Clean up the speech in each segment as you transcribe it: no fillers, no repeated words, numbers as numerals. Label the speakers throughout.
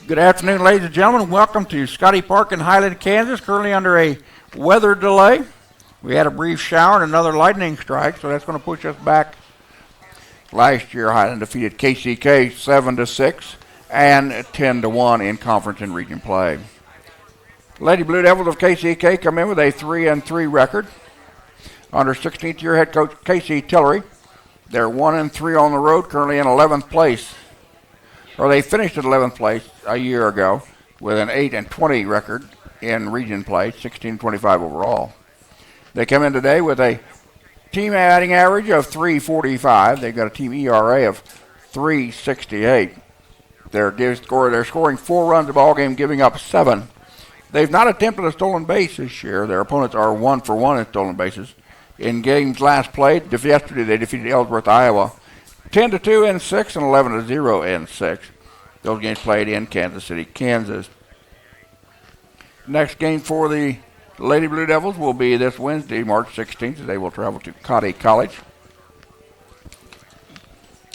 Speaker 1: Good afternoon, ladies and gentlemen. Welcome to Scottie Park in Highland, Kansas. Currently under a weather delay. We had a brief shower and another lightning strike, so that's going to push us back. Last year, Highland defeated KCK 7-6 and 10-1 in conference and region play. Lady Blue Devils of KCK come in with a 3-3 record. Under 16th year head coach Casey Tillery, they're 1-3 on the road, currently in 11th place. Or they finished at 11th place a year ago with an 8-20 record in region play, 16-25 overall. They come in today with a team batting average of 345. They've got a team ERA of 368. They're scoring 4 runs a ball game, giving up 7. They've not attempted a stolen base this year. Their opponents are 1-for-1 in stolen bases. In games last played, yesterday they defeated Ellsworth, Iowa, 10-2 in 6 and 11-0 in 6. Those games played in Kansas City, Kansas. Next game for the Lady Blue Devils will be this Wednesday, March 16th. They will travel to Scottie College.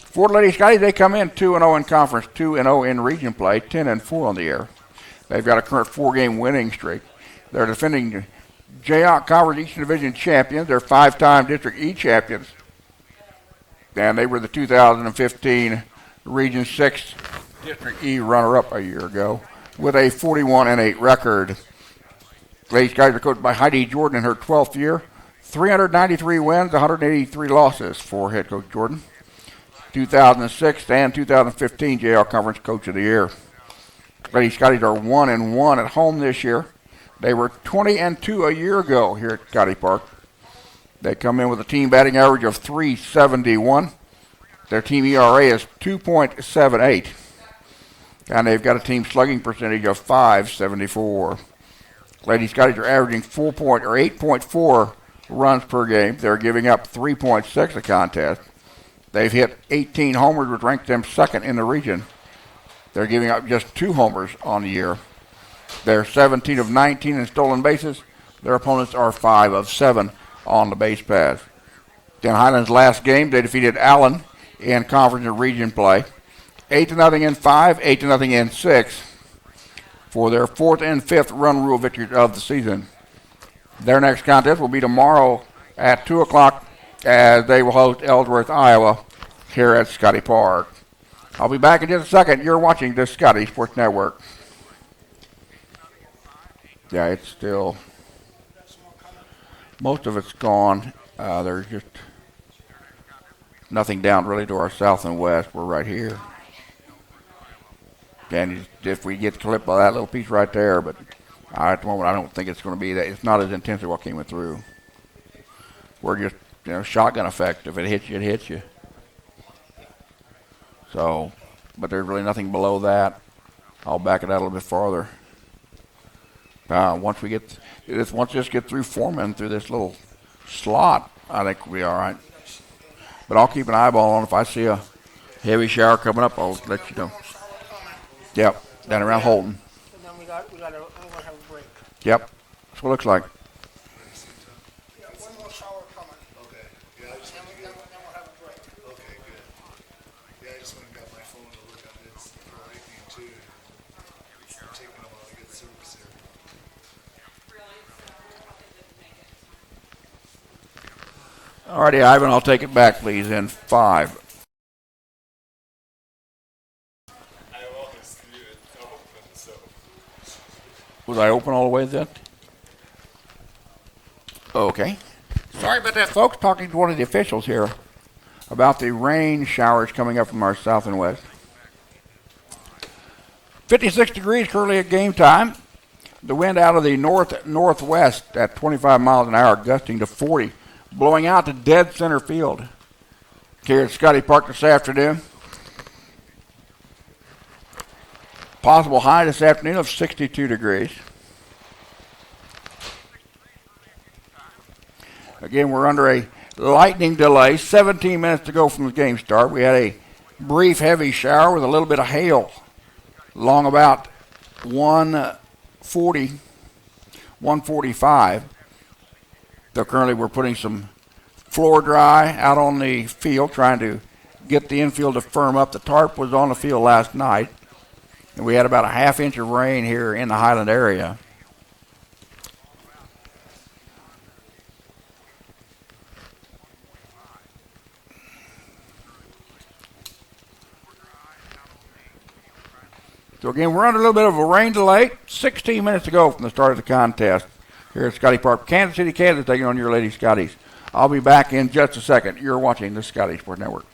Speaker 1: For the Lady Scotties, they come in 2-0 in conference, 2-0 in region play, 10-4 on the year. They've got a current 4-game winning streak. They're defending Jayhawk Conference Eastern Division champions. They're 5-time District E champions. And they were the 2015 Region 6 District E runner-up a year ago with a 41-8 record. Lady Scotties are coached by Heidi Jordan in her 12th year. 393 wins, 183 losses for head coach Jordan. 2006 and 2015 Jayhawk Conference Coach of the Year. Lady Scotties are 1-1 at home this year. They were 20-2 a year ago here at Scottie Park. They come in with a team batting average of 371. Their team ERA is 2.78. And they've got a team slugging percentage of 574. Lady Scotties are averaging 8.4 runs per game. They're giving up 3.6 a contest. They've hit 18 homers, which ranks them second in the region. They're giving up just 2 homers on the year. They're 17 of 19 in stolen bases. Their opponents are 5 of 7 on the base paths. In Highland's last game, they defeated Allen in conference and region play. 8-0 in 5, 8-0 in 6 for their 4th and 5th run rule victories of the season. Their next contest will be tomorrow at 2 o'clock as they will host Ellsworth, Iowa here at Scottie Park. I'll be back in just a second. You're watching the Scottie Sports Network. Yeah, it's still, most of it's gone. There's just nothing down really to our south and west. We're right here. And if we get the clip of that little piece right there, but at the moment I don't think it's going to be that. It's not as intense as what came through. We're just, shotgun effect. If it hits you, it hits you. So, but there's really nothing below that. I'll back it out a little bit farther. Once this get through forming through this little slot, I think we'll be all right. But I'll keep an eyeball on. If I see a heavy shower coming up, I'll let you know. Yep, down around Holton.
Speaker 2: And then we're going to have a break.
Speaker 1: Yep, that's what it looks like.
Speaker 2: Yeah, one more shower coming.
Speaker 3: Okay. Yeah, I just
Speaker 2: Then we'll have a break.
Speaker 3: okay, good. Yeah, I just went and got my phone to look at it for lightning too. It's taking a while to get service here.
Speaker 1: All righty, Ivan, I'll take it back, please, in 5. Was I open all the way then? Okay. Sorry about that, folks. Talking to one of the officials here about the rain showers coming up from our south and west. 56 degrees currently at game time. The wind out of the northwest at 25 miles an hour, gusting to 40, blowing out to dead center field here at Scottie Park this afternoon. Possible high this afternoon of 62 degrees. Again, we're under a lightning delay. 17 minutes to go from the game start. We had a brief heavy shower with a little bit of hail along about 1:45. So currently we're putting some floor dry out on the field, trying to get the infield to firm up. The tarp was on the field last night. And we had about a half inch of rain here in the Highland area. So again, we're under a little bit of a rain delay. 16 minutes to go from the start of the contest here at Scottie Park, Kansas City, Kansas, taking on your Lady Scotties. I'll be back in just a second. You're watching the Scottie Sport Network.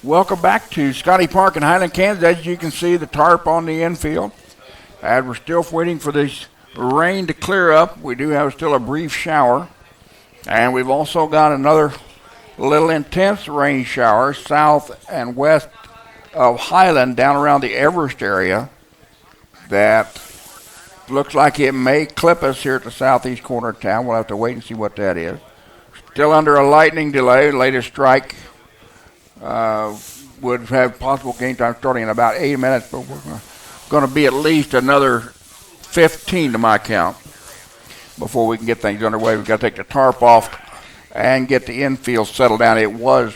Speaker 1: Welcome back to Scottie Park in Highland, Kansas. As you can see, the tarp on the infield. And we're still waiting for this rain to clear up. We do have still a brief shower. And we've also got another little intense rain shower south and west of Highland down around the Everest area that looks like it may clip us here at the southeast corner of town. We'll have to wait and see what that is. Still under a lightning delay. Latest strike would have possible game time starting in about 8 minutes, but we're going to be at least another 15 to my count before we can get things underway. We've got to take the tarp off and get the infield settled down. It was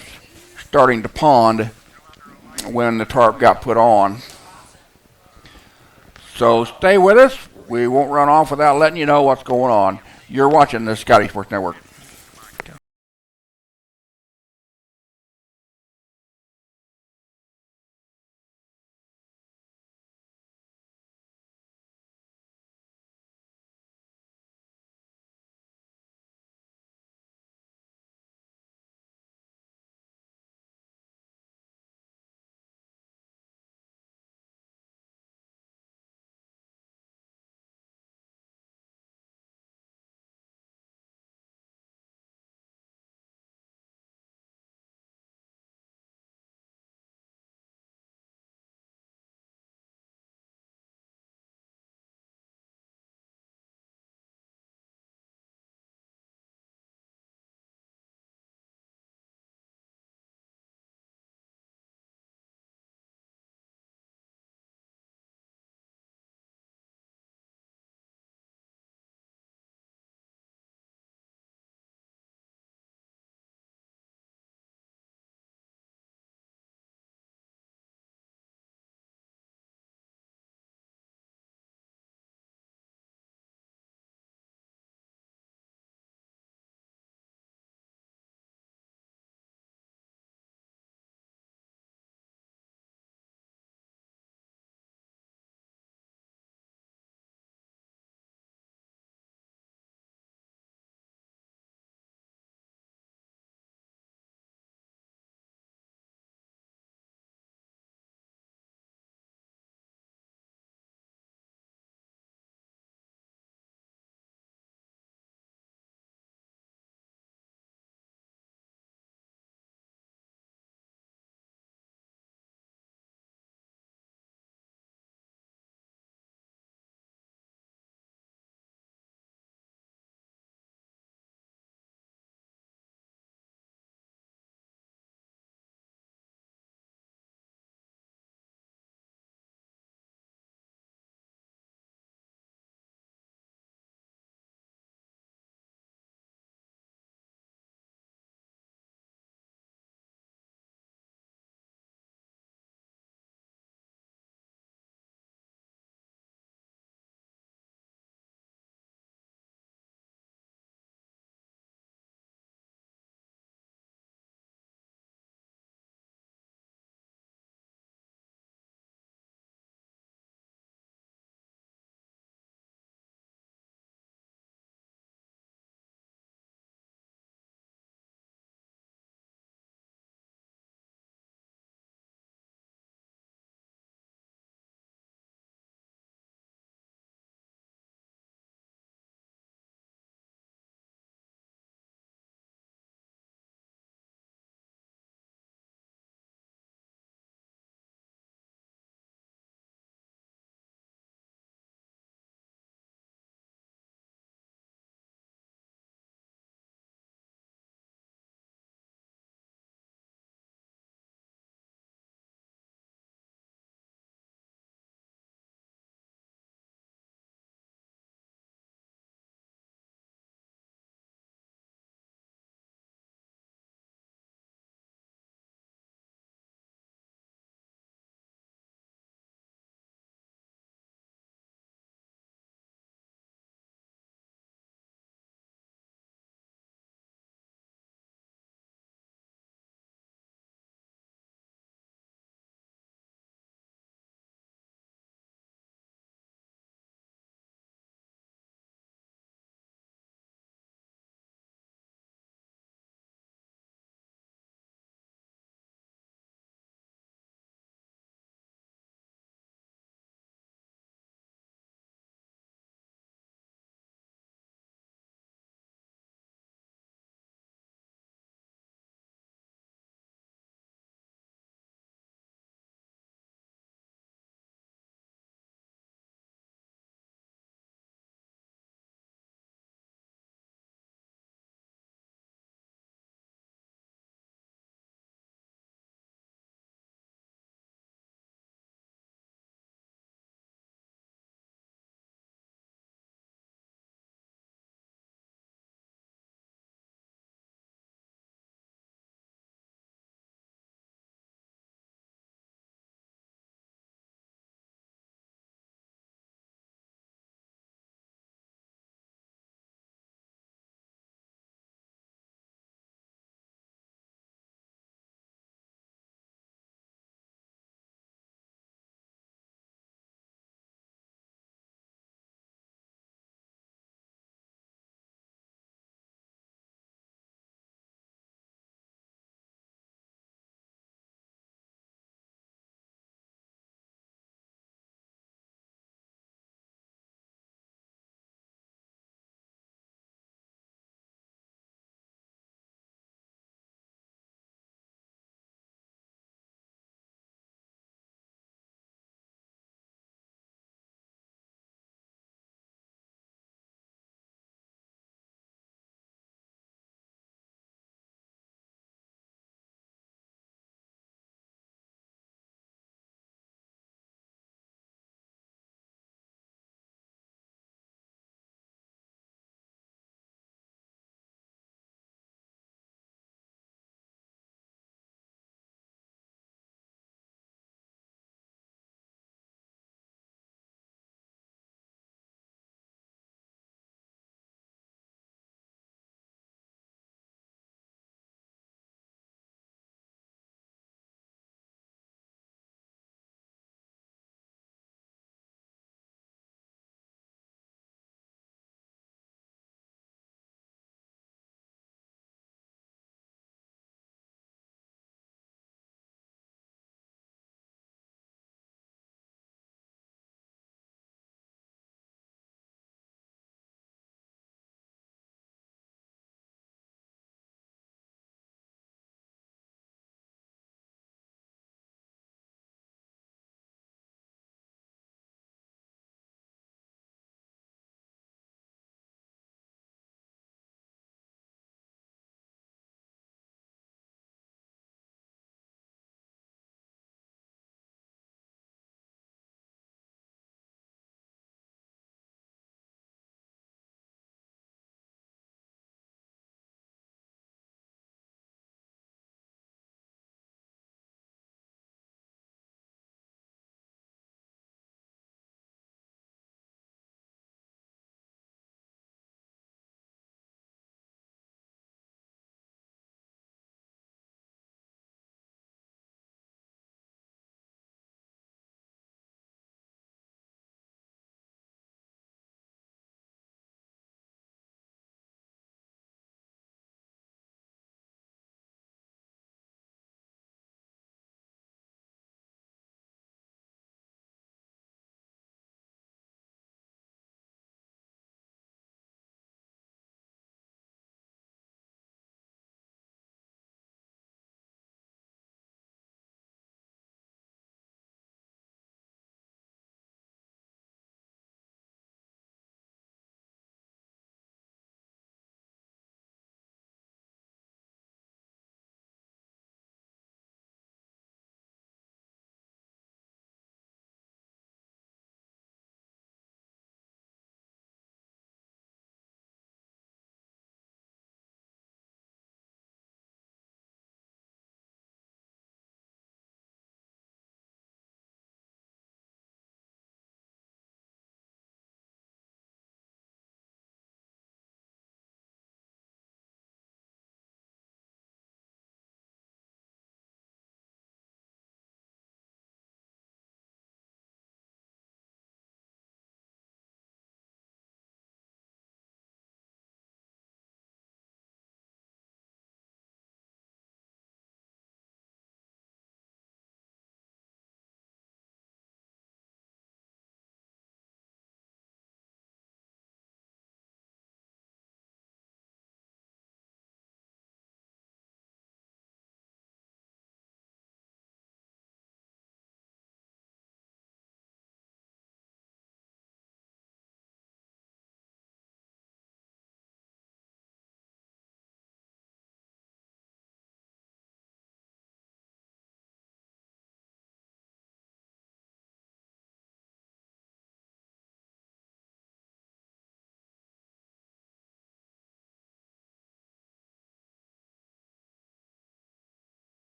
Speaker 1: starting to pond when the tarp got put on. So stay with us. We won't run off without letting you know what's going on. You're watching the Scottie Sports Network.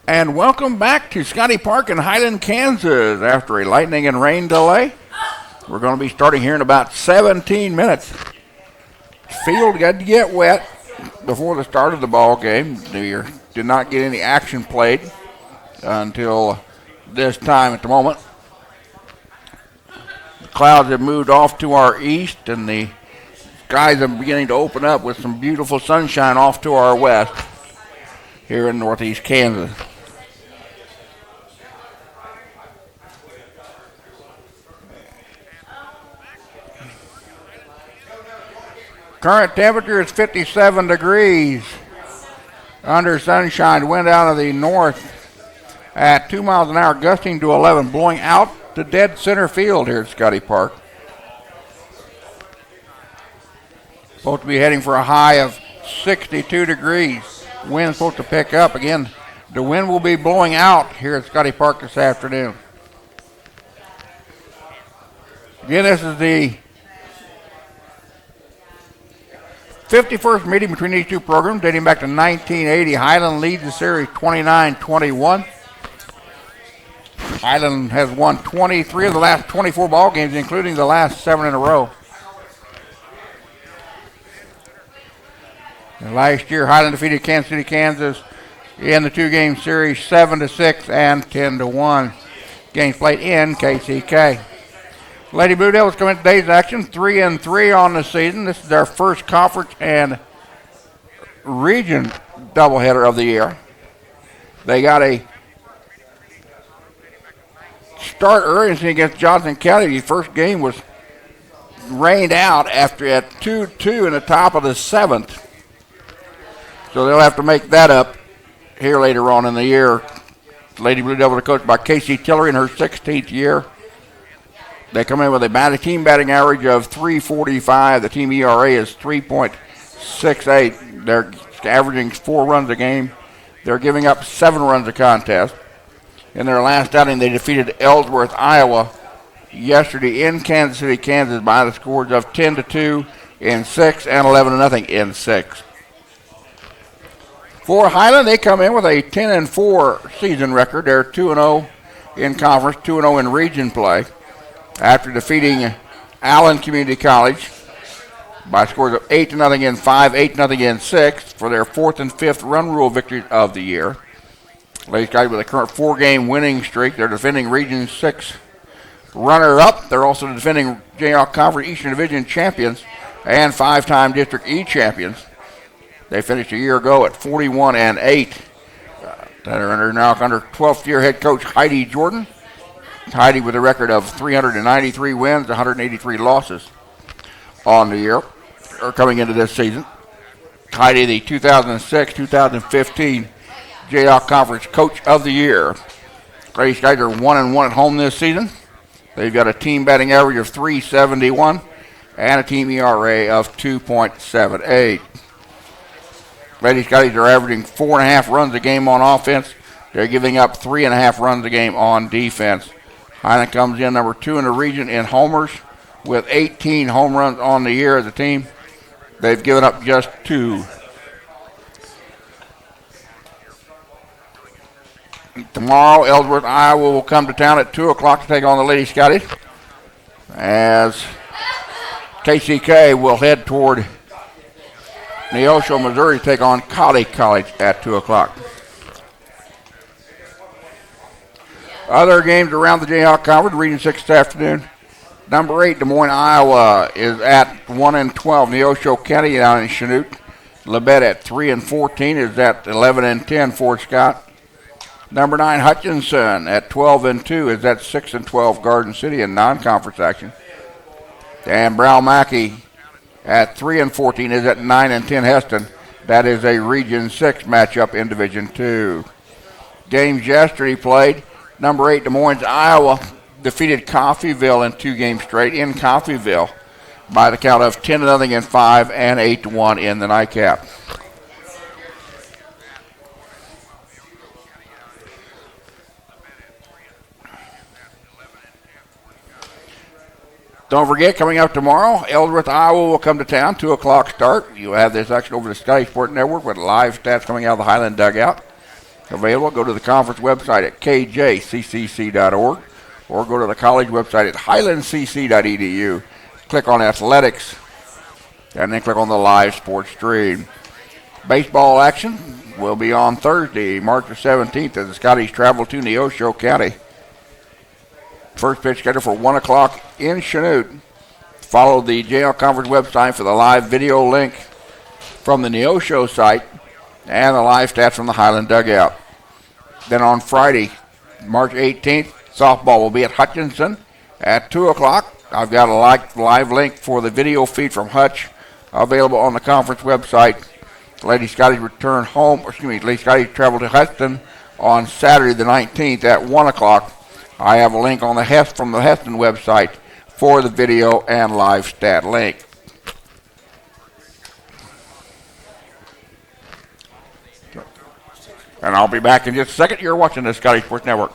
Speaker 1: And welcome back to Scottie Park in Highland, Kansas. After a lightning and rain delay, we're going to be starting here in about 17 minutes. Field got to get wet before the start of the ball game. We did not get any action played until this time at the moment. The clouds have moved off to our east, and the skies are beginning to open up with some beautiful sunshine off to our west here in northeast Kansas. Current temperature is 57 degrees under sunshine. Wind out of the north at 2 miles an hour, gusting to 11, blowing out to dead center field here at Scottie Park. Supposed to be heading for a high of 62 degrees. Wind's supposed to pick up. Again, the wind will be blowing out here at Scottie Park this afternoon. Again, this is the 51st meeting between these two programs, dating back to 1980. Highland leads the series 29-21. Highland has won 23 of the last 24 ball games, including the last 7 in a row. And last year, Highland defeated Kansas City, Kansas in the two-game series 7-6 and 10-1. Games played in KCK. Lady Blue Devils come in today's action 3-3 on the season. This is their first conference and region doubleheader of the year. They got a start early against Johnson County. The first game was rained out after at 2-2 in the top of the 7th. So they'll have to make that up here later on in the year. Lady Blue Devils are coached by Casey Tillery in her 16th year. They come in with a team batting average of .345. The team ERA is 3.68. They're averaging 4 runs a game. They're giving up 7 runs a contest. In their last outing, they defeated Ellsworth, Iowa, yesterday in Kansas City, Kansas, by the scores of 10-2 in 6 and 11-0 in 6. For Highland, they come in with a 10-4 season record. They're 2-0 in conference, 2-0 in region play, after defeating Allen Community College by scores of 8-0 in 5, 8-0 in 6 for their 4th and 5th run rule victories of the year. Ladies guys with a current 4-game winning streak. They're defending Region 6 runner-up. They're also defending Jayhawk Conference Eastern Division champions and 5-time District E champions. They finished a year ago at 41-8. They're now under 12th year head coach Heidi Jordan. Heidi with a record of 393 wins, 183 losses on the year, or coming into this season. Heidi, the 2006-2015 Jayhawk Conference Coach of the Year. Ladies guys are 1-1 at home this season. They've got a team batting average of .371 and a team ERA of 2.78. Lady Scotties are averaging 4.5 runs a game on offense. They're giving up 3.5 runs a game on defense. Highland comes in number 2 in the region in homers with 18 home runs on the year as a team. They've given up just 2. Tomorrow, Ellsworth, Iowa will come to town at 2 o'clock to take on the Lady Scotties, as KCK will head toward Neosho, Missouri to take on Scottie College at 2 o'clock. Other games around the Jayhawk Conference, Region 6 this afternoon. Number 8, Des Moines, Iowa is at 1-12. Neosho County down in Chanute. Labette at 3-14 is at 11-10 Fort Scott. Number 9, Hutchinson at 12-2 is at 6-12 Garden City in non-conference action. And Brown Mackey at 3-14 is at 9-10 Heston. That is a Region 6 matchup in Division 2. Games yesterday played. Number 8, Des Moines, Iowa defeated Coffeyville in 2 games straight in Coffeyville by the count of 10-0 in 5 and 8-1 in the nightcap. Don't forget, coming up tomorrow, Ellsworth, Iowa will come to town, 2 o'clock start. You'll have this action over the Scottie Sport Network with live stats coming out of the Highland dugout. available. Go to the conference website at kjccc.org or go to the college website at highlandcc.edu. Click on athletics and then click on the live sports stream. Baseball action will be on Thursday, March the 17th, as the Scotties travel to Neosho County. First pitch scheduled for 1 o'clock in Chanute. Follow the JL Conference website for the live video link from the Neosho site and the live stats from the Highland dugout. Then on Friday, March 18th, softball will be at Hutchinson at 2 o'clock. I've got a live link for the video feed from Hutch available on the conference website. Lady Scotties return home, Lady Scotties travel to Heston on Saturday the 19th at 1 o'clock. I have a link on from the Heston website for the video and live stat link. And I'll be back in just a second. You're watching the Scottie Sports Network.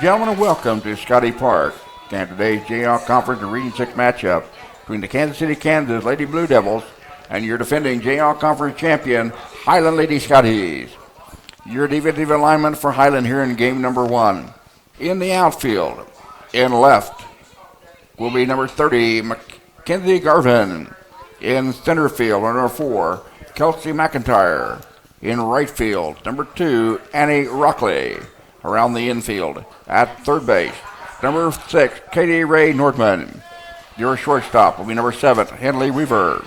Speaker 1: gentlemen, welcome to Scottie Park and today's JL Conference and Region 6 matchup between the Kansas City, Kansas Lady Blue Devils and your defending JL Conference champion, Highland Lady Scotties. Your defensive alignment for Highland here in game number 1. In the outfield, in left, will be number 30, Mackenzie Garvin. In center field, number 4, Kelsey McIntyre. In right field, number 2, Annie Rockley. Around the infield, at third base, number 6, Katie Ray Nordman. Your shortstop will be number 7, Henley Weaver.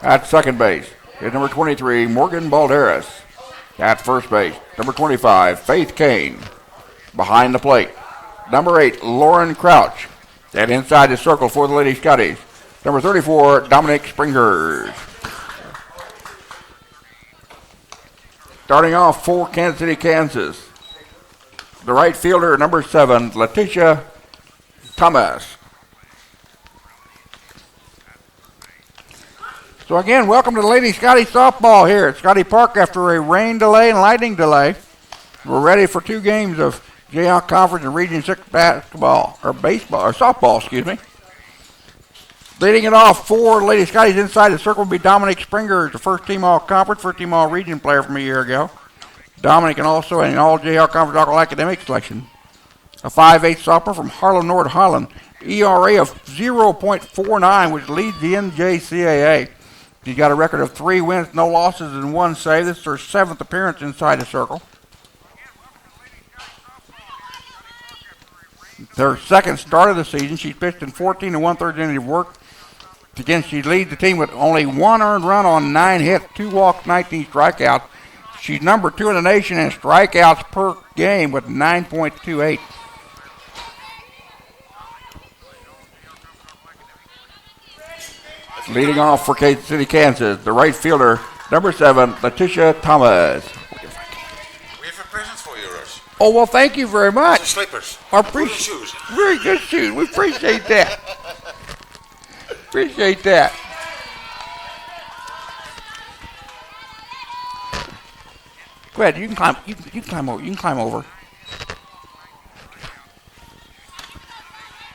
Speaker 1: At second base is number 23, Morgan Balderas. At first base, number 25, Faith Kane. Behind the plate, number 8, Lauren Crouch. And inside the circle for the Lady Scotties, number 34, Dominic Springers. Starting off for Kansas City, Kansas, the right fielder, number 7, Letitia Thomas. So again, welcome to the Lady Scottie softball here at Scottie Park after a rain delay and lightning delay. We're ready for 2 games of JL Conference and Region 6 basketball, or baseball, or softball, excuse me. Leading it off for Lady Scotties inside the circle will be Dominic Springer, the first team all-conference, first team all-region player from a year ago. Dominic and also an all-JL Conference all-academic selection. A 5'8" sophomore from Harlem, North Holland. ERA of 0.49, which leads the NJCAA. She's got a record of 3 wins, no losses, and 1 save. This is her 7th appearance inside the circle. Her second start of the season. She's pitched in 14 and 1/3 innings of work. Again, she leads the team with only 1 earned run on 9 hits, 2 walks, 19 strikeouts. She's number 2 in the nation in strikeouts per game with 9.28. Leading off for Kansas City, Kansas, the right fielder, number 7, Letitia Thomas.
Speaker 4: We have a present for you, Russ.
Speaker 1: Oh, well, thank you very much.
Speaker 4: The slippers.
Speaker 1: Good
Speaker 4: shoes.
Speaker 1: Very good shoes. We appreciate that. Appreciate that. Go ahead. You can climb. You can climb over. You can climb over.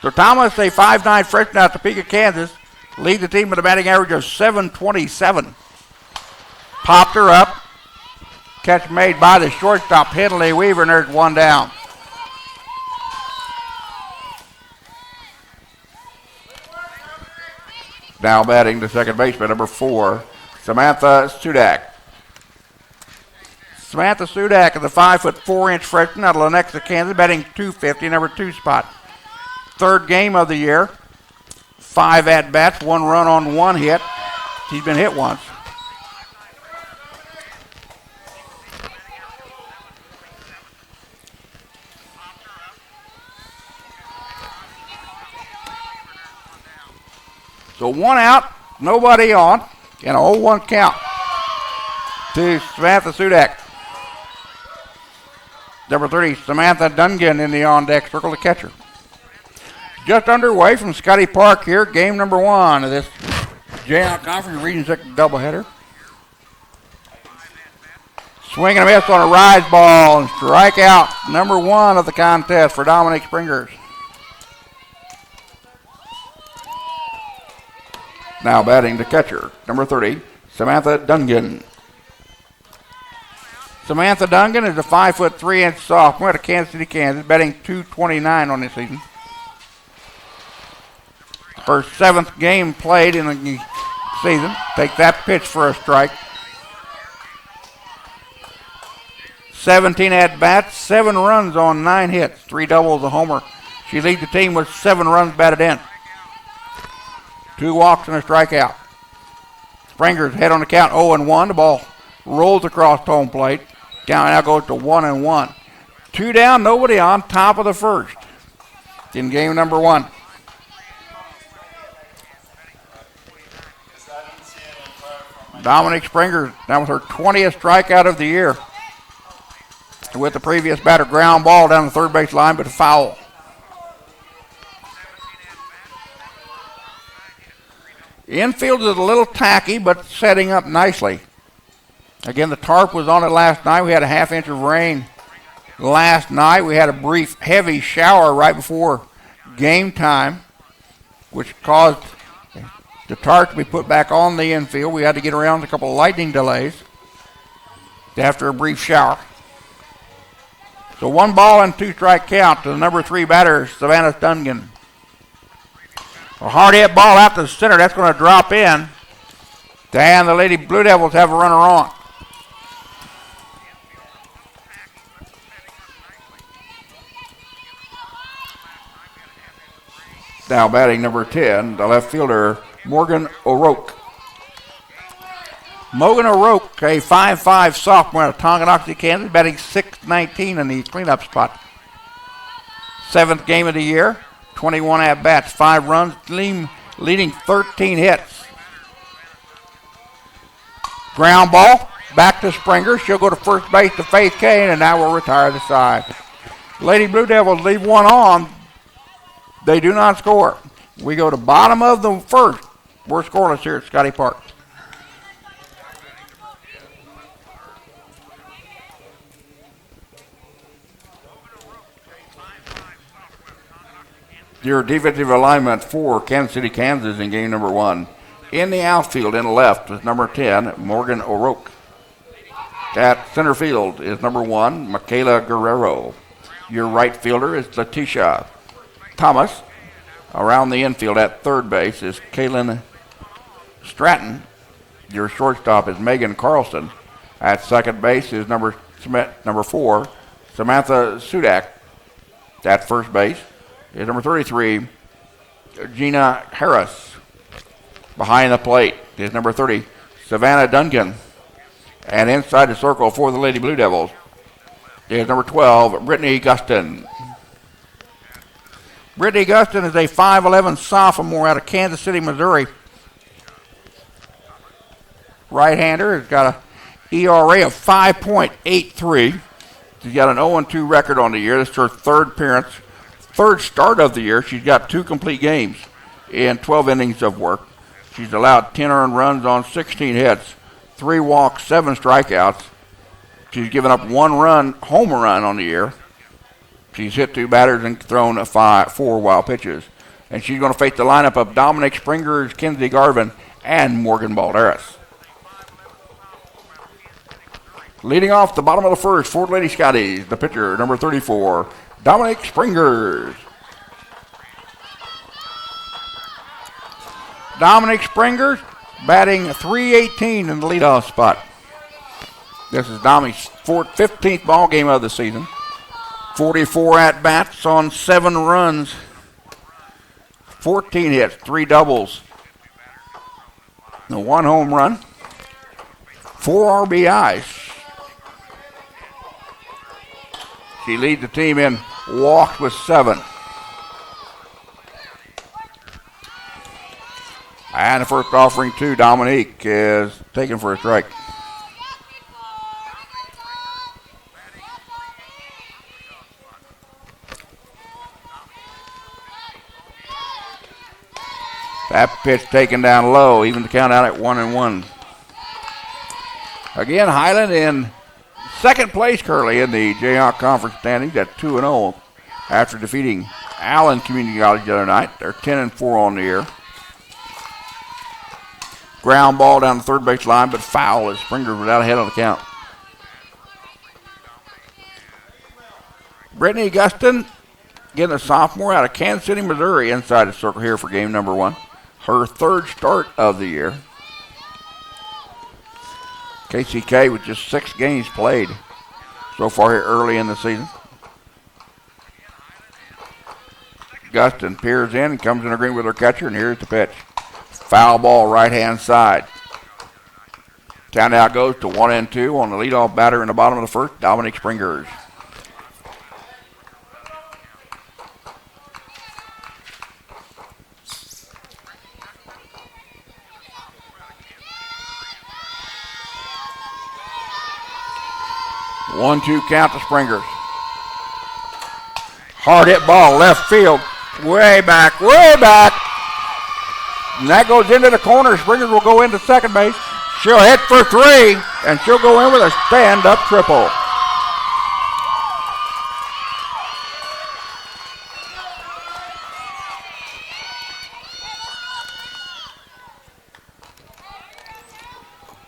Speaker 1: So Thomas, a 5'9" freshman out of Topeka, Kansas, lead the team with a batting average of 727. Popped her up. Catch made by the shortstop, Henley Weaver, and there's 1 down. Now batting the second baseman, number 4, Samantha Sudak. Samantha Sudak is a 5'4" freshman out of Lenexa, Kansas, batting .250, number 2 spot. Third game of the year. 5 at-bats, 1 run on 1 hit. She's been hit once. So 1 out, nobody on, and a 0-1 count to Samantha Sudak. Number 30, Samantha Dungan in the on-deck circle, the catcher. Just underway from Scottie Park here, game number 1 of this JL Conference Region 6 doubleheader. Swing and a miss on a rise ball and strikeout number 1 of the contest for Dominic Springers. Now batting the catcher, number 30, Samantha Dungan. Samantha Dungan is a 5'3" sophomore out of Kansas City, Kansas, batting .229 on this season. Her 7th game played in the season. Take that pitch for a strike. 17 at-bats, 7 runs on 9 hits, 3 doubles, a homer. She leads the team with 7 runs batted in. 2 walks and a strikeout. Springer's head on the count, 0-1. The ball rolls across home plate. Count now goes to 1-1. 2 down, nobody on, top of the first in game number 1. Dominic Springer now with her 20th strikeout of the year. With the previous batter, ground ball down the third base line, but a foul. Infield is a little tacky, but setting up nicely. Again, the tarp was on it last night. We had a half inch of rain last night. We had a brief heavy shower right before game time, which caused the tarp to be put back on the infield. We had to get around a couple of lightning delays after a brief shower. So 1 ball and 2 strike count to the number 3 batter, Savannah Dungan. A hard hit ball out to the center. That's going to drop in. And the Lady Blue Devils have a runner on. Now batting number 10, the left fielder, Morgan O'Rourke. Morgan O'Rourke, a 5'5" sophomore out of Tonganoxie, Kansas, batting .619 in the cleanup spot. 7th game of the year, 21 at-bats, 5 runs, leading 13 hits. Ground ball, back to Springer. She'll go to first base to Faith Kane, and now we'll retire the side. Lady Blue Devils leave one on. They do not score. We go to bottom of the first. We're scoreless here at Scottie Park. Your defensive alignment for Kansas City, Kansas in game number 1. In the outfield in the left is number 10, Morgan O'Rourke. At center field is number 1, Michaela Guerrero. Your right fielder is Letitia Thomas. Around the infield at third base is Kaylin Stratton. Your shortstop is Megan Carlson. At second base is number 4, Samantha Sudak. At first base is number 33, Gina Harris. Behind the plate is number 30, Savannah Duncan. And inside the circle for the Lady Blue Devils is number 12, Brittany Guston. Brittany Guston is a 5'11" sophomore out of Kansas City, Missouri. Right-hander has got an ERA of 5.83. She's got an 0-2 record on the year. This is her third start of the year. She's got 2 complete games in 12 innings of work. She's allowed 10 earned runs on 16 hits, 3 walks, 7 strikeouts. She's given up 1 home run on the year. She's hit 2 batters and thrown 4 wild pitches. And she's going to face the lineup of Dominic Springers, Kinsey Garvin, and Morgan Balderas. Leading off the bottom of the first for Lady Scotties, the pitcher, number 34, Dominic Springers. Dominic Springers batting .318 in the leadoff spot. This is Dominic's 15th ball game of the season. 44 at-bats on 7 runs, 14 hits, 3 doubles, 1 home run, 4 RBIs. She leads the team in walks with 7. And the first offering to Dominique is taken for a strike. That pitch taken down low, even the count out at 1-1. Again, Highland in second place currently in the Jayhawk Conference standings at 2-0 after defeating Allen Community College the other night. They're 10-4 on the year. Ground ball down the third base line, but foul as Springer was out ahead on the count. Brittany Guston, again a sophomore out of Kansas City, Missouri, inside the circle here for game number 1. Her 3rd start of the year. KCK with just 6 games played so far here early in the season. Guston peers in and comes in agreement with her catcher, and here's the pitch. Foul ball right-hand side. Count out goes to 1-2 on the leadoff batter in the bottom of the first, Dominic Springers. One-two count to Springers. Hard hit ball, left field, way back, way back. And that goes into the corner. Springers will go into second base. She'll hit for 3, and she'll go in with a stand-up triple.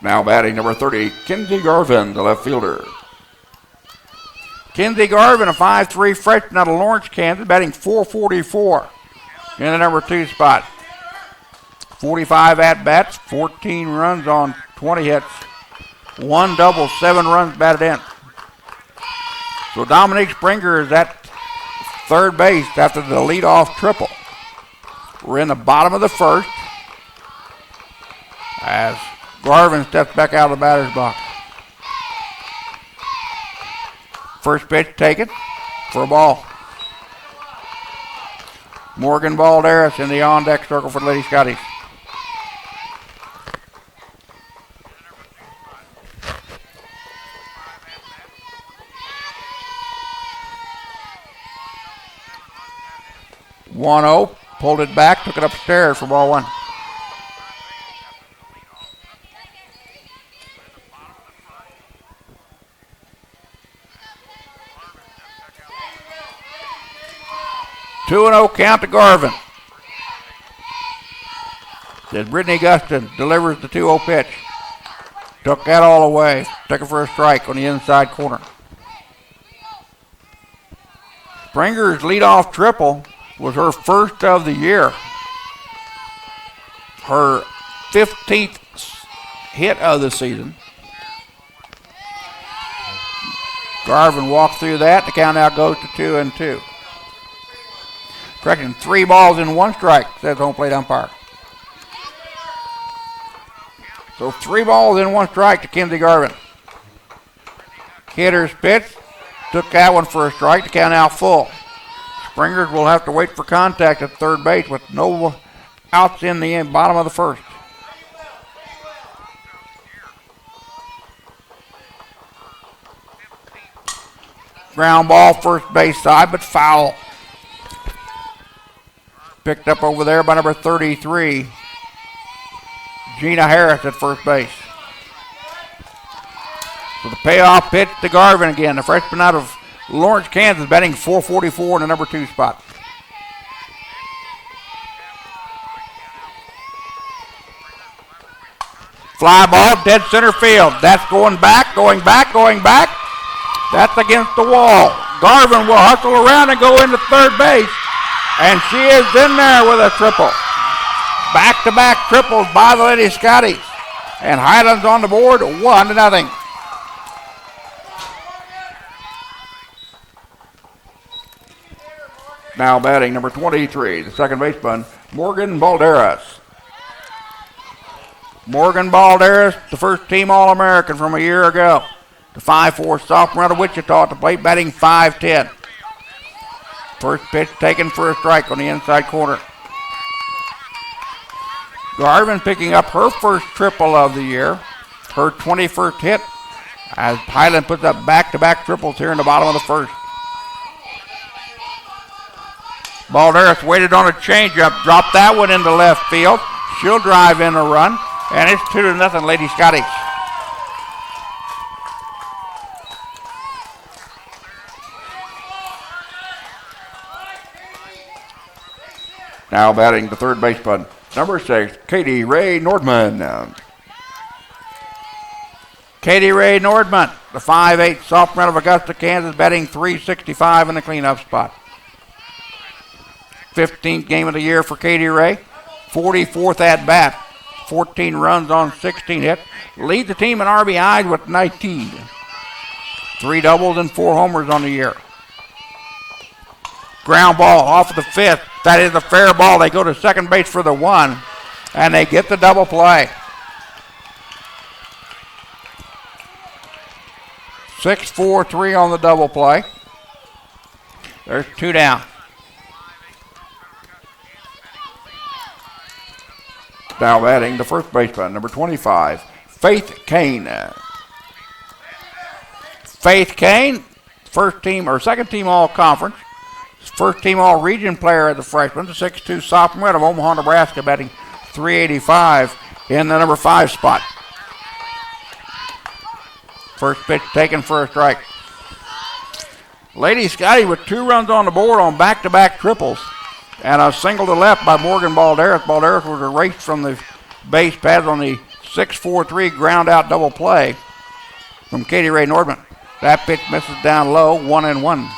Speaker 1: Now batting number 30, Kinsey Garvin, the left fielder. Kinsey Garvin, a 5'3" freshman out of Lawrence, Kansas, batting .444 in the number 2 spot. 45 at-bats, 14 runs on 20 hits, 1 double, 7 runs batted in. So Dominique Springer is at third base after the leadoff triple. We're in the bottom of the first as Garvin steps back out of the batter's box. First pitch taken for a ball. Morgan Balderas in the on-deck circle for the Lady Scotties. One-0, pulled it back, took it upstairs for ball 1. Two and 0 count to Garvin. As Brittany Gustin delivers the 2-0 pitch. Took that all away. Took it for a strike on the inside corner. Springer's leadoff triple was her first of the year. Her 15th hit of the season. Garvin walked through that. The count now goes to 2-2. Correction, 3 balls and 1 strike, says home plate umpire. So 3 balls and 1 strike to Kinsey Garvin. Hitter's pitch, took that one for a strike. The count now full. Springers will have to wait for contact at third base with no outs in the bottom of the first. Ground ball first base side, but foul. Picked up over there by number 33, Gina Harris at first base. So the payoff pitch to Garvin again, the freshman out of Lawrence, Kansas, batting .444 in the number 2 spot. Fly ball, dead center field. That's going back, going back, going back. That's against the wall. Garvin will hustle around and go into third base. And she is in there with a triple. Back-to-back triples by the Lady Scotties. And Highland's on the board, 1-0. Now batting number 23, the second baseman, Morgan Balderas. Morgan Balderas, the first team All-American from a year ago. The 5'4" sophomore out of Wichita at the plate, batting .510. First pitch taken for a strike on the inside corner. Garvin picking up her first triple of the year, her 21st hit, as Highland puts up back-to-back triples here in the bottom of the first. Balderas waited on a changeup, dropped that one into left field. She'll drive in a run, and it's 2-0 Lady Scotties. Now batting the third baseman, number 6, Katie Ray Nordman. Katie Ray Nordman, the 5'8" sophomore out of Augusta, Kansas, batting .365 in the cleanup spot. 15th game of the year for Katie Ray, 44th at bat, 14 runs on 16 hits. Leads the team in RBIs with 19. 3 doubles and 4 homers on the year. Ground ball off of the 5th. That is a fair ball. They go to second base for the 1, and they get the double play. 6-4-3 on the double play. There's 2 down. Now batting the first baseman, number 25, Faith Kane. Faith Kane, first team or second team All-Conference. First team All-Region player as a freshman, the 6'2" sophomore out of Omaha, Nebraska, batting .385 in the number 5 spot. First pitch taken for a strike. Lady Scottie with 2 runs on the board on back-to-back triples and a single to left by Morgan Balderas. Balderas was erased from the base pads on the 6-4-3 ground out double play from Katie Ray Nordman. That pitch misses down low, 1-1.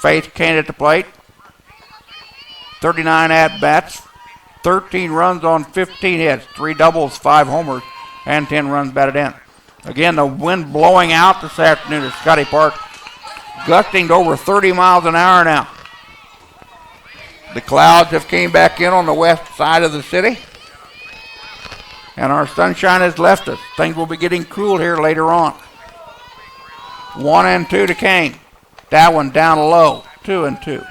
Speaker 1: Faith Kane at the plate. 39 at-bats, 13 runs on 15 hits, 3 doubles, 5 homers, and 10 runs batted in. Again, the wind blowing out this afternoon at Scottie Park, gusting to over 30 miles an hour now. The clouds have came back in on the west side of the city, and our sunshine has left us. Things will be getting cool here later on. 1-2 to Kane. That one down low, 2-2.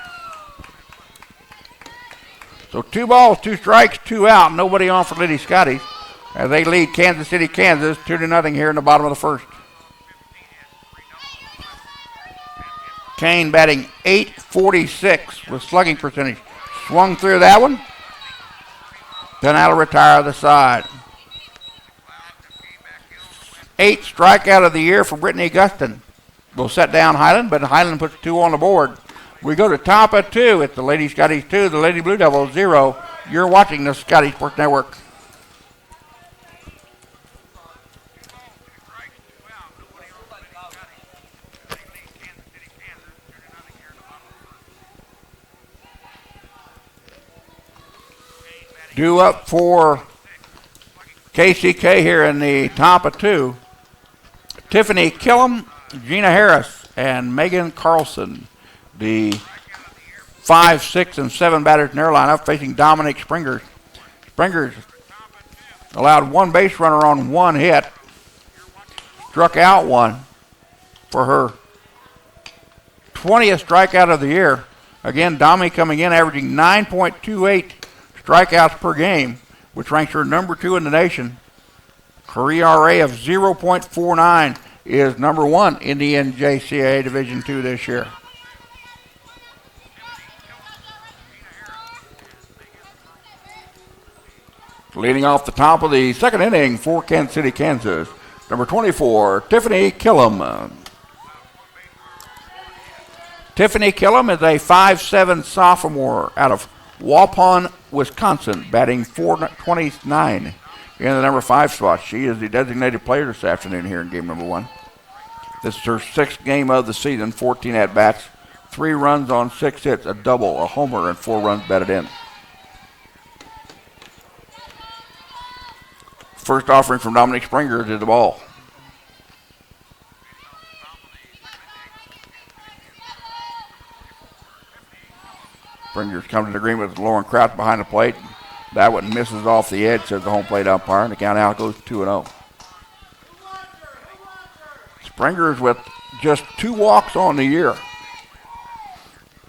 Speaker 1: So 2 balls, 2 strikes, 2 out. Nobody on for Lady Scotties as they lead Kansas City, Kansas 2-0 here in the bottom of the first. Kane batting .846 with slugging percentage. Swung through that one. Then that'll retire the side. 8th strikeout of the year for Brittany Guston. Will set down Highland, but Highland puts 2 on the board. We go to top of 2. It's the Lady Scotties 2, the Lady Blue Devils 0. You're watching the Scottie Sports Network. Due up for KCK here in the top of 2. Tiffany Killam, Gina Harris, and Megan Carlson. The 5, 6, and 7 batters in their lineup facing Dominic Springers. Springers allowed 1 base runner on 1 hit. Struck out 1 for her 20th strikeout of the year. Again, Domi coming in averaging 9.28 strikeouts per game, which ranks her number 2 in the nation. Career ERA of 0.49 is number 1 in the NJCAA Division II this year. Leading off the top of the second inning for Kansas City, Kansas, number 24, Tiffany Killam. Tiffany Killam is a 5'7" sophomore out of Waupun, Wisconsin, batting .429 in the number 5 spot. She is the designated player this afternoon here in game number 1. This is her 6th game of the season, 14 at-bats, 3 runs on 6 hits, a double, a homer, and 4 runs batted in. First offering from Dominic Springer to the ball. Springer's come to an agreement with Lauren Kraut behind the plate. That one misses off the edge, says the home plate umpire, and the count out goes 2-0. Springer's with just 2 walks on the year.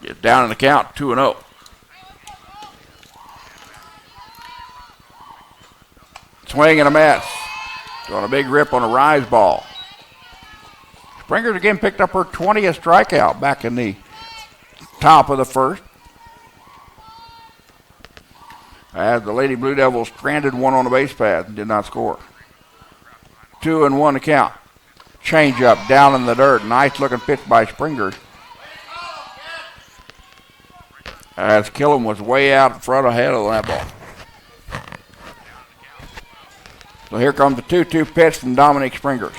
Speaker 1: Get down in the count, 2-0. Swing and a miss. On a big rip on a rise ball. Springer's again picked up her 20th strikeout back in the top of the first. As the Lady Blue Devils stranded 1 on the base path and did not score. 2-1 to count. Change up down in the dirt. Nice looking pitch by Springer. As Killam was way out in front ahead of that ball. So here comes the 2-2 pitch from Dominic Springer.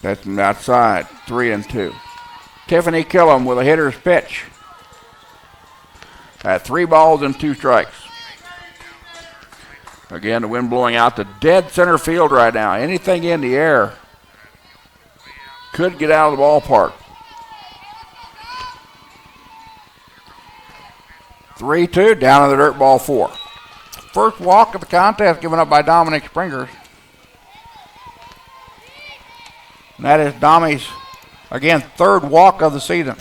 Speaker 1: That's from outside, 3-2. Tiffany Killam with a hitter's pitch. At 3 balls and 2 strikes. Again, the wind blowing out to dead center field right now. Anything in the air could get out of the ballpark. 3-2, down in the dirt, ball 4. First walk of the contest given up by Dominic Springer. And that is Domi's, again, 3rd walk of the season.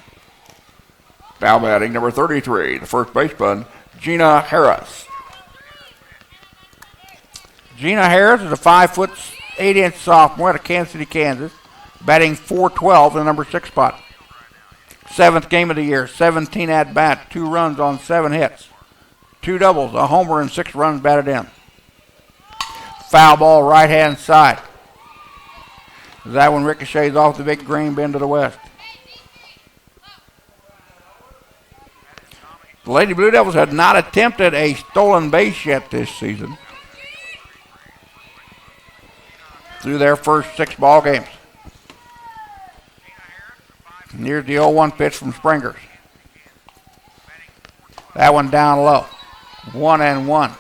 Speaker 1: Now batting number 33, the first baseman, Gina Harris. Gina Harris is a 5'8" sophomore out of Kansas City, Kansas, batting .412 in the number 6 spot. 7th game of the year, 17 at-bats, 2 runs on 7 hits, 2 doubles, a homer, and 6 runs batted in. Foul ball right-hand side. That one ricochets off the big green bin to the west. The Lady Blue Devils had not attempted a stolen base yet this season through their first 6 ball games. And here's the 0-1 pitch from Springers. That one down low. 1-1.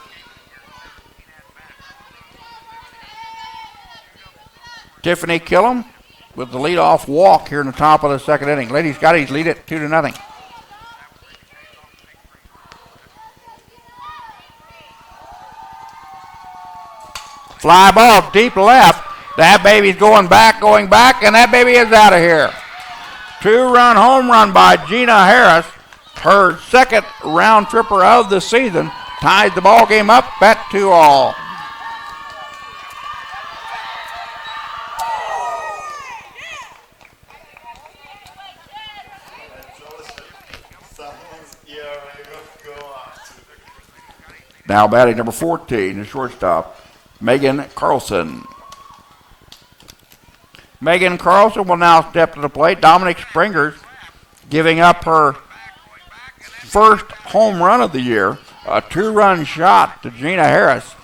Speaker 1: Tiffany Killam with the leadoff walk here in the top of the second inning. Lady Scotties lead it 2-0. Fly ball deep left. That baby's going back, and that baby is out of here. 2-run home run by Gina Harris. Her second round tripper of the season. Tied the ball game up at 2-all. Now batting number 14, the shortstop, Megan Carlson. Megan Carlson will now step to the plate. Dominic Springers giving up her first home run of the year. A 2-run shot to Gina Harris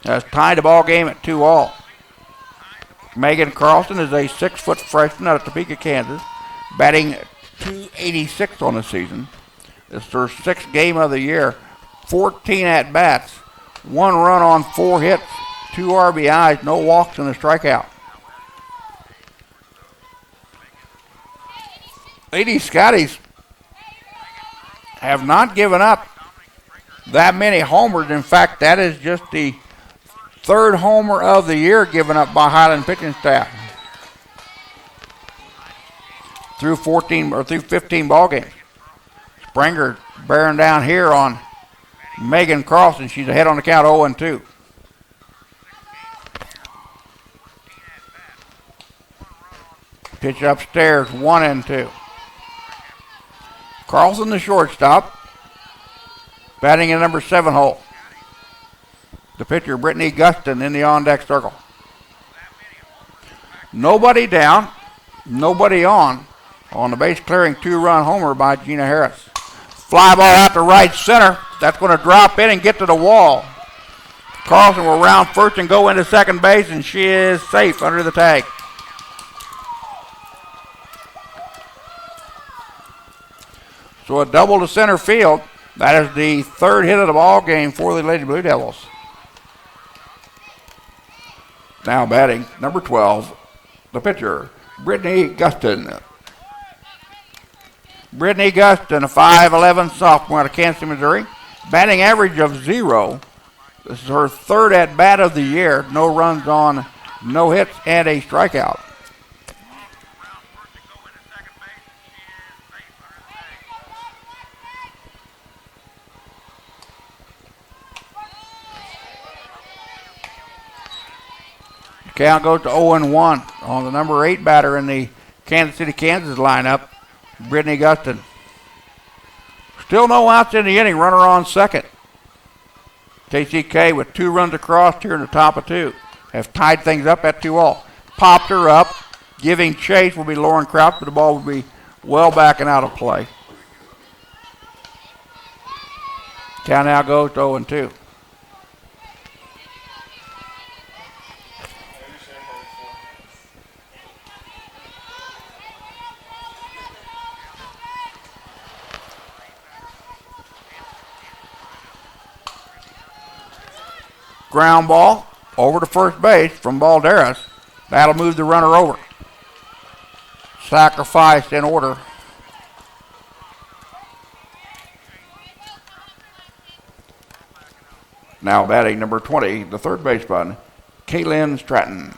Speaker 1: has tied the ball game at 2-all. Megan Carlson is a 6-foot freshman out of Topeka, Kansas, batting .286 on the season. This is her 6th game of the year. 14 at-bats, 1 run on 4 hits, 2 RBIs, no walks, and a strikeout. Lady Scotties have not given up that many homers. In fact, that is just the 3rd homer of the year given up by Highland pitching staff through 15 ball games. Springer bearing down here on Megan Carlson. She's ahead on the count 0-2. Pitch upstairs, 1-2. Carlson, the shortstop, batting in number 7 hole. The pitcher, Brittany Guston, in the on-deck circle. Nobody down, nobody on the base clearing 2-run homer by Gina Harris. Fly ball out to right center. That's going to drop in and get to the wall. Carlson will round first and go into second base, and she is safe under the tag. So a double to center field. That is the 3rd hit of the ball game for the Lady Blue Devils. Now batting number 12, the pitcher, Brittany Guston. Brittany Guston, a 5'11" sophomore out of Kansas City, Missouri. Batting average of 0. This is her 3rd at-bat of the year. No runs on, no hits, and a strikeout. The count goes to 0-1 on the number 8 batter in the Kansas City, Kansas lineup, Brittany Guston. Still no outs in the inning. Runner on second. KCK with 2 runs across here in the top of 2 have tied things up at 2-all. Popped her up. Giving chase will be Lauren Crouch, but the ball will be well back and out of play. Count now goes to 0-2. Ground ball over to first base from Balderas. That'll move the runner over. Sacrificed in order. Now batting number 20, the third baseman, Kaylin Stratton.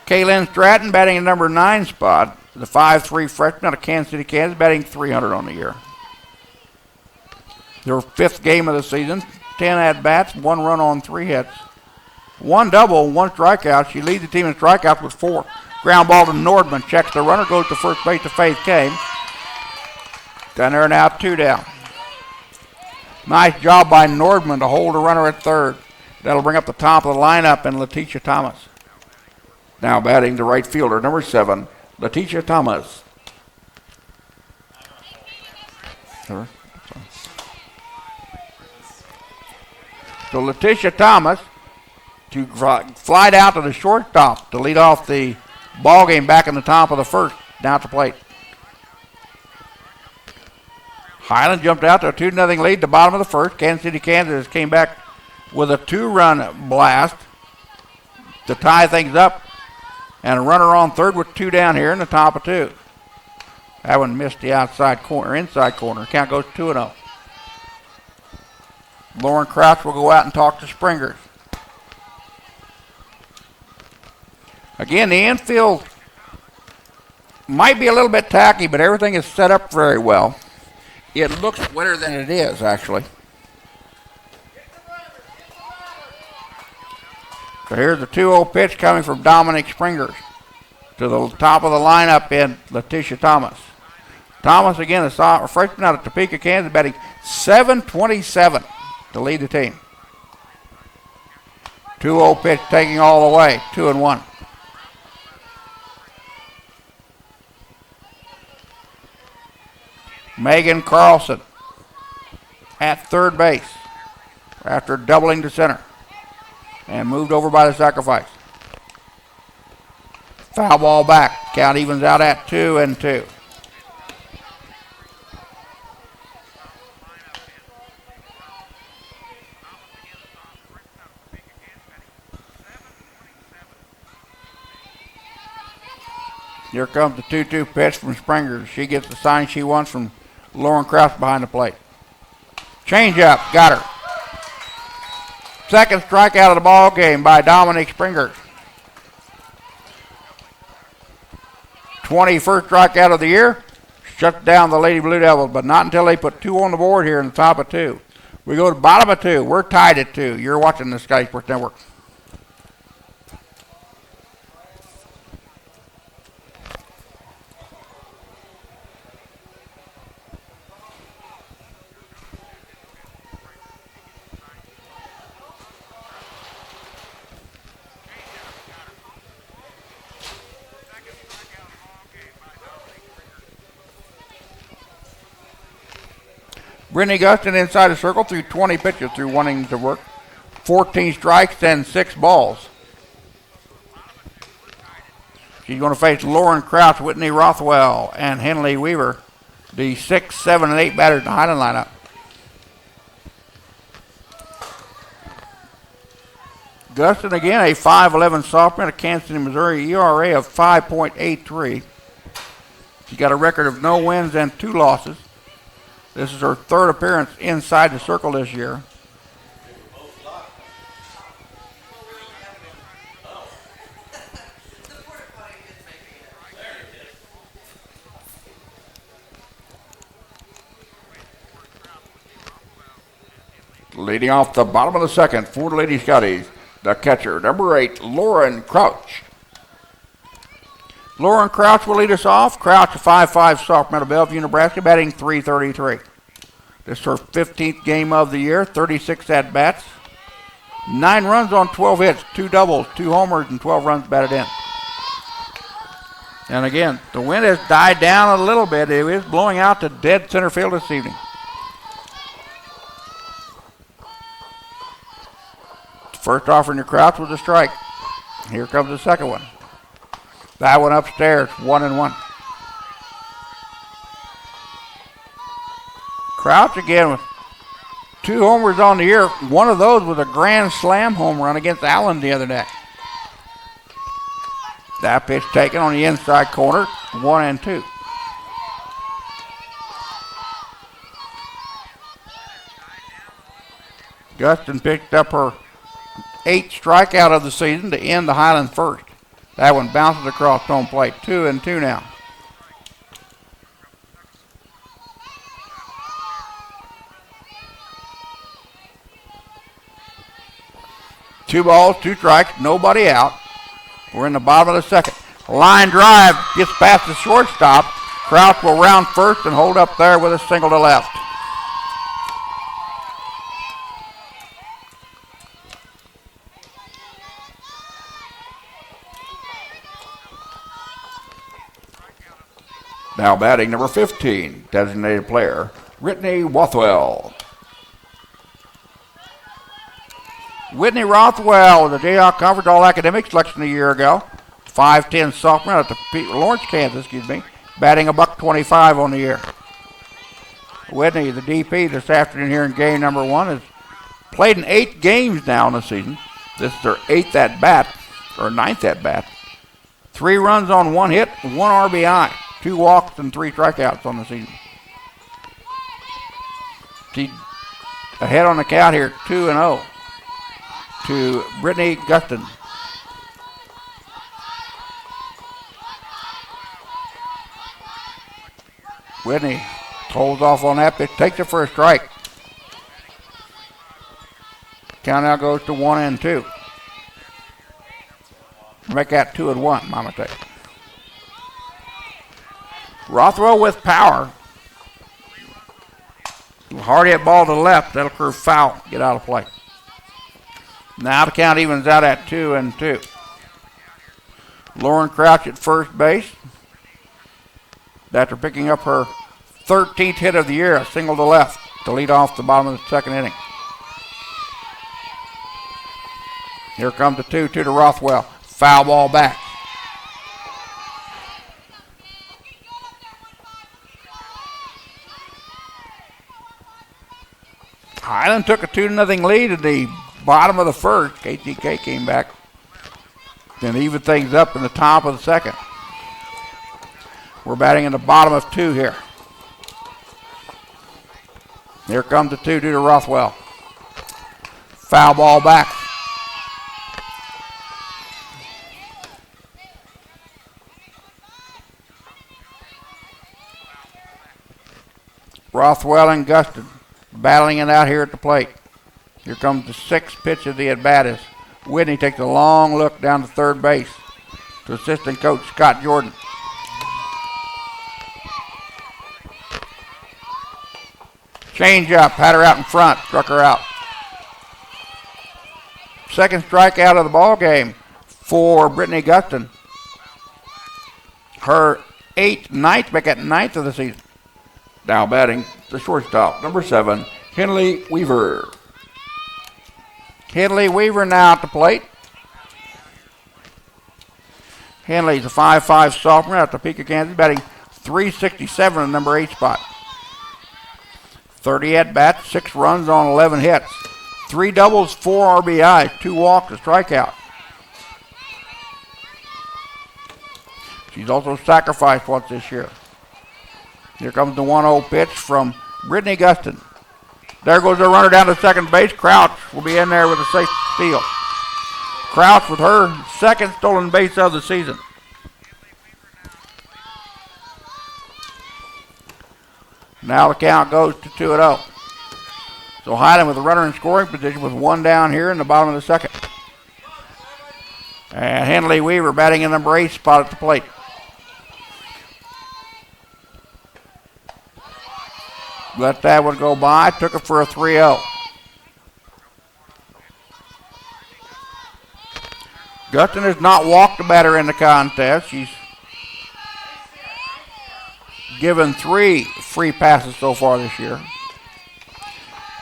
Speaker 1: Kaylin Stratton batting in number 9 spot. The 5'3" freshman out of Kansas City, Kansas, batting .300 on the year. Their 5th game of the season. 10 at-bats, 1 run on 3 hits. 1 double, 1 strikeout. She leads the team in strikeouts with 4. Ground ball to Nordman. Checks the runner, goes to first base to Faith Kane. Down there now, 2 down. Nice job by Nordman to hold a runner at third. That'll bring up the top of the lineup and Letitia Thomas. Now batting the right fielder, number 7, Letitia Thomas. So Letitia Thomas to fly down to the shortstop to lead off the ball game back in the top of the first, down at the plate. Highland jumped out to a 2-0 lead at the bottom of the first. Kansas City, Kansas came back with a 2-run blast to tie things up, and a runner on third with 2 down here in the top of 2. That one missed the outside corner, inside corner. Count goes 2-0. Lauren Crouch will go out and talk to Springers. Again, the infield might be a little bit tacky, but everything is set up very well. It looks wetter than it is, actually. So here's the 2-0 pitch coming from Dominic Springers to the top of the lineup in Letitia Thomas. Thomas, again, a freshman out of Topeka, Kansas, batting .727 to lead the team. 2-0 pitch taking all the way, 2-1. Megan Carlson at third base after doubling to center and moved over by the sacrifice. Foul ball back. Count evens out at 2-2. Here comes the 2-2 pitch from Springer. She gets the sign she wants from Lauren Krause behind the plate. Change up, got her. Second strikeout of the ball game by Dominic Springer. 21st strikeout of the year. Shut down the Lady Blue Devils, but not until they put 2 on the board here in the top of 2. We go to the bottom of 2. We're tied at 2. You're watching the Scottie Sports Network. Brittany Guston inside the circle through 20 pitches through wanting to work. 14 strikes and 6 balls. She's going to face Lauren Crouch, Whitney Rothwell, and Henley Weaver, the 6, 7, and 8 batters in the Highland lineup. Guston again, a 5'11 sophomore at Kansas City, Missouri, ERA of 5.83. She's got a record of no wins and 2 losses. This is her 3rd appearance inside the circle this year. Leading off the bottom of the second for the Lady Scotties, the catcher, number 8, Lauren Crouch. Lauren Crouch will lead us off. Crouch, a 5'5 sophomore out of Bellevue, Nebraska, batting .333. This is her 15th game of the year, 36 at-bats. 9 runs on 12 hits, 2 doubles, 2 homers, and 12 runs batted in. And again, the wind has died down a little bit. It is blowing out to dead center field this evening. First offering to Crouch was a strike. Here comes the second one. That one upstairs, 1-1. Crouch again with 2 homers on the year. One of those was a grand slam home run against Allen the other day. That pitch taken on the inside corner, 1-2. Guston picked up her 8th strikeout of the season to end the Highland first. That one bounces across home plate. 2-2 now. Two balls, 2 strikes, nobody out. We're in the bottom of the second. Line drive gets past the shortstop. Crouch will round first and hold up there with a single to left. Now batting number 15, designated player, Whitney Rothwell. Whitney Rothwell was a Jayhawk Conference All-Academic selection a year ago. 5'10" sophomore out of Lawrence, Kansas, batting $125 on the year. Whitney, the DP this afternoon here in game number 1, has played in 8 games now in the season. This is their 8th at-bat, or 9th at-bat. 3 runs on 1 hit, 1 RBI, 2 walks, and 3 strikeouts on the season. She's ahead on the count here, 2-0 to Brittany Guston. Whitney holds off on that pitch, takes it for a strike. Count now goes to 1-2. Make that 2-1, my mistake. Rothwell with power. Hard hit ball to the left, that'll curve foul, get out of play. Now the count evens out at 2-2. Lauren Crouch at first base. After picking up her 13th hit of the year, a single to left to lead off the bottom of the 2nd inning. Here comes the 2-2 to Rothwell. Foul ball back. Highland took a 2-0 lead at the bottom of the 1st. KTK came back and evened things up in the top of the 2nd. We're batting in the bottom of 2 here. Here comes the 2-2 to Rothwell. Foul ball back. Rothwell and Guston battling it out here at the plate. Here comes the 6th pitch of the at-bat as Whitney takes a long look down to third base to assistant coach Scott Jordan. Change up, had her out in front, struck her out. 2nd strikeout of the ball game for Brittany Guston. Her 9th, back at 9th of the season. Now batting the shortstop, number 7, Henley Weaver. Henley Weaver now at the plate. Henley's a 5'5" sophomore out of Topeka, Kansas, batting .367 in the number 8 spot. 30 at-bats, 6 runs on 11 hits. 3 doubles, 4 RBIs, 2 walks, a strikeout. She's also sacrificed once this year. Here comes the 1-0 pitch from Brittany Guston. There goes the runner down to second base. Crouch will be in there with a safe steal. Crouch with her 2nd stolen base of the season. Now the count goes to 2-0. So Highland with a runner in scoring position with 1 down here in the bottom of the 2nd. And Henley Weaver batting in number 8 spot at the plate. Let that one go by. Took it for a 3-0. Guston has not walked a batter in the contest. She's given 3 free passes so far this year.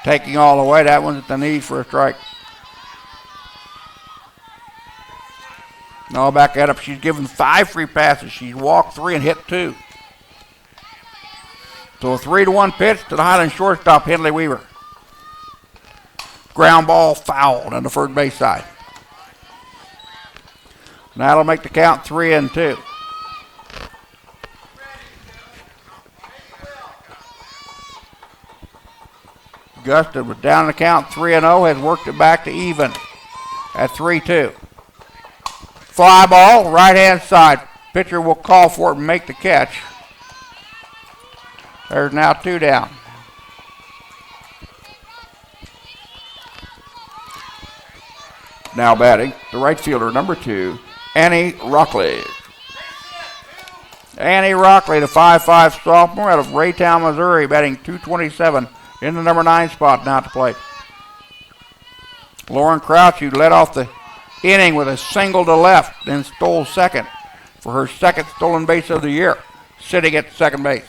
Speaker 1: Taking all the way. That one's at the knees for a strike. No, I'll back that up. She's given 5 free passes. She's walked 3 and hit 2. So a 3-1 pitch to the Highland shortstop, Henley Weaver. Ground ball fouled on the third base side. Now that'll make the count 3-2. Guston was down the count 3-0, has worked it back to even at 3-2. Fly ball, right-hand side. Pitcher will call for it and make the catch. There's now 2 down. Now batting, the right fielder, number 2, Annie Rockley. Annie Rockley, the 5'5" sophomore out of Raytown, Missouri, batting .227 in the number 9 spot now to play. Lauren Crouch, who led off the inning with a single to left, then stole 2nd for her 2nd stolen base of the year. sitting at second base.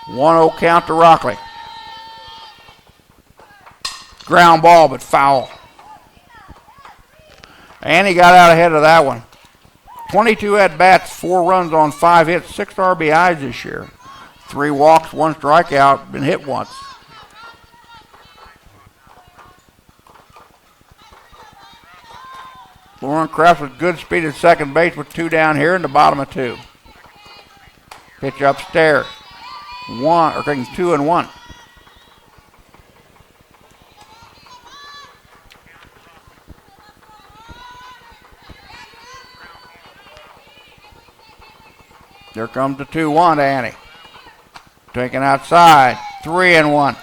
Speaker 1: One 0 count to Rockley. Ground ball, but foul. And he got out ahead of that one. 22 at-bats, 4 runs on 5 hits, 6 RBIs this year. 3 walks, 1 strikeout, been hit once. Lauren Kraft with good speed at second base with 2 down here in the bottom of 2. Pitch upstairs. 2 and 1. There comes the 2-1 to Annie. Taken outside. 3 and 1.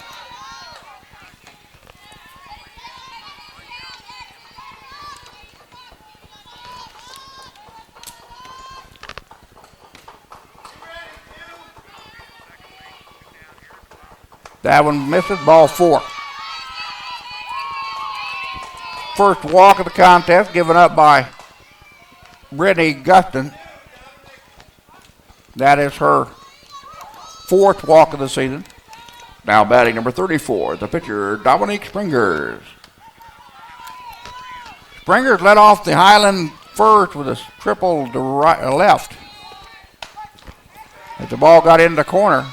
Speaker 1: That one misses. Ball 4. First walk of the contest given up by Brittany Guston. That is her 4th walk of the season. Now batting number 34, the pitcher, Dominique Springers. Springers led off the Highland first with a triple to left. As the ball got in the corner.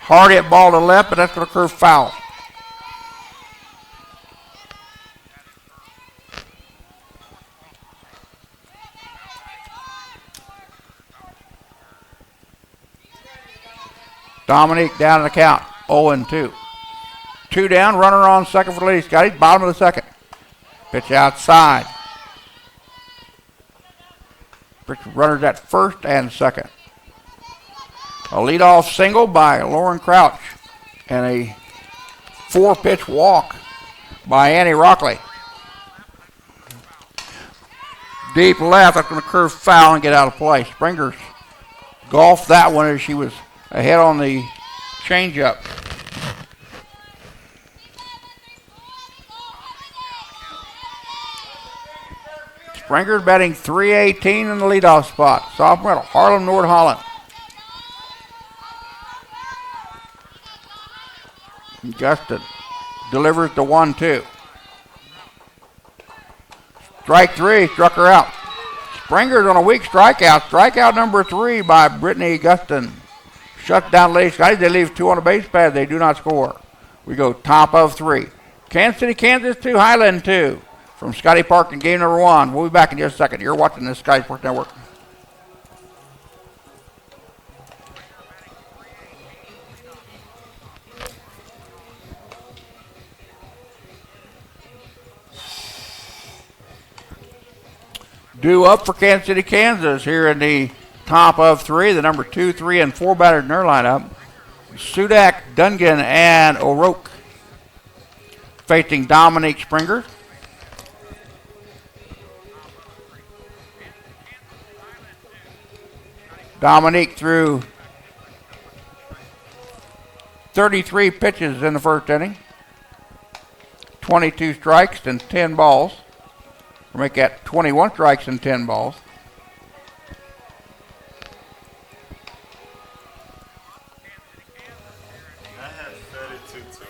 Speaker 1: Hard hit ball to left, but that's going to curve foul. Dominique down in the count, 0-2. 2 down, runner on second for the Lady Scottie, bottom of the second. Pitch outside. Runners at first and second. A leadoff single by Lauren Crouch and a 4-pitch walk by Annie Rockley. Deep left, that's going to curve foul and get out of play. Springers golfed that one as she was ahead on the changeup. Springers batting .318 in the leadoff spot. Sophomore at Harlem, North Holland. Guston delivers the 1-2. Strike 3, struck her out. Springers on a weak strikeout. Strikeout number 3 by Brittany Guston. Shuts down Lady Scottie. They leave 2 on the base pad. They do not score. We go top of 3. Kansas City, Kansas 2, Highland 2. From Scottie Park in game number 1. We'll be back in just a second. You're watching the Scottie Sports Network. Due up for Kansas City, Kansas here in the top of 3. The number 2, 3, and 4 batters in their lineup. Sudak, Dungan, and O'Rourke. Facing Dominique Springer. Dominique threw 33 pitches in the first inning. 22 strikes and 10 balls. We'll make that 21 strikes and 10 balls.
Speaker 3: I had 32 too.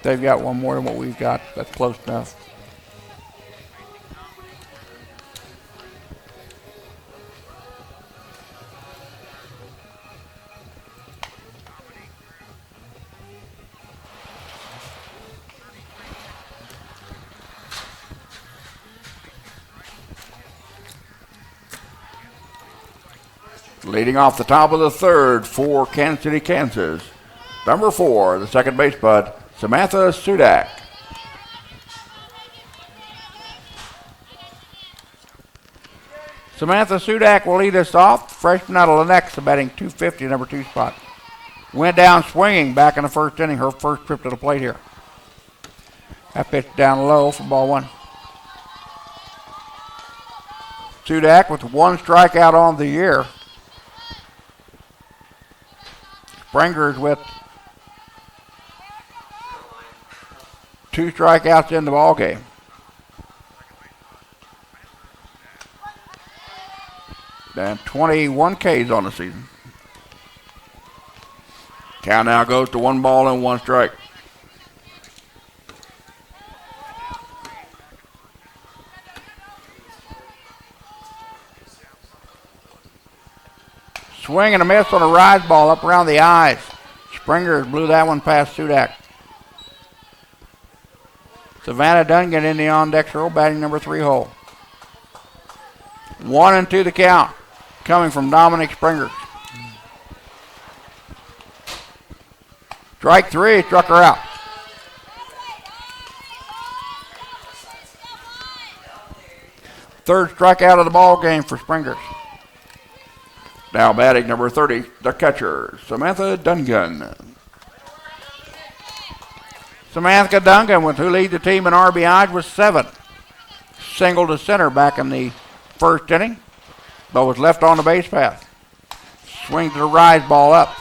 Speaker 1: They've got one more than what we've got. That's close enough. Leading off the top of the 3rd for Kansas City, Kansas. Number 4, the second base bud, Samantha Sudak. Samantha Sudak will lead us off. Freshman out of Lenexa, batting .250, number 2 spot. Went down swinging back in the first inning, her first trip to the plate here. That pitch down low for ball 1. Sudak with 1 strikeout on the year. Springers with 2 strikeouts in the ball game. And 21 Ks on the season. Count now goes to 1 ball and 1 strike. Swing and a miss on a rise ball up around the eyes. Springer blew that one past Sudak. Savannah Dungan in the on-deck row, batting number 3 hole. 1-2 the count, coming from Dominic Springer. Strike 3, struck her out. Third strikeout of the ball game for Springers. Now batting number 30, the catcher, Samantha Dungan. Samantha Dungan, who leads the team in RBIs, with 7. Single to center back in the first inning, but was left on the base path. Swing to the rise ball up.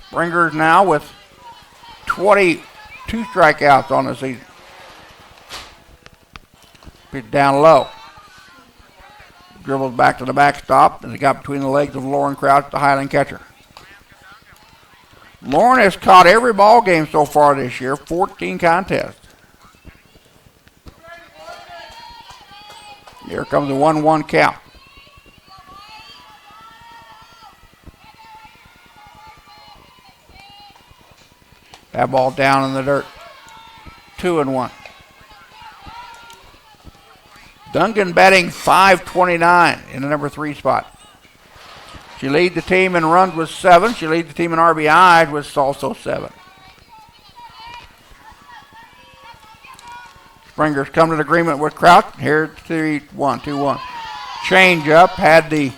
Speaker 1: Springers now with 22 strikeouts on the season. Pitch down low. Dribbled back to the backstop as it got between the legs of Lauren Crouch, the Highland catcher. Lauren has caught every ball game so far this year, 14 contests. Here comes the 1-1 count. That ball down in the dirt. 2-1. Dungan batting .529 in the number 3 spot. She leads the team in runs with 7. She leads the team in RBIs with also 7. Springers come to an agreement with Crouch. Here 3-1, 2-1. Change up, had the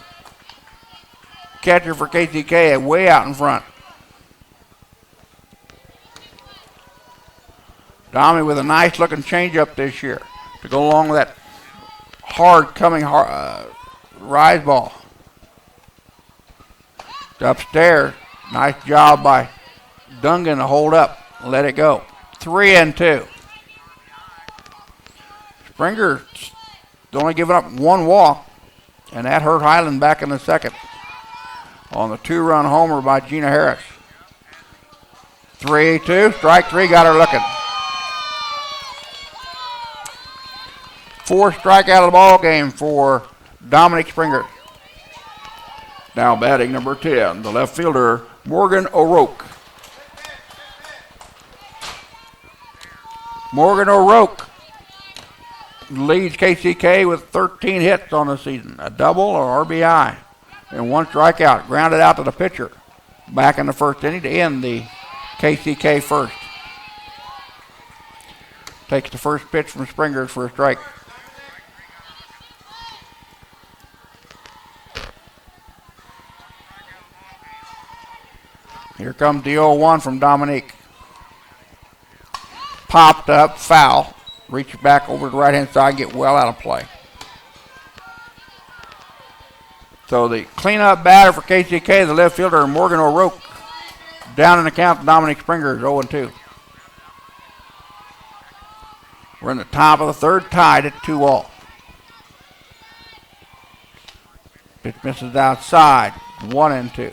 Speaker 1: catcher for KCK way out in front. Dommy with a nice looking changeup this year to go along with that hard coming rise ball. Upstairs, nice job by Dungan to hold up and let it go. 3-2. Springer only giving up 1 walk, and that hurt Highland back in the second on the 2-run homer by Gina Harris. 3-2, strike 3, got her looking. 4th strikeout of the ball game for Dominic Springer. Now batting number 10, the left fielder, Morgan O'Rourke. Morgan O'Rourke leads KCK with 13 hits on the season, a double or RBI, and 1 strikeout, grounded out to the pitcher back in the first inning to end the KCK first. Takes the first pitch from Springers for a strike. Here comes the 0-1 from Dominique. Popped up, foul. Reach back over to the right-hand side, get well out of play. So the cleanup batter for KCK, the left fielder, Morgan O'Rourke, down in the count. Dominic Springer is 0-2. We're in the top of the third, tied at 2-all. Pitch misses outside, 1-2.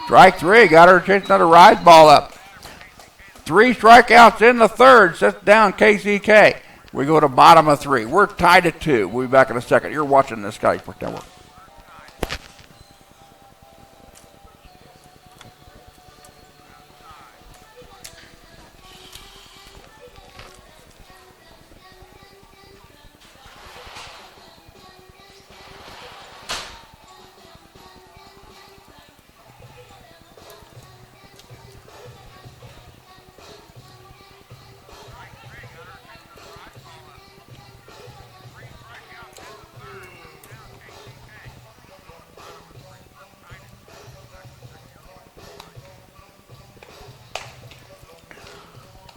Speaker 1: Strike 3, got her chase another rise ball up. 3 strikeouts in the third, sets down KCK. We go to bottom of 3. We're tied at 2. We'll be back in a second. You're watching the Scottie Sports Network.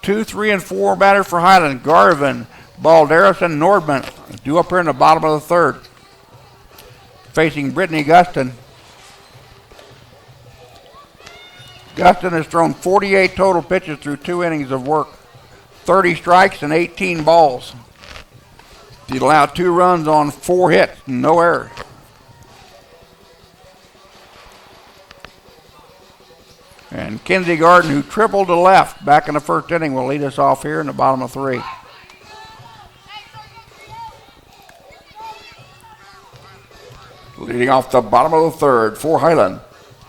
Speaker 1: 2, 3, and 4 batters for Highland. Garvin, Balderas, and Nordman due up here in the bottom of the third. Facing Brittany Guston. Guston has thrown 48 total pitches through 2 innings of work. 30 strikes and 18 balls. He allowed 2 runs on 4 hits, no errors. And Kinsey Garden, who tripled to left back in the first inning, will lead us off here in the bottom of 3. Leading off the bottom of the third for Highland,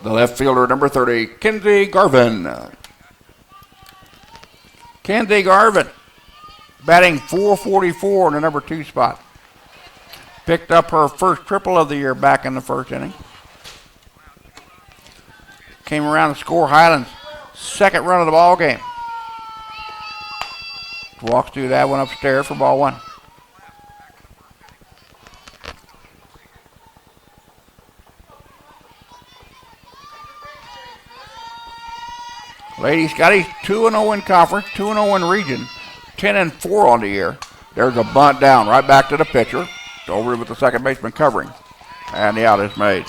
Speaker 1: the left fielder, number 30, Kinsey Garvin. Kinsey Garvin, batting .444 in the number 2 spot. Picked up her first triple of the year back in the first inning. Came around to score Highland's second run of the ball game. Walks through that one upstairs for ball 1. Lady Scottie 2-0 in conference, 2-0 in region, 10-4 on the year. There's a bunt down right back to the pitcher. It's over with the second baseman covering. And the out is made.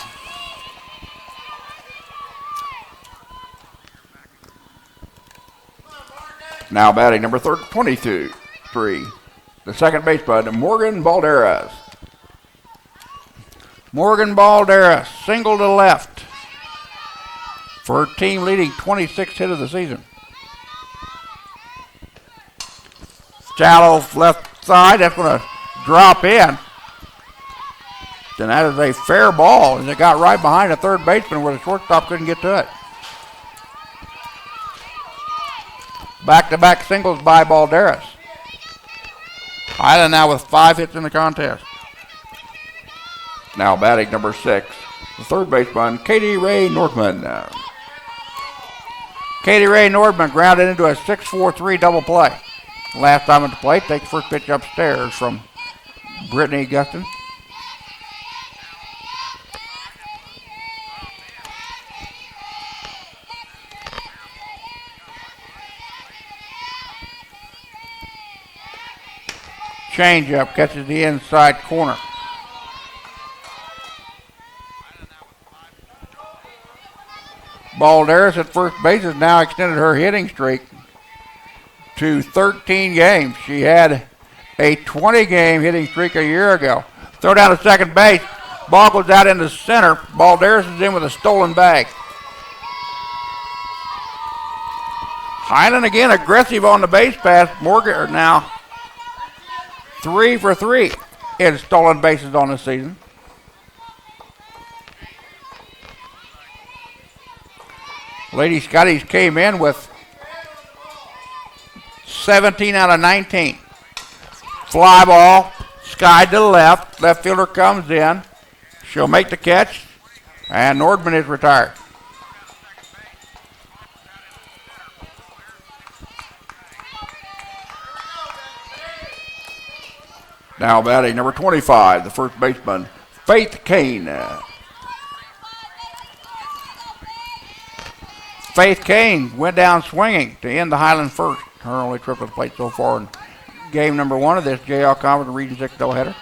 Speaker 1: Now batting number 23, the second baseman, Morgan Balderas. Morgan Balderas, single to left for her team leading 26th hit of the season. Shallow left side, that's going to drop in. And that is a fair ball, and it got right behind the third baseman where the shortstop couldn't get to it. Back-to-back singles by Balderas. Highland now with 5 hits in the contest. Now batting number 6, the third baseman, Katie Ray Nordman. Katie Ray Nordman grounded into a 6-4-3 double play. Last time at the plate, takes first pitch upstairs from Brittany Guston. Changeup catches the inside corner. Balderas at first base has now extended her hitting streak to 13 games. She had a 20-game hitting streak a year ago. Throw down to second base. Ball goes out into center. Balderas is in with a stolen bag. Highland again aggressive on the base pass. Morgan now 3 for 3 in stolen bases on the season. Lady Scotties came in with 17 out of 19. Fly ball, sky to the left. Left fielder comes in. She'll make the catch, and Nordman is retired. Now batting number 25, the first baseman, Faith Kane. Faith Kane went down swinging to end the Highland first. Her only trip to the plate so far in game number 1 of this JL Conference Region 6 doubleheader.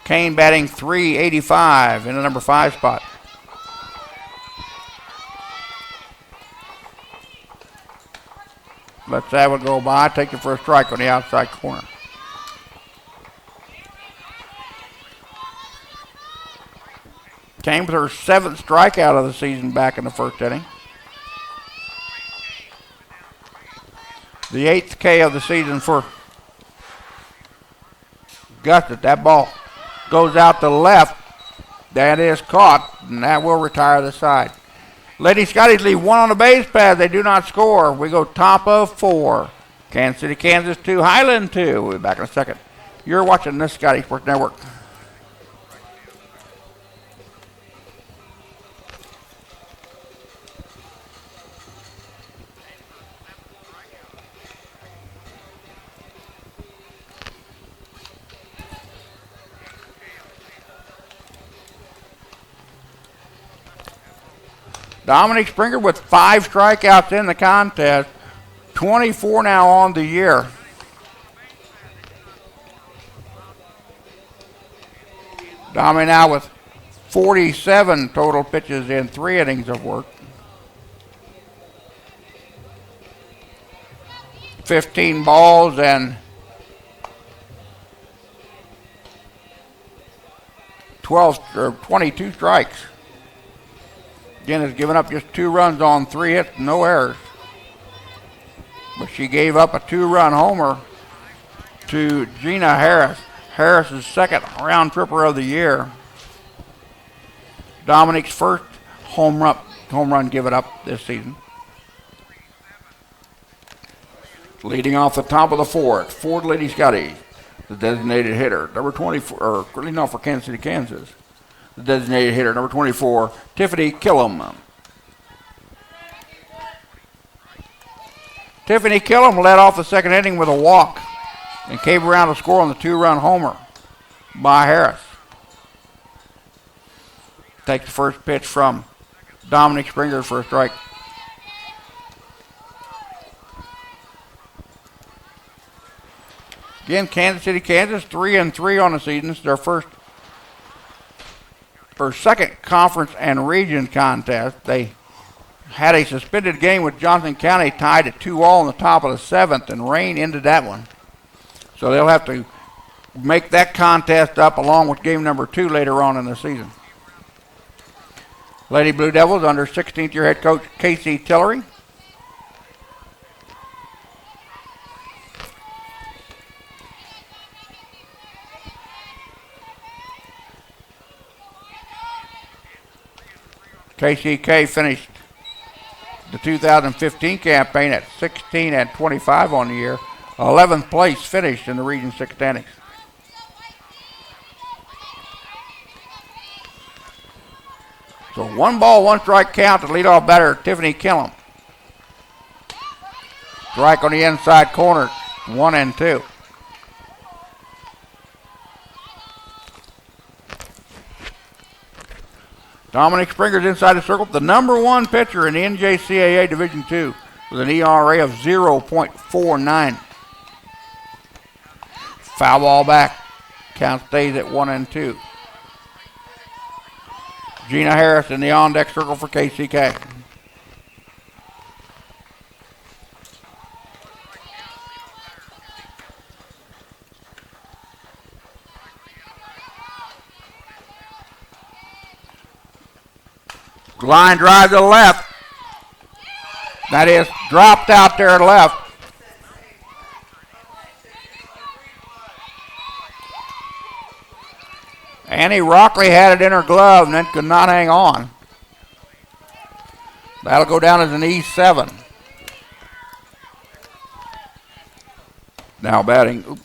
Speaker 1: Kane batting .385 in the number 5 spot. Let's that one go by. Take it for a strike on the outside corner. Came with her 7th strikeout of the season back in the first inning. The 8th K of the season for Guston. That ball goes out to left. That is caught, and that will retire the side. Lady Scotties leave 1 on the base path. They do not score. We go top of 4. Kansas City, Kansas 2, Highland 2. We'll be back in a second. You're watching this Scottie Sports Network. Dominic Springer with 5 strikeouts in the contest. 24 now on the year. Dominic now with 47 total pitches in 3 innings of work. 15 balls and 22 strikes. Again, has given up just 2 runs on 3 hits, no errors. But she gave up a 2-run homer to Gina Harris. Harris's second round tripper of the year. Dominic's first home run given up this season. Leading off the top of the fourth, Ford Lady Scottie, the designated hitter. Number 24, or leading off for Kansas City, Kansas. The designated hitter, number 24, Tiffany Killam. Tiffany Killam led off the second inning with a walk and came around to score on the 2-run homer by Harris. Takes the first pitch from Dominic Springer for a strike. Again, Kansas City, Kansas, 3-3 on the season. It's their second conference and region contest. They had a suspended game with Johnson County tied at 2-2 in the top of the 7th, and rain ended that one. So they'll have to make that contest up along with game number 2 later on in the season. Lady Blue Devils under 16th year head coach Casey Tillery. KCK finished the 2015 campaign at 16-25 on the year. 11th place finish in the Region 6 standings. So 1 ball, 1 strike count to leadoff batter Tiffany Killam. Strike on the inside corner, 1-2. Dominic Springer's inside the circle, the number 1 pitcher in the NJCAA Division II with an ERA of 0.49. Foul ball back. Count stays at 1-2. Gina Harris in the on-deck circle for KCK. Line drive to the left. That is dropped out there to left. Annie Rockley had it in her glove and then could not hang on. That'll go down as an E7. Now batting.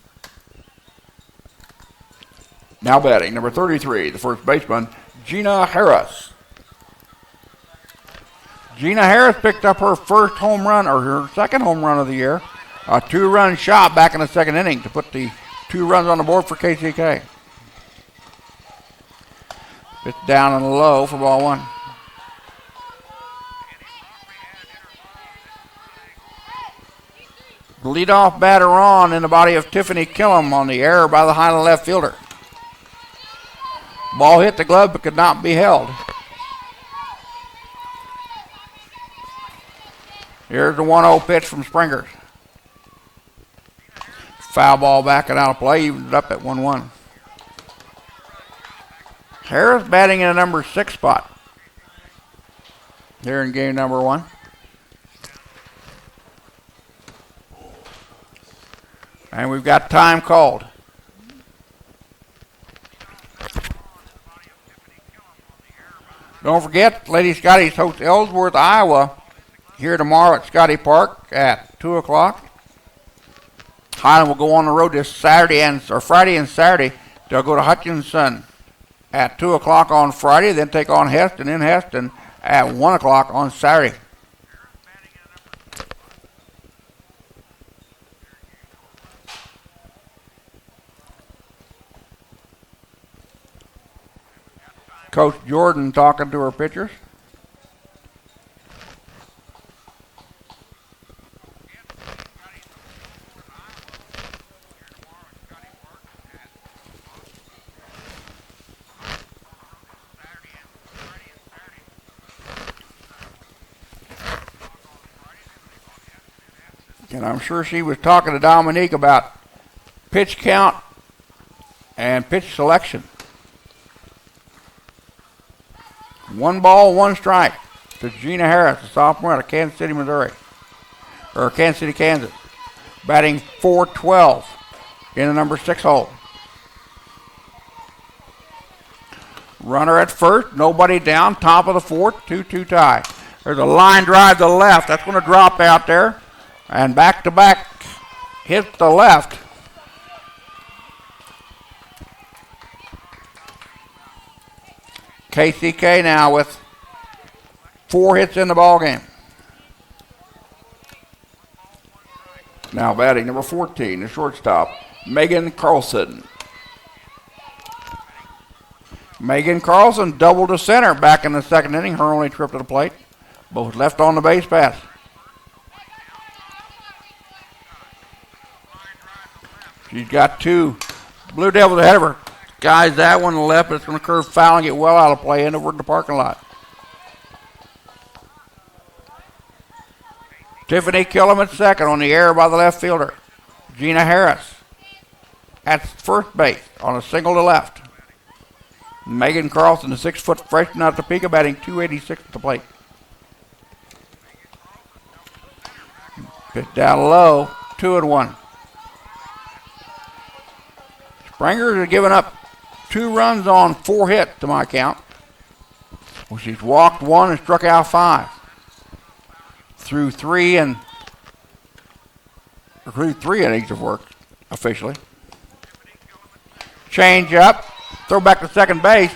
Speaker 1: Now batting, number 33, the first baseman, Gina Harris. Gina Harris picked up her first home run, or her second home run of the year. A 2-run shot back in the second inning to put the 2 runs on the board for KCK. It's down and low for ball 1. The leadoff batter on in the body of Tiffany Killam on the error by the Highland left fielder. Ball hit the glove but could not be held. Here's the 1-0 pitch from Springer. Foul ball back and out of play, evens it up at 1-1. Harris batting in a number 6 spot here in game number 1. And we've got time called. Don't forget, Lady Scotties hosts Ellsworth, Iowa here tomorrow at Scottie Park at 2 o'clock. Highland will go on the road this Friday and Saturday. They'll go to Hutchinson at 2 o'clock on Friday, then take on Heston in Heston at 1 o'clock on Saturday. Coach Jordan talking to her pitchers. And I'm sure she was talking to Dominique about pitch count and pitch selection. 1 ball, 1 strike to Gina Harris, a sophomore out of Kansas City, Missouri. Or Kansas City, Kansas. Batting .412 in the number 6 hole. Runner at first, nobody down, top of the 4th, 2-2 tie. There's a line drive to the left. That's going to drop out there. And back-to-back hit the left. KCK now with 4 hits in the ball game. Now batting number 14, the shortstop, Megan Carlson. Megan Carlson doubled to center back in the 2nd inning. Her only trip to the plate. Both left on the base pass. She's got 2 Blue Devils ahead of her. Guys, that one to the left, but it's going to curve foul and get well out of play and over in the parking lot. Tiffany Killam at second on the air by the left fielder. Gina Harris at first base on a single to left. Megan Carlson, the 6-foot freshman out of Topeka, batting .286 at the plate. Pitch down low, 2-1. Springers are giving up 2 runs on 4 hits to my count. Well, she's walked 1 and struck out 5. Through 3 innings of work officially. Change up, throw back to second base.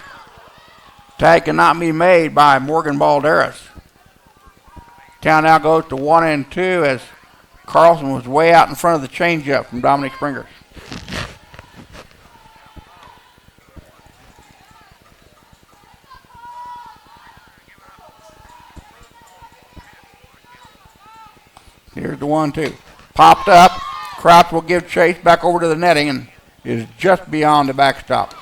Speaker 1: Tag cannot be made by Morgan Balderas. Count now goes to 1-2 as Carlson was way out in front of the changeup from Dominic Springer. Here's the 1-2. Popped up. Crouch will give chase back over to the netting and is just beyond the backstop.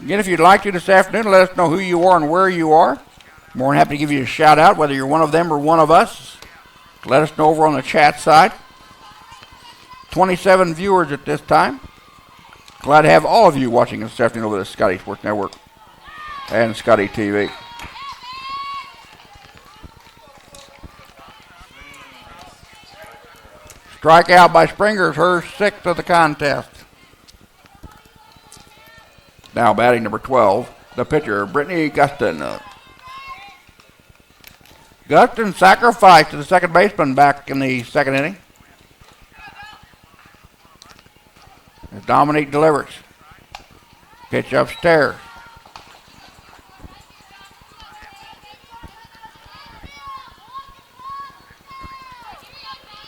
Speaker 1: Again, if you'd like to this afternoon, let us know who you are and where you are. More than happy to give you a shout out, whether you're one of them or one of us. Let us know over on the chat side. 27 viewers at this time. Glad to have all of you watching us this afternoon over the Scottie Sports Network and Scottie TV. Strikeout by Springers, her 6th of the contest. Now batting number 12, the pitcher, Brittany Gustin. Gustin sacrificed to the second baseman back in the 2nd inning. As Dominique delivers. Pitch upstairs.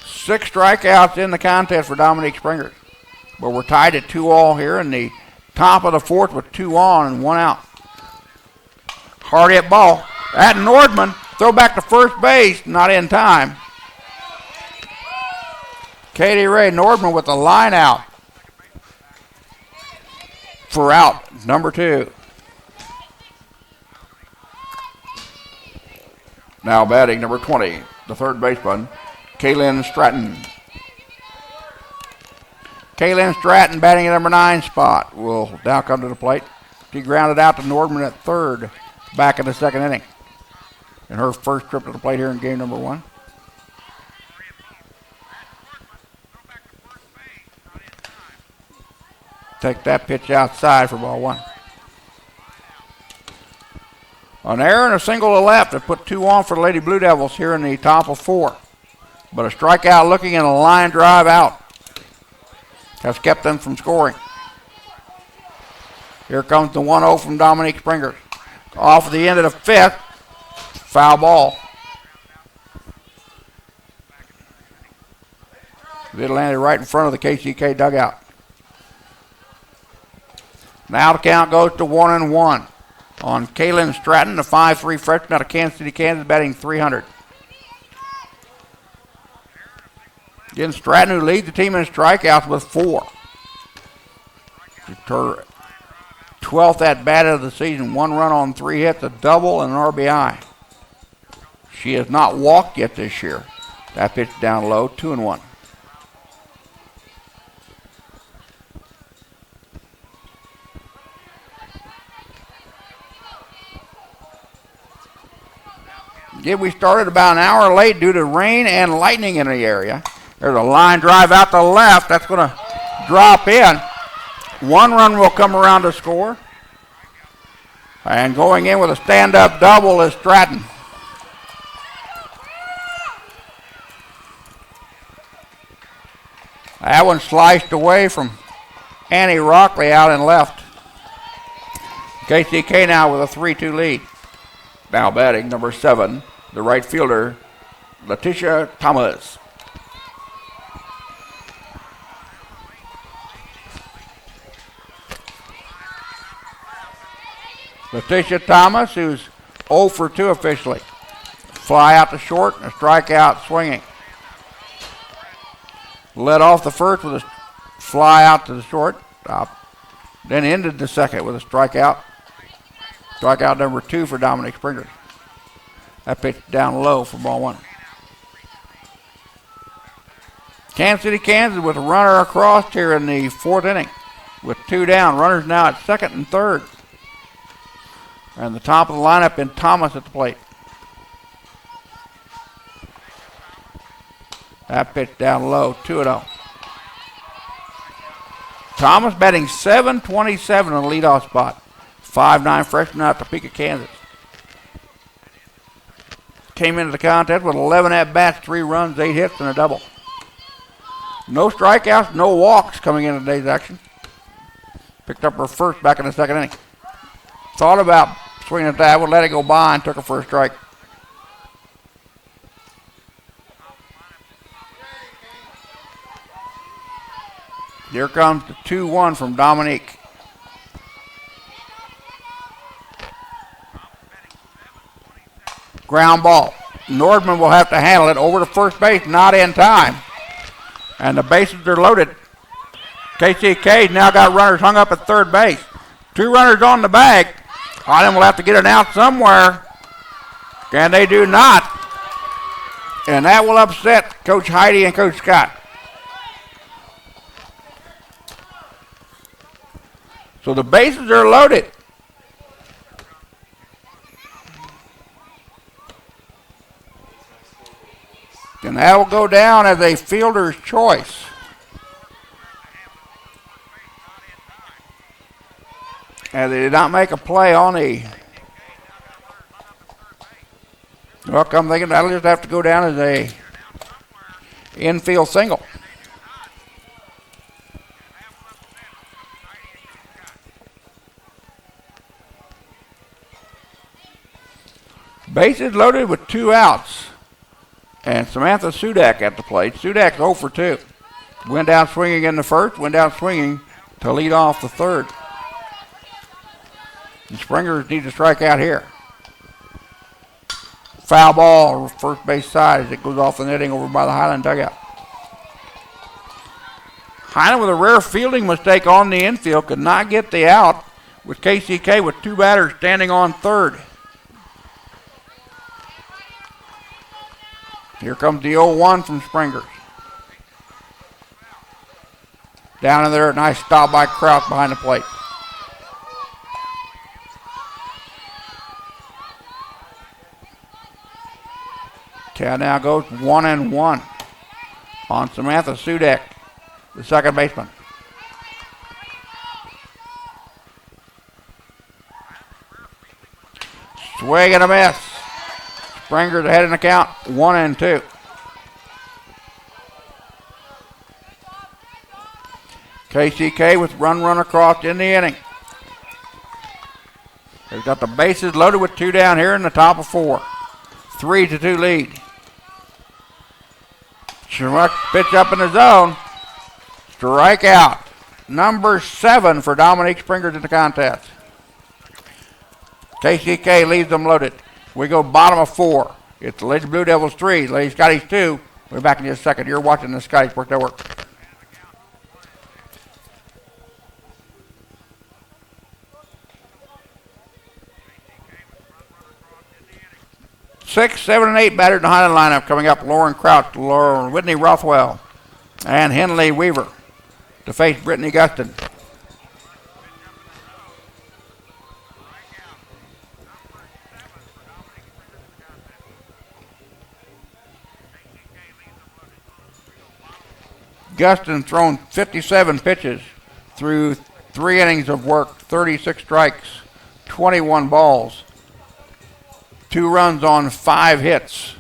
Speaker 1: Six strikeouts in the contest for Dominique Springer. But we're tied at 2-2 here in the top of the 4th with 2 on and 1 out. Hard hit ball. At Nordman. Throw back to first base. Not in time. Katie Ray Nordman with the line out. For out number 2. Now batting number 20, the third baseman, Kaylin Stratton. Kaylin Stratton batting at number 9 spot will now come to the plate. She grounded out to Nordman at third back in the 2nd inning. In her first trip to the plate here in game number 1. Take that pitch outside for ball 1. An error and a single to left that put 2 on for the Lady Blue Devils here in the top of 4. But a strikeout looking and a line drive out has kept them from scoring. Here comes the 1-0 from Dominique Springer. Off the end of the 5th. Foul ball. It landed right in front of the KCK dugout. Now the count goes to 1-1 on Kaylin Stratton, the 5'3" freshman out of Kansas City, Kansas, batting .300. Again, Stratton, who leads the team in strikeouts with 4. Her 12th at bat of the season. 1 run on 3 hits, a double, and an RBI. She has not walked yet this year. That pitch down low, 2-1. Yeah, we started about an hour late due to rain and lightning in the area. There's a line drive out to left. That's going to drop in. 1 run will come around to score. And going in with a stand-up double is Stratton. That one sliced away from Annie Rockley out and left. KCK now with a 3-2 lead. Now batting number 7, the right fielder, Letitia Thomas. Letitia Thomas, who's 0 for 2 officially. Fly out to short and a strikeout swinging. Led off the first with a fly out to the short. Then ended the second with a strikeout. Strikeout number 2 for Dominic Springer. That pitch down low for ball 1. Kansas City, Kansas with a runner across here in the 4th inning. With 2 down. Runners now at 2nd and 3rd. And the top of the lineup in Thomas at the plate. That pitch down low, 2-0. Thomas batting .727 on the leadoff spot. 5'9" freshman out of Topeka, Kansas. Came into the contest with 11 at-bats, 3 runs, 8 hits, and a double. No strikeouts, no walks coming into today's action. Picked up her first back in the 2nd inning. Thought about swinging at that, would let it go by and took her for a strike. Here comes the 2-1 from Dominique. Ground ball. Nordman will have to handle it over to first base, not in time. And the bases are loaded. KCK now got runners hung up at third base. 2 runners on the bag. Highland will have to get it out somewhere. And they do not. And that will upset Coach Heidi and Coach Scott. So the bases are loaded. And that will go down as a fielder's choice. And they did not make a play on the... Well, I'm thinking that'll just have to go down as a infield single. Bases loaded with 2 outs. And Samantha Sudak at the plate. Sudak's 0 for 2. Went down swinging in the first, went down swinging to lead off the 3rd. And Springers need to strike out here. Foul ball, first base side as it goes off the netting over by the Highland dugout. Highland with a rare fielding mistake on the infield could not get the out with KCK with 2 batters standing on 3rd. Here comes the 0-1 from Springers. Down in there, nice stop by Kraus behind the plate. Count now goes 1-1 on Samantha Sudak, the second baseman. Swing and a miss. Springers ahead in the count, 1-2. KCK with run across in the inning. They've got the bases loaded with 2 down here in the top of 4. 3-2 lead. Schmuck pitch up in the zone. Strikeout. Number 7 for Dominique Springers in the contest. KCK leaves them loaded. We go bottom of 4. It's the Lady Blue Devils 3, Lady Scotties 2. We're back in just a second. You're watching the Scottie Sports Network. 6, 7, and 8 battered in the Highland lineup. Coming up, Lauren Crouch, Whitney Rothwell, and Henley Weaver to face Brittany Guston. Guston thrown 57 pitches through 3 innings of work, 36 strikes, 21 balls, 2 runs on 5 hits.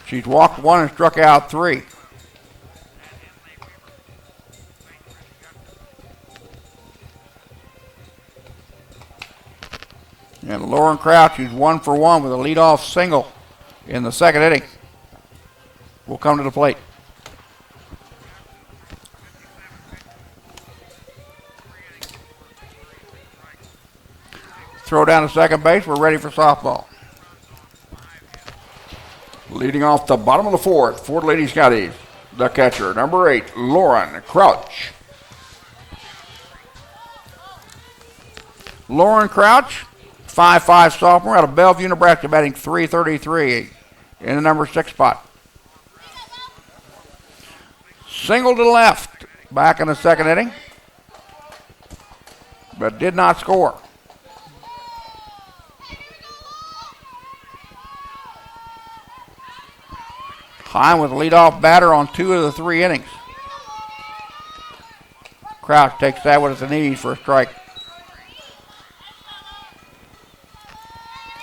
Speaker 1: She's walked 1 and struck out 3. And Lauren Crouch, who's 1 for 1 with a leadoff single in the 2nd inning, will come to the plate. Throw down to second base. We're ready for softball. Leading off the bottom of the 4th for the Lady Scotties, the catcher, number 8, Lauren Crouch. Lauren Crouch, 5'5" sophomore out of Bellevue, Nebraska, batting .333 in the number 6 spot. Single to the left back in the 2nd inning, but did not score. Highland with a leadoff batter on 2 of the 3 innings. Crouch takes that one at the knees for a strike.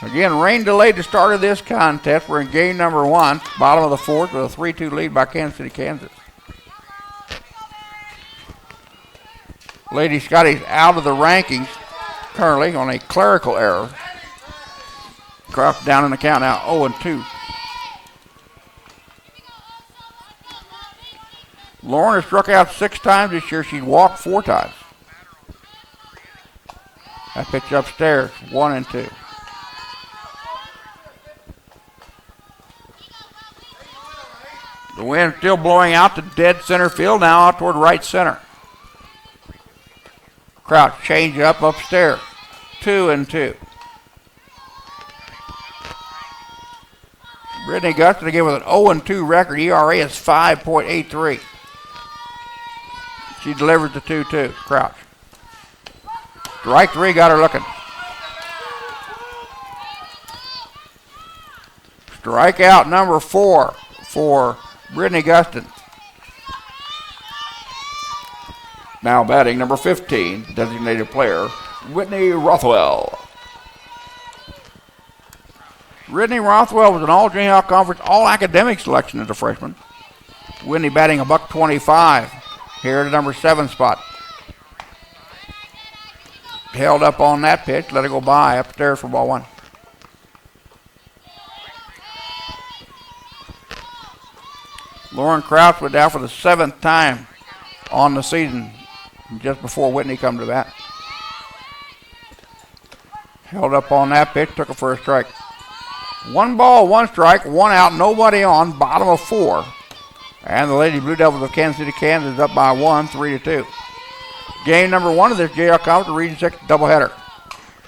Speaker 1: Again, rain delayed the start of this contest. We're in game number 1, bottom of the 4th, with a 3-2 lead by Kansas City, Kansas. Lady Scotty's out of the rankings currently on a clerical error. Crouch down in the count now, 0-2. Lauren has struck out 6 times this year. She's walked 4 times. That pitch upstairs, 1-2. The wind still blowing out to dead center field, now out toward right center. Crouch change up upstairs, 2-2. Brittany Guston again with an 0-2 record. ERA is 5.83. She delivers the 2-2. Crouch. Strike 3 got her looking. Strikeout number 4 for Brittany Guston. Now batting number 15, designated player, Whitney Rothwell. Whitney Rothwell was an all-Jayhawk Conference all-academic selection as a freshman. Whitney batting $125 here at the number 7 spot. Held up on that pitch, let it go by upstairs for ball 1. Lauren Crouch went down for the 7th time on the season just before Whitney come to bat. Held up on that pitch, took it for a strike. 1 ball, 1 strike, 1 out, nobody on, bottom of 4. And the Lady Blue Devils of Kansas City, Kansas up by 1, 3-2. Game number 1 of this JL Conference Region 6 doubleheader.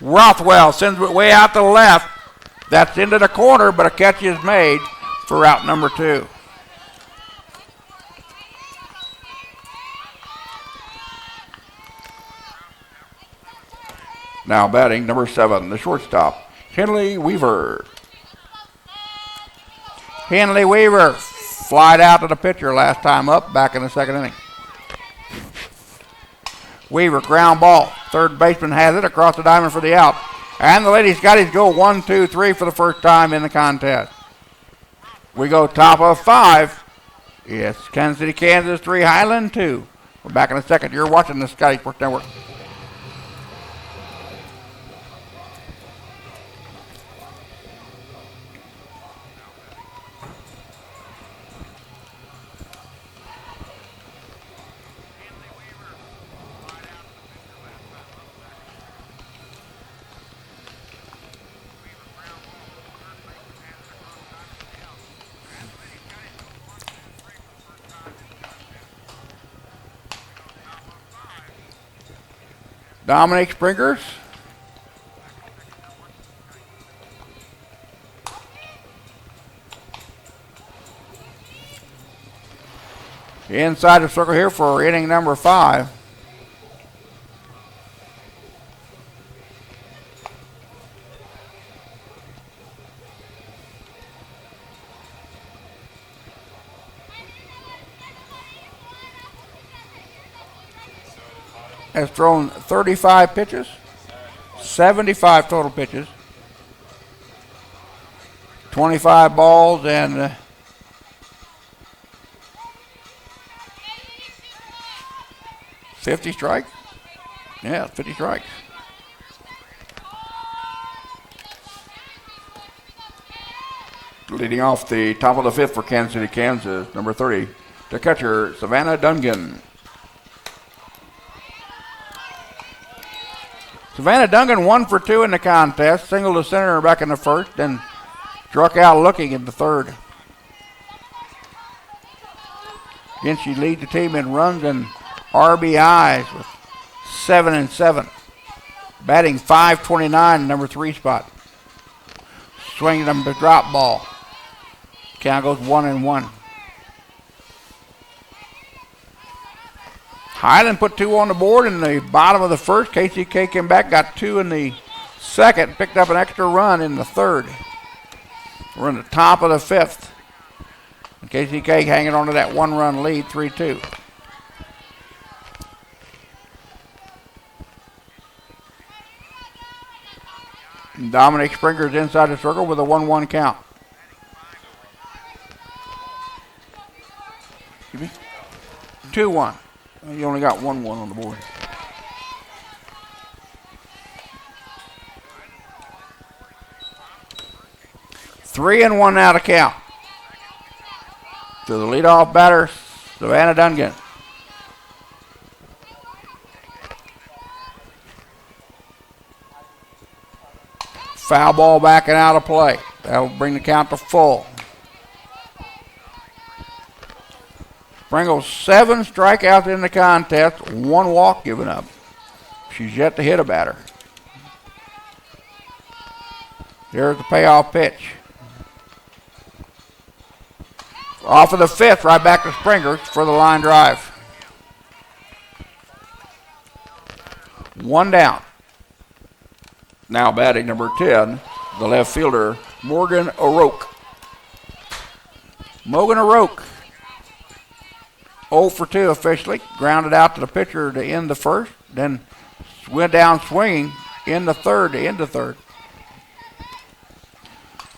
Speaker 1: Rothwell sends it way out to the left. That's into the corner, but a catch is made for out number 2. Now batting number 7, the shortstop, Henley Weaver. Henley Weaver flied out to the pitcher last time up, back in the 2nd inning. Weaver, ground ball. 3rd baseman has it across the diamond for the out. And the Lady Scotties go 1, 2, 3 for the first time in the contest. We go top of 5. It's Kansas City, Kansas 3, Highland 2. We're back in a second. You're watching the Scotty Sports Network. Dominic Springers. Inside the circle here for inning number 5. Has thrown 35 pitches, 75 total pitches, 25 balls, and 50 strikes. Yeah, 50 strikes. Leading off the top of the 5th for Kansas City, Kansas, number 30, the catcher, Savannah Dungan. Savannah Dungan 1 for 2 in the contest. Single to center back in the first, then struck out looking in the third. Again, she leads the team in runs and RBIs with 7 and 7. Batting .529, number 3 spot. Swinging them the drop ball. Count goes 1-1. Highland put 2 on the board in the bottom of the first. KCK came back, got 2 in the second, picked up an extra run in the third. We're in the top of the 5th. And KCK hanging on to that 1-run lead, 3-2. Dominic Springer's inside the circle with a 1-1 count. Excuse me? 2-1. You only got 1-1 on the board. Three and 1 out of count. To the leadoff batter, Savannah Dungan. Foul ball backing out of play. That'll bring the count to full. Springer's 7 strikeouts in the contest, 1 walk given up. She's yet to hit a batter. There's the payoff pitch. Off of the 5th, right back to Springers for the line drive. 1 down. Now batting number 10, the left fielder, Morgan O'Rourke. Morgan O'Rourke, 0 for 2 officially. Grounded out to the pitcher to end the first, then went down swinging in the third to end the third.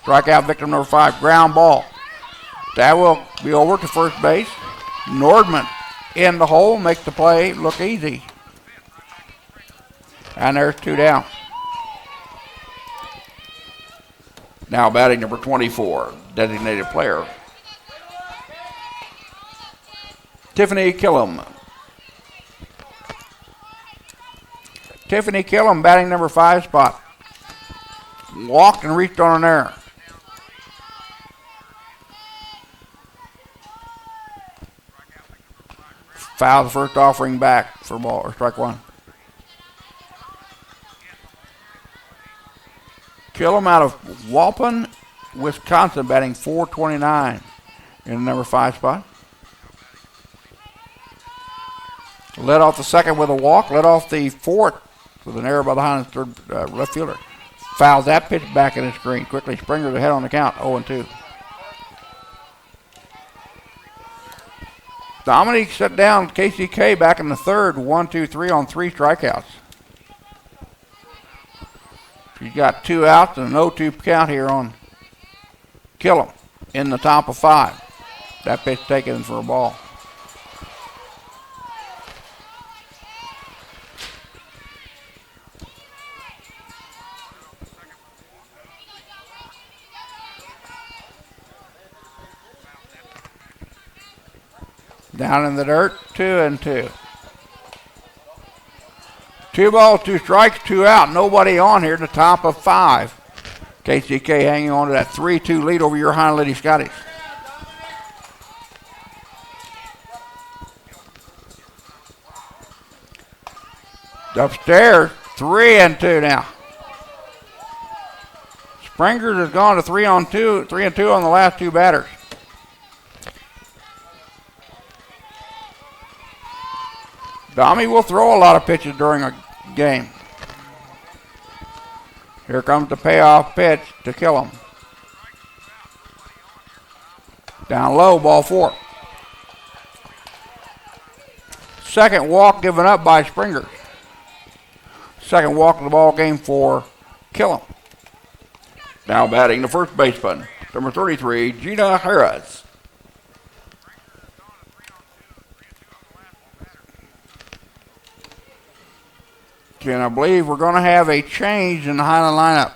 Speaker 1: Strikeout victim number 5, ground ball. That will be over to first base. Nordman in the hole, makes the play look easy. And there's 2 down. Now batting number 24, designated player, Tiffany Killam. Tiffany Killam batting number 5 spot. Walked and reached on an error. Foul the first offering back for ball or strike 1. Killam out of Walpin, Wisconsin, batting .429 in the number 5 spot. Led off the second with a walk, led off the fourth with an error by the Highland third left fielder. Fouls that pitch back in the screen. Quickly Springer's ahead on the count, 0-2. Dominique set down KCK back in the third, 1-2-3 on 3 strikeouts. She's got 2 outs and an 0-2 count here on Killam in the top of 5. That pitch taken for a ball. Down in the dirt, 2-2. 2 balls, 2 strikes, 2 out. Nobody on here in the top of 5. KCK hanging on to that 3-2 lead over your Highland Lady Scotties. Upstairs, 3-2 now. Springers has gone to 3-2 on the last two batters. Dommy will throw a lot of pitches during a game. Here comes the payoff pitch to kill him. Down low, ball 4. Second walk given up by Springer. Second walk of the ball game for Killam. Now batting the first baseman, number 33, Gina Harris. And I believe we're going to have a change in the Highland lineup.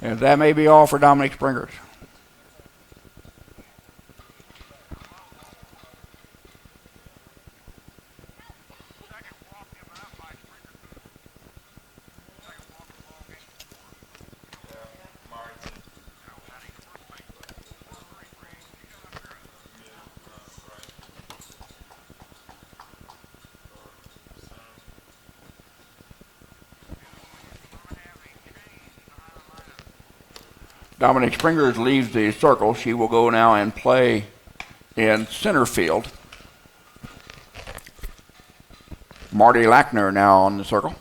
Speaker 1: And that may be all for Dominic Springers. Dominic Springers leaves the circle. She will go now and play in center field. Marty Lackner now on the circle.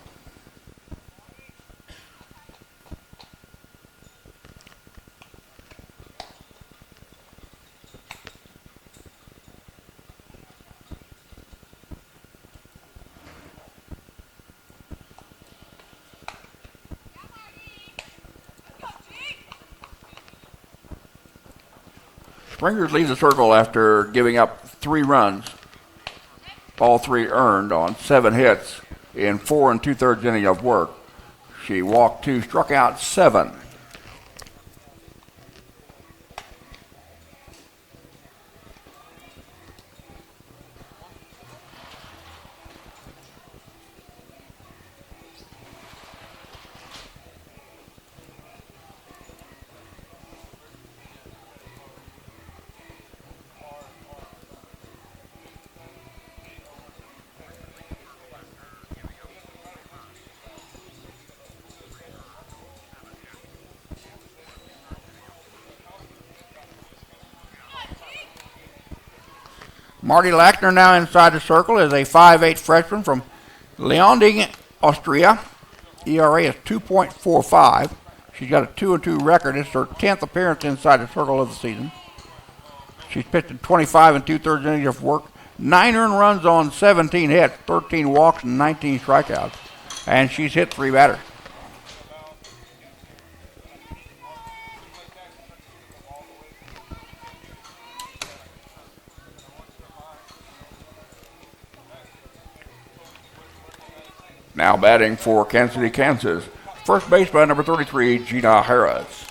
Speaker 1: Springers leaves the circle after giving up 3 runs, all 3 earned on 7 hits in 4 2/3 innings of work. She walked 2, struck out 7. Marty Lackner now inside the circle is a 5'8" freshman from Leonding, Austria. ERA is 2.45. She's got a 2-2 record. It's her 10th appearance inside the circle of the season. She's pitched in 25 2/3 innings of work, 9 earned runs on 17 hits, 13 walks, and 19 strikeouts. And she's hit 3 batters. Now batting for Kansas City, Kansas, first baseman number 33, Gina Harris.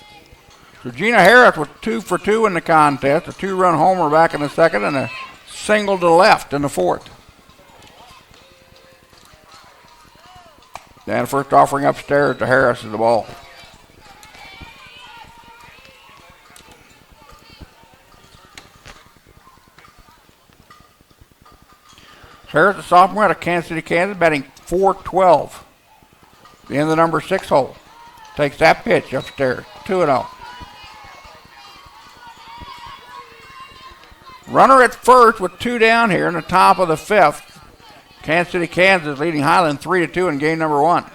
Speaker 1: So Gina Harris was 2 for 2 in the contest, a 2-run homer back in the second, and a single to left in the fourth. And first offering upstairs to Harris is the ball. Harris, the sophomore out of Kansas City, Kansas, batting .412. The end of the number 6 hole. Takes that pitch upstairs. 2-0. Runner at first with 2 down here in the top of the 5th. Kansas City, Kansas leading Highland 3-2 in game number 1.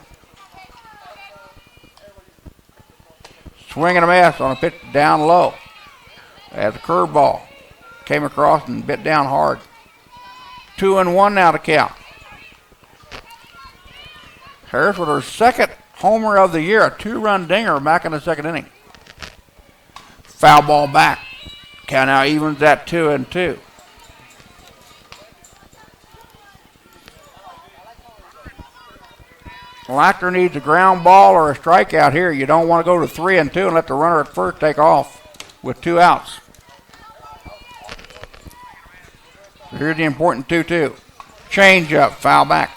Speaker 1: Swing and a miss on a pitch down low. As a curveball. Came across and bit down hard. 2-1 now to count. Harris with her second homer of the year, a 2-run dinger back in the second inning. Foul ball back. Count now evens at 2-2. Lackner needs a ground ball or a strikeout here. You don't want to go to 3-2 and let the runner at first take off with 2 outs. Here's the important 2-2. Change up, foul back.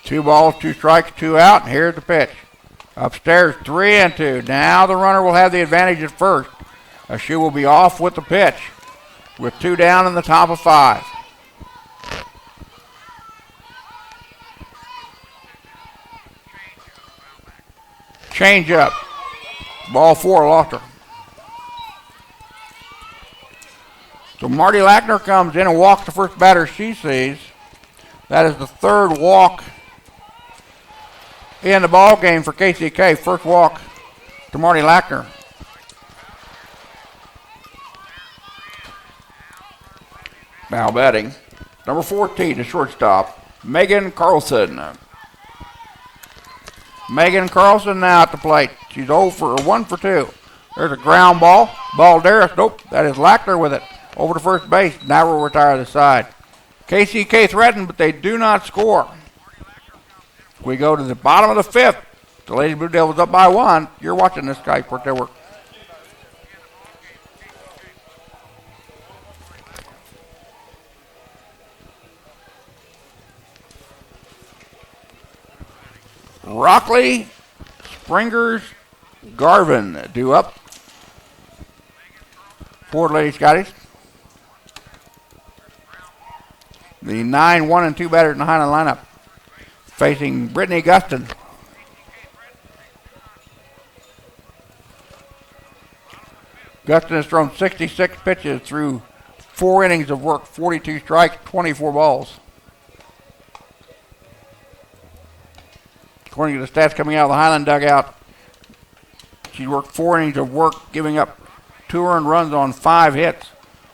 Speaker 1: 2 balls, 2 strikes, 2 out, and here's the pitch. Upstairs, 3-2. Now the runner will have the advantage at first. A shoe will be off with the pitch, with 2 down in the top of 5. Change up. Ball 4, lost her. So Marty Lackner comes in and walks the first batter she sees. That is the 3rd walk in the ball game for KCK. First walk to Marty Lackner. Now batting, number 14, the shortstop, Megan Carlson. Megan Carlson now at the plate. She's 1 for 2. There's a ground ball. Balderas, nope, that is Lackner with it. Over to first base. Now we'll retire the side. KCK threatened, but they do not score. We go to the bottom of the 5th. The Lady Blue Devils up by 1. You're watching this Sky Sports Network. Rockley, Springers, Garvin due up for the Lady Scotties. The 9, 1, and 2 batters in the Highland lineup facing Brittany Guston. Guston has thrown 66 pitches through 4 innings of work, 42 strikes, 24 balls. According to the stats coming out of the Highland dugout, she worked 4 innings of work, giving up 2 earned runs on 5 hits,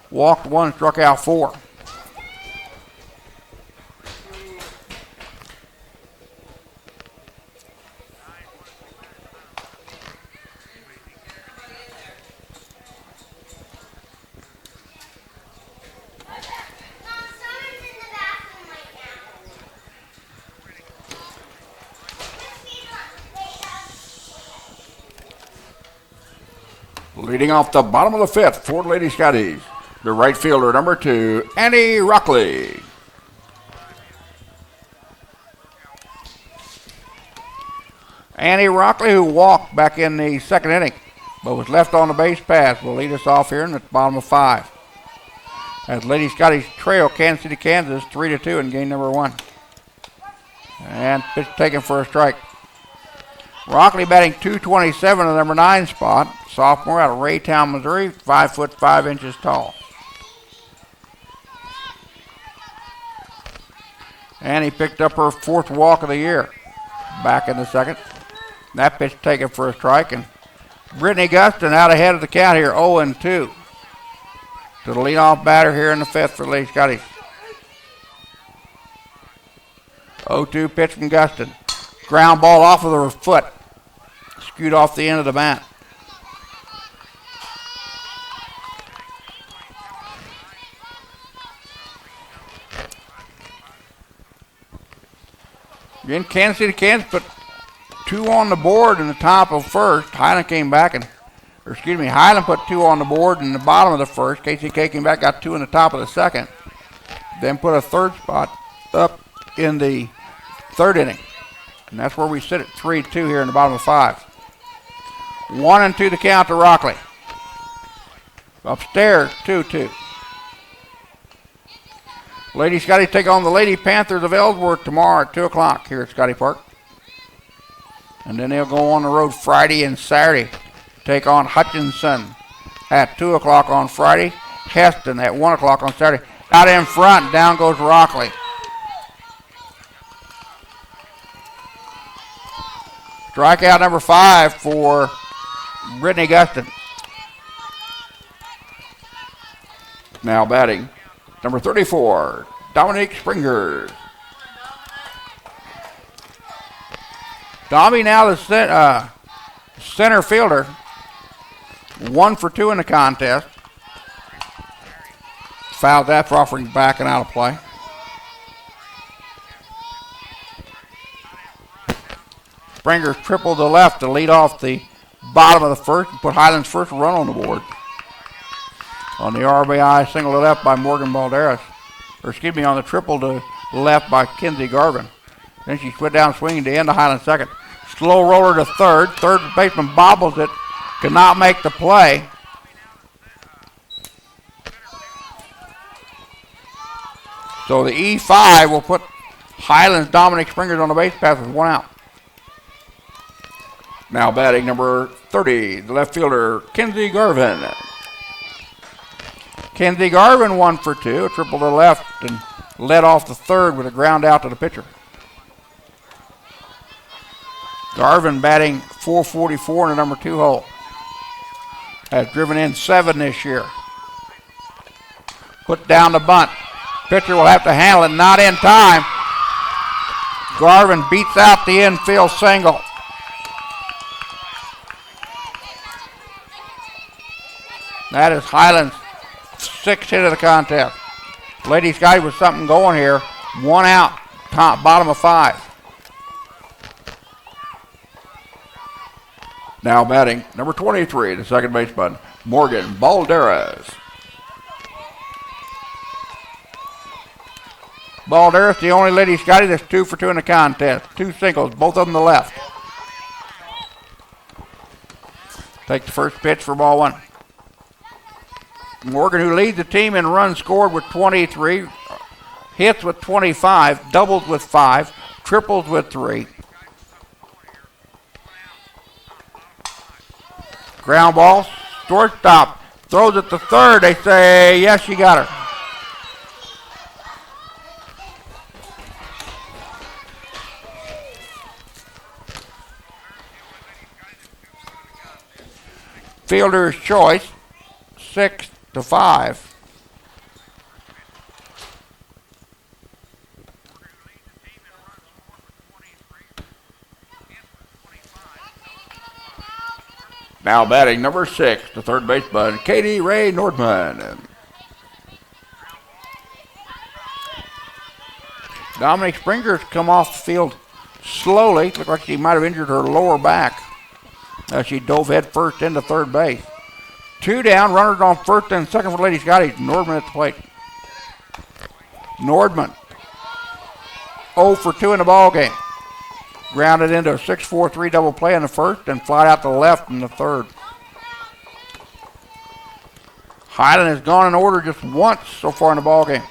Speaker 1: walked 1, struck out 4. Leading off the bottom of the 5th for the Lady Scotties, the right fielder, number 2, Annie Rockley. Annie Rockley, who walked back in the 2nd inning, but was left on the base pass, will lead us off here in the bottom of 5. As Lady Scotties trail Kansas City, Kansas, 3-2 in game number 1. And pitch taken for a strike. Rockley batting .227 in the number 9 spot. Sophomore out of Raytown, Missouri, 5'5" tall. And he picked up her 4th walk of the year back in the 2nd. That pitch taken for a strike. And Brittany Guston out ahead of the count here, 0-2. To the leadoff batter here in the 5th for the Lady Scotties. 0-2 pitch from Guston. Ground ball off of her foot. Skewed off the end of the bat. Again, Kansas City, Kansas put 2 on the board in the top of 1st. Highland came back Highland put 2 on the board in the bottom of the 1st. KCK came back, got 2 in the top of the 2nd. Then put a 3rd spot up in the 3rd inning. And that's where we sit at 3-2 here in the bottom of 5. 1-2 the count to Rockley. Upstairs, 2-2. Lady Scotty take on the Lady Panthers of Ellsworth tomorrow at 2 o'clock here at Scotty Park. And then they'll go on the road Friday and Saturday. Take on Hutchinson at 2 o'clock on Friday. Heston at 1 o'clock on Saturday. Out in front, down goes Rockley. Strikeout number 5 for Brittany Guston. Now batting, number 34, Dominique Springer. Dommy now the center fielder. 1 for 2 in the contest. Fouled that for offering back and out of play. Springer's tripled to left to lead off the bottom of the 1st and put Highland's first run on the board. On the RBI single to left by Morgan Balderas. On the triple to left by Kinsey Garvin. Then she slid down swinging to end the Highland second. Slow roller to third. Third baseman bobbles it. Cannot make the play. So the E5 will put Highland's Dominic Springers on the base path with 1 out. Now batting number 30, the left fielder, Kenzie Garvin. Kenzie Garvin 1 for 2, a triple to the left and led off the third with a ground out to the pitcher. Garvin batting .444 in the number 2 hole. Has driven in 7 this year. Put down the bunt. Pitcher will have to handle it, not in time. Garvin beats out the infield single. That is Highland's 6th hit of the contest. Lady Scottie with something going here. 1 out, top, bottom of 5. Now batting number 23, the second baseman, Morgan Balderas. Balderas, the only Lady Scottie that's 2 for 2 in the contest. 2 singles, both of them to left. Take the first pitch for ball 1. Morgan, who leads the team in runs scored with 23, hits with 25, doubles with 5, triples with 3. Ground ball, shortstop, throws it to third. They say, yes, you got her. Fielder's choice, 6-5. Now batting number 6, the third baseman, Katie Ray Nordman. Dominic Springer's come off the field slowly. Looked like she might have injured her lower back as she dove head first into third base. 2 down, runners on first and second for Lady Scottie. Nordman at the plate. Nordman, 0 for 2 in the ball game. Grounded into a 6-4-3 double play in the first and flied out to the left in the third. Highland has gone in order just once so far in the ball game.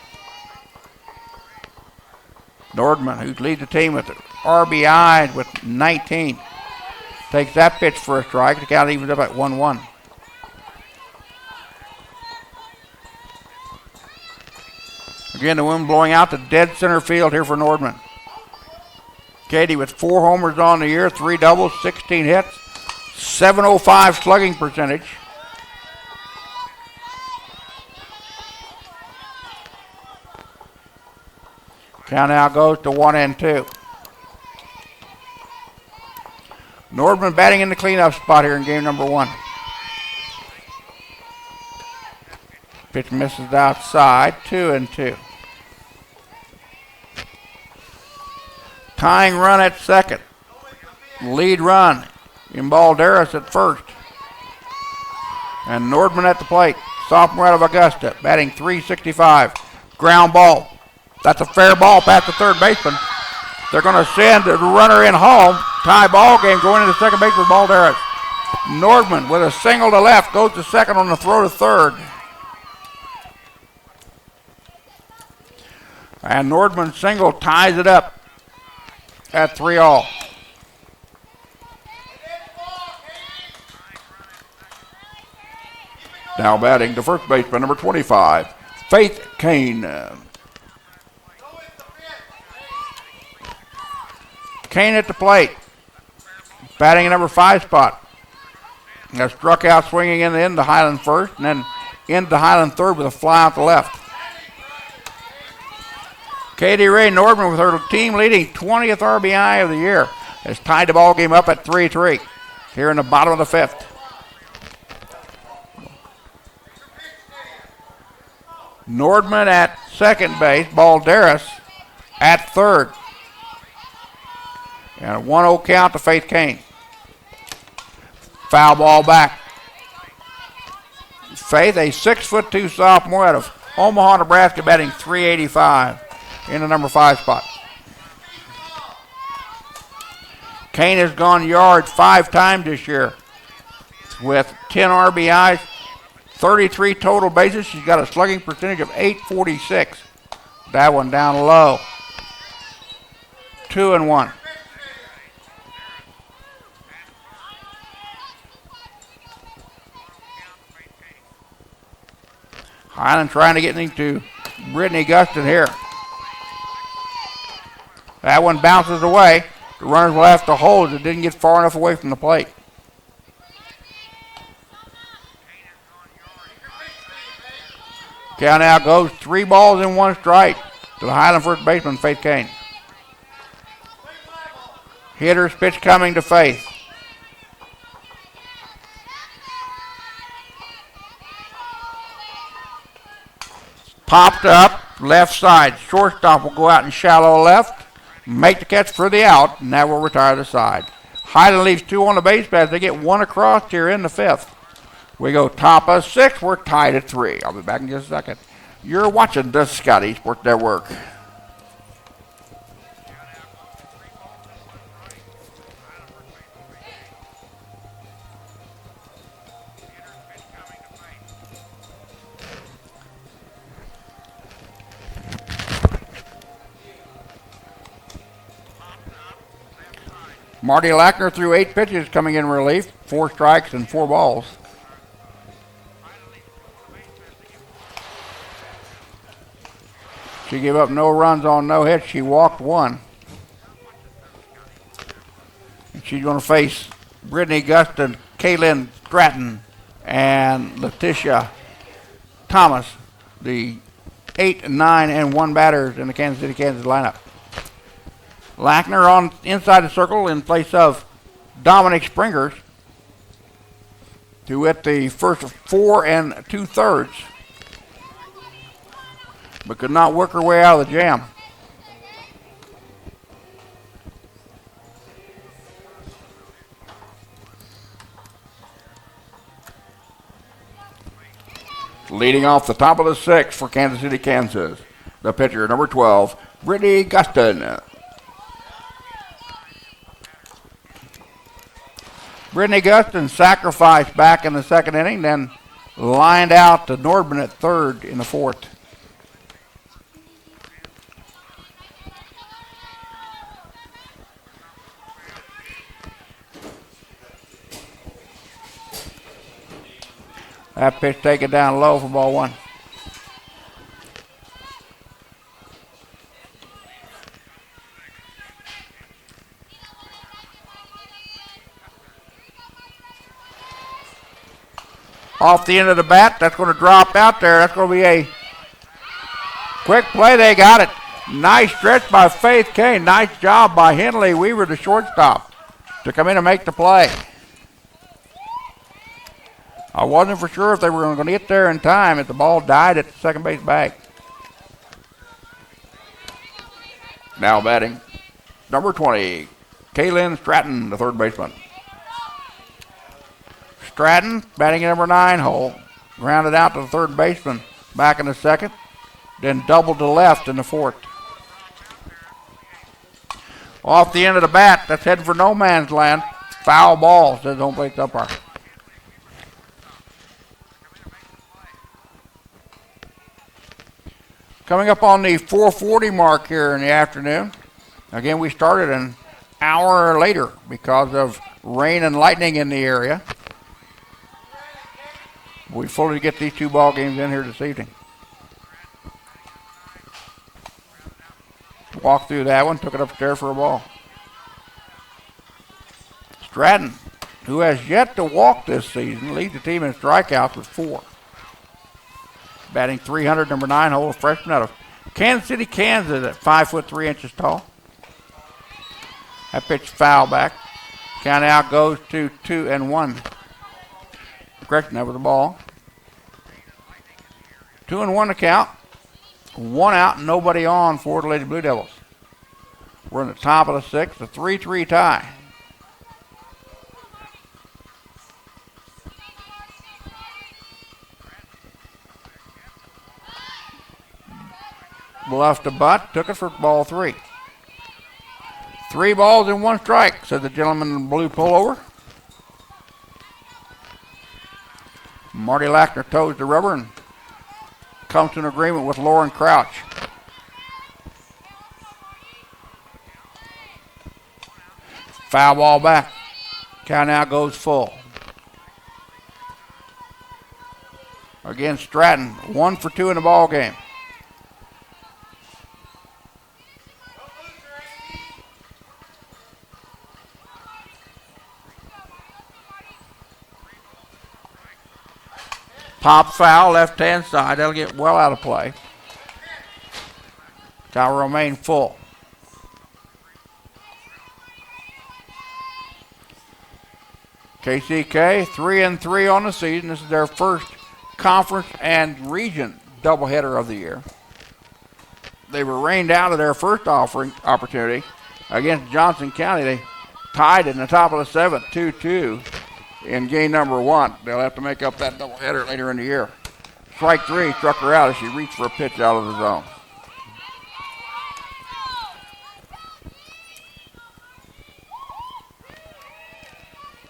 Speaker 1: Nordman, who leads the team with RBI with 19, takes that pitch for a strike. The count evens up at 1-1. Again, the wind blowing out to dead center field here for Nordman. Katie with 4 homers on the year, 3 doubles, 16 hits, .705 slugging percentage. Count now goes to 1-2. Nordman batting in the cleanup spot here in game number 1. Pitch misses outside, 2-2. Tying run at second. Lead run in Balderas at first. And Nordman at the plate. Sophomore out of Augusta, batting .365. Ground ball. That's a fair ball past the third baseman. They're going to send the runner in home. Tie ball game going into second base with Balderas. Nordman with a single to left goes to second on the throw to third. And Nordman's single ties it up at 3-all. Now batting the first baseman, number 25, Faith Kane. Kane at the plate, batting in number 5 spot. Has struck out swinging in the end to Highland first, and then into Highland third with a fly out the left. Katie Ray Nordman with her team leading 20th RBI of the year has tied the ball game up at 3-3 here in the bottom of the 5th. Nordman at second base, Balderas at third. And a 1-0 count to Faith Kane. Foul ball back. Faith, a 6'2" sophomore out of Omaha, Nebraska, batting .385 in the number 5 spot. Kane has gone yard 5 times this year with 10 RBIs, 33 total bases. She's got a slugging percentage of .846. That one down low. 2-1. Highland trying to get into Brittany Guston here. That one bounces away. The runners will have to hold. It didn't get far enough away from the plate. Count out goes 3 balls and 1 strike to the Highland first baseman, Faith Kane. Hitter's pitch coming to Faith. Popped up, left side. Shortstop will go out in shallow left, make the catch for the out, and that will retire the side. Highland leaves 2 on the base paths. They get 1 across here in the 5th. We go top of 6. We're tied at 3. I'll be back in just a second. You're watching the Scottie Sports Network. Marty Lackner threw 8 pitches coming in relief, 4 strikes and 4 balls. She gave up no runs on no hits. She walked 1. And she's going to face Brittany Guston, Kaylin Stratton, and Letitia Thomas, the 8, 9, and 1 batters in the Kansas City, Kansas lineup. Lackner on inside the circle in place of Dominic Springers, who hit the first 4 2/3, but could not work her way out of the jam. Leading off the top of the 6th for Kansas City, Kansas, the pitcher, number 12, Brittany Guston. Brittany Guston sacrificed back in the 2nd inning, then lined out to Nordman at 3rd in the 4th. That pitch taken down low for ball 1. Off the end of the bat, that's going to drop out there. That's going to be a quick play. They got it. Nice stretch by Faith Kane. Nice job by Henley Weaver, the shortstop, to come in and make the play. I wasn't for sure if they were going to get there in time if the ball died at the second base bag. Now batting, number 20, Kaylin Stratton, the 3rd baseman. Stratton batting at number 9 hole, grounded out to the 3rd baseman back in the 2nd, then doubled to left in the 4th. Off the end of the bat, that's heading for no man's land. Foul ball, says home plate umpire. Coming up on the 4:40 mark here in the afternoon. Again, we started an hour later because of rain and lightning in the area. We fully get these 2 ball games in here this evening. Walked through that one, took it upstairs for a ball. Stratton, who has yet to walk this season, leads the team in strikeouts with 4. Batting 300, number 9 hole, a freshman out of Kansas City, Kansas, at 5'3" tall. That pitch foul back. Count out goes to 2-1. Correction, that was the ball. 2-1 to count. 1 out, nobody on for the Lady Blue Devils. We're in the top of the 6th, a 3-3 tie. Left to butt, took it for ball 3. 3 balls and 1 strike, said the gentleman in blue pullover. Marty Lackner toes the rubber and comes to an agreement with Lauren Crouch. Foul ball back. Count now goes full. Again, Stratton, 1 for 2 in the ball game. Pop foul, left-hand side. That'll get well out of play. Tower remain full. KCK 3-3 on the season. This is their first conference and region doubleheader of the year. They were rained out of their first opportunity against Johnson County. They tied in the top of the 7th, 2-2 in game number 1. They'll have to make up that doubleheader later in the year. Strike 3 struck her out as she reached for a pitch out of the zone.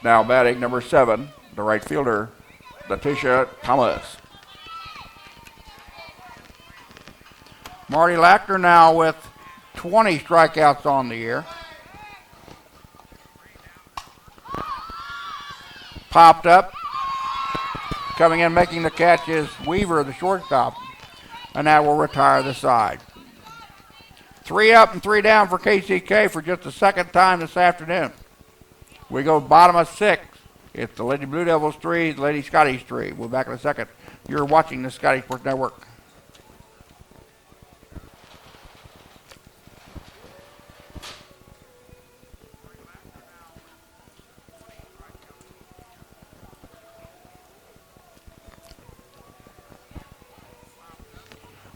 Speaker 1: Now batting number 7, the right fielder, Letitia Thomas. Marty Lackner now with 20 strikeouts on the year. Popped up. Coming in making the catch is Weaver, the shortstop. And that will retire the side. 3 up and 3 down for KCK for just the second time this afternoon. We go bottom of 6. It's the Lady Blue Devils 3, the Lady Scotties 3. We'll be back in a second. You're watching the Scottie Sports Network.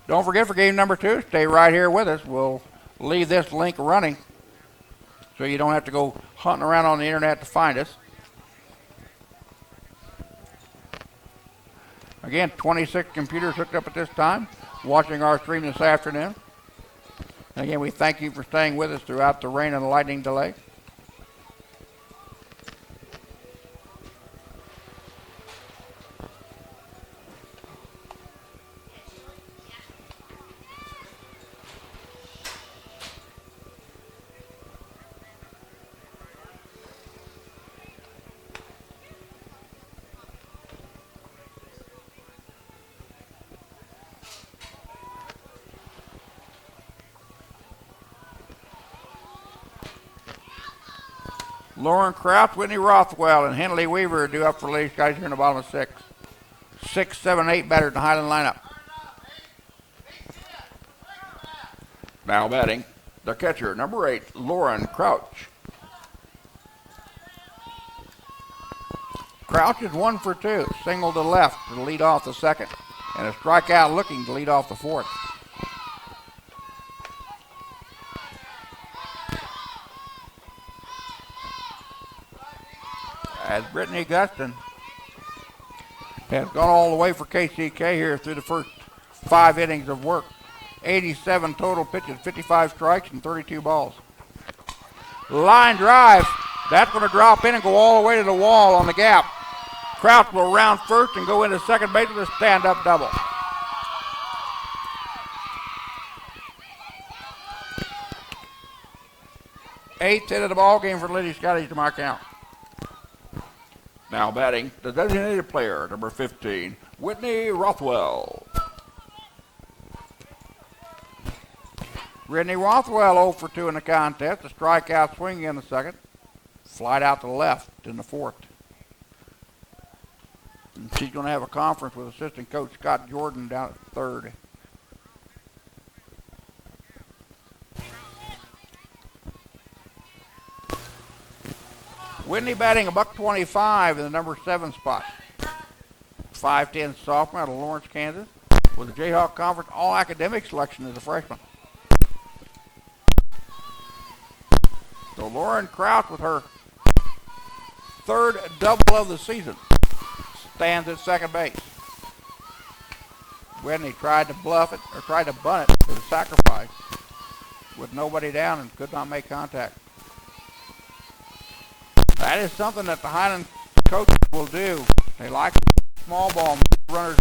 Speaker 1: Don't forget for game number 2, stay right here with us. We'll leave this link running so you don't have to go hunting around on the internet to find us. Again, 26 computers hooked up at this time, watching our stream this afternoon. And again, we thank you for staying with us throughout the rain and lightning delay. Lauren Kraft, Whitney Rothwell, and Henley Weaver are due up for Lady Scotties here in the bottom of 6. 6, 7, 8 batters in the Highland lineup. Now batting, the catcher, number 8, Lauren Crouch. Crouch is 1 for 2, single to left to lead off the 2nd, and a strikeout looking to lead off the 4th. As Brittany Guston has gone all the way for KCK here through the first 5 innings of work. 87 total pitches, 55 strikes, and 32 balls. Line drive. That's going to drop in and go all the way to the wall on the gap. Crouch will round first and go into second base with a stand-up double. Eighth hit of the ball game for the Lady Scotties to my count. Now batting, the designated player, number 15, Whitney Rothwell. Whitney Rothwell 0 for 2 in the contest. A strikeout swing in the 2nd. Slide out to the left in the 4th. And she's going to have a conference with assistant coach Scott Jordan down at 3rd. Whitney batting $125 in the number 7 spot. 5'10" sophomore out of Lawrence, Kansas, with a Jayhawk Conference All-Academic selection as a freshman. So Lauren Kraut with her 3rd double of the season stands at second base. Whitney tried to bluff it, or tried to bunt it for the sacrifice with nobody down and could not make contact. That is something that the Highland coach will do. They like small ball runners.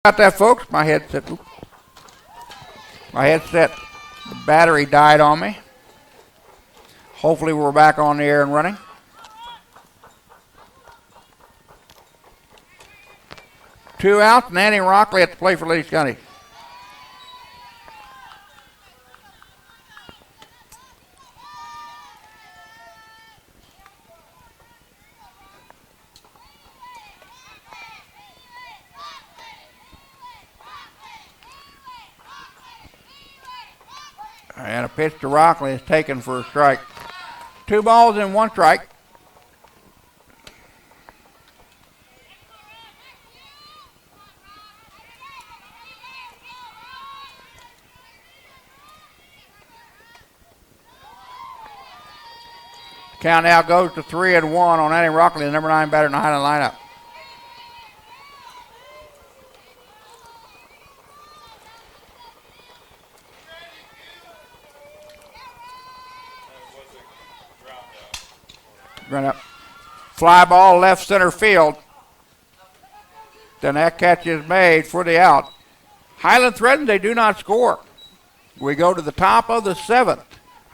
Speaker 1: Got that, folks? My headset battery died on me. Hopefully we're back on the air and running. Two out, and Annie Rockley at the play for Lady Scottie. And a pitch to Rockley is taken for a strike. 2 balls and 1 strike. Count now goes to 3-1 on Annie Rockley, the number 9 batter in the Highland lineup. Run up. Fly ball left center field. Then that catch is made for the out. Highland threatens, they do not score. We go to the top of the 7th.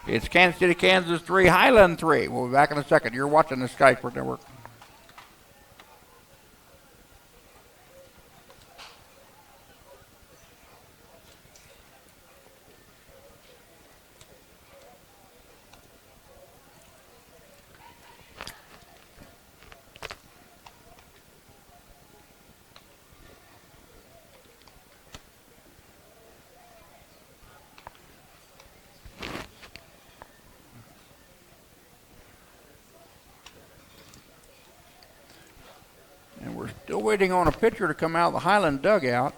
Speaker 1: It's Kansas City, Kansas 3, Highland 3. We'll be back in a second. You're watching the Sky Sports Network. Still waiting on a pitcher to come out of the Highland dugout.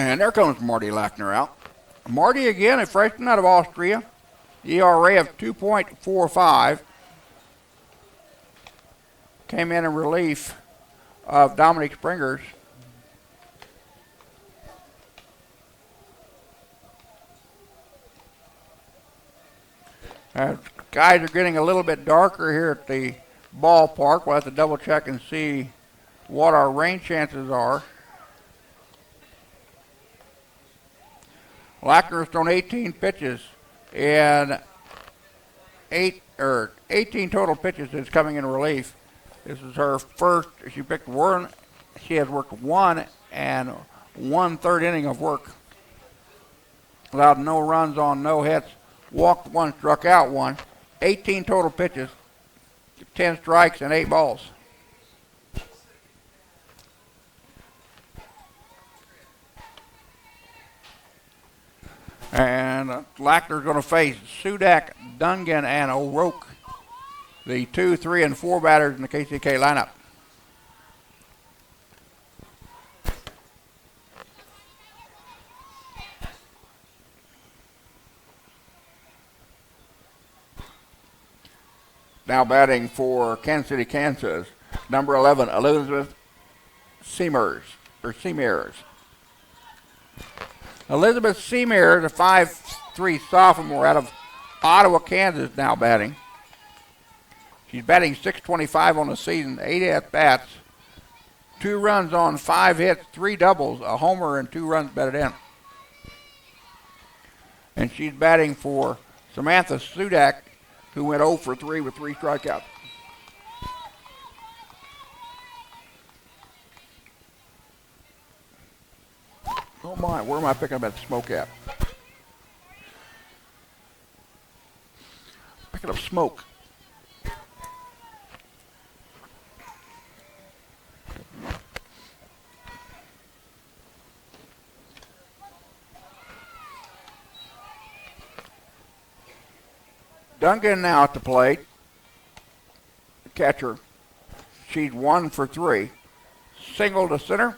Speaker 1: And there comes Marty Lackner out. Marty again, a freshman out of Austria. ERA of 2.45. Came in relief of Dominic Springers. Skies are getting a little bit darker here at the ballpark. We'll have to double check and see what our rain chances are. Lackner's thrown 18 pitches and 18 total pitches is coming in relief. This is her first. She picked one. She has worked 1 1/3 inning of work. Allowed no runs on no hits. Walked 1, struck out 1. 18 total pitches, 10 strikes and 8 balls. And Lackner's going to face Sudak, Dungan, and O'Rourke, the 2, 3, and 4 batters in the KCK lineup. Now batting for Kansas City, Kansas, number 11, Elizabeth Seamers. Elizabeth Seamers, a 5'3" sophomore out of Ottawa, Kansas, now batting. She's batting .625 on the season, 8 at-bats, 2 runs on 5 hits, 3 doubles, a homer, and 2 runs batted in. And she's batting for Samantha Sudak, who went 0 for 3 with 3 strikeouts. Oh my, where am I picking up that smoke at? Picking up smoke. Duncan now at the plate. The catcher. She's 1 for 3. Single to center.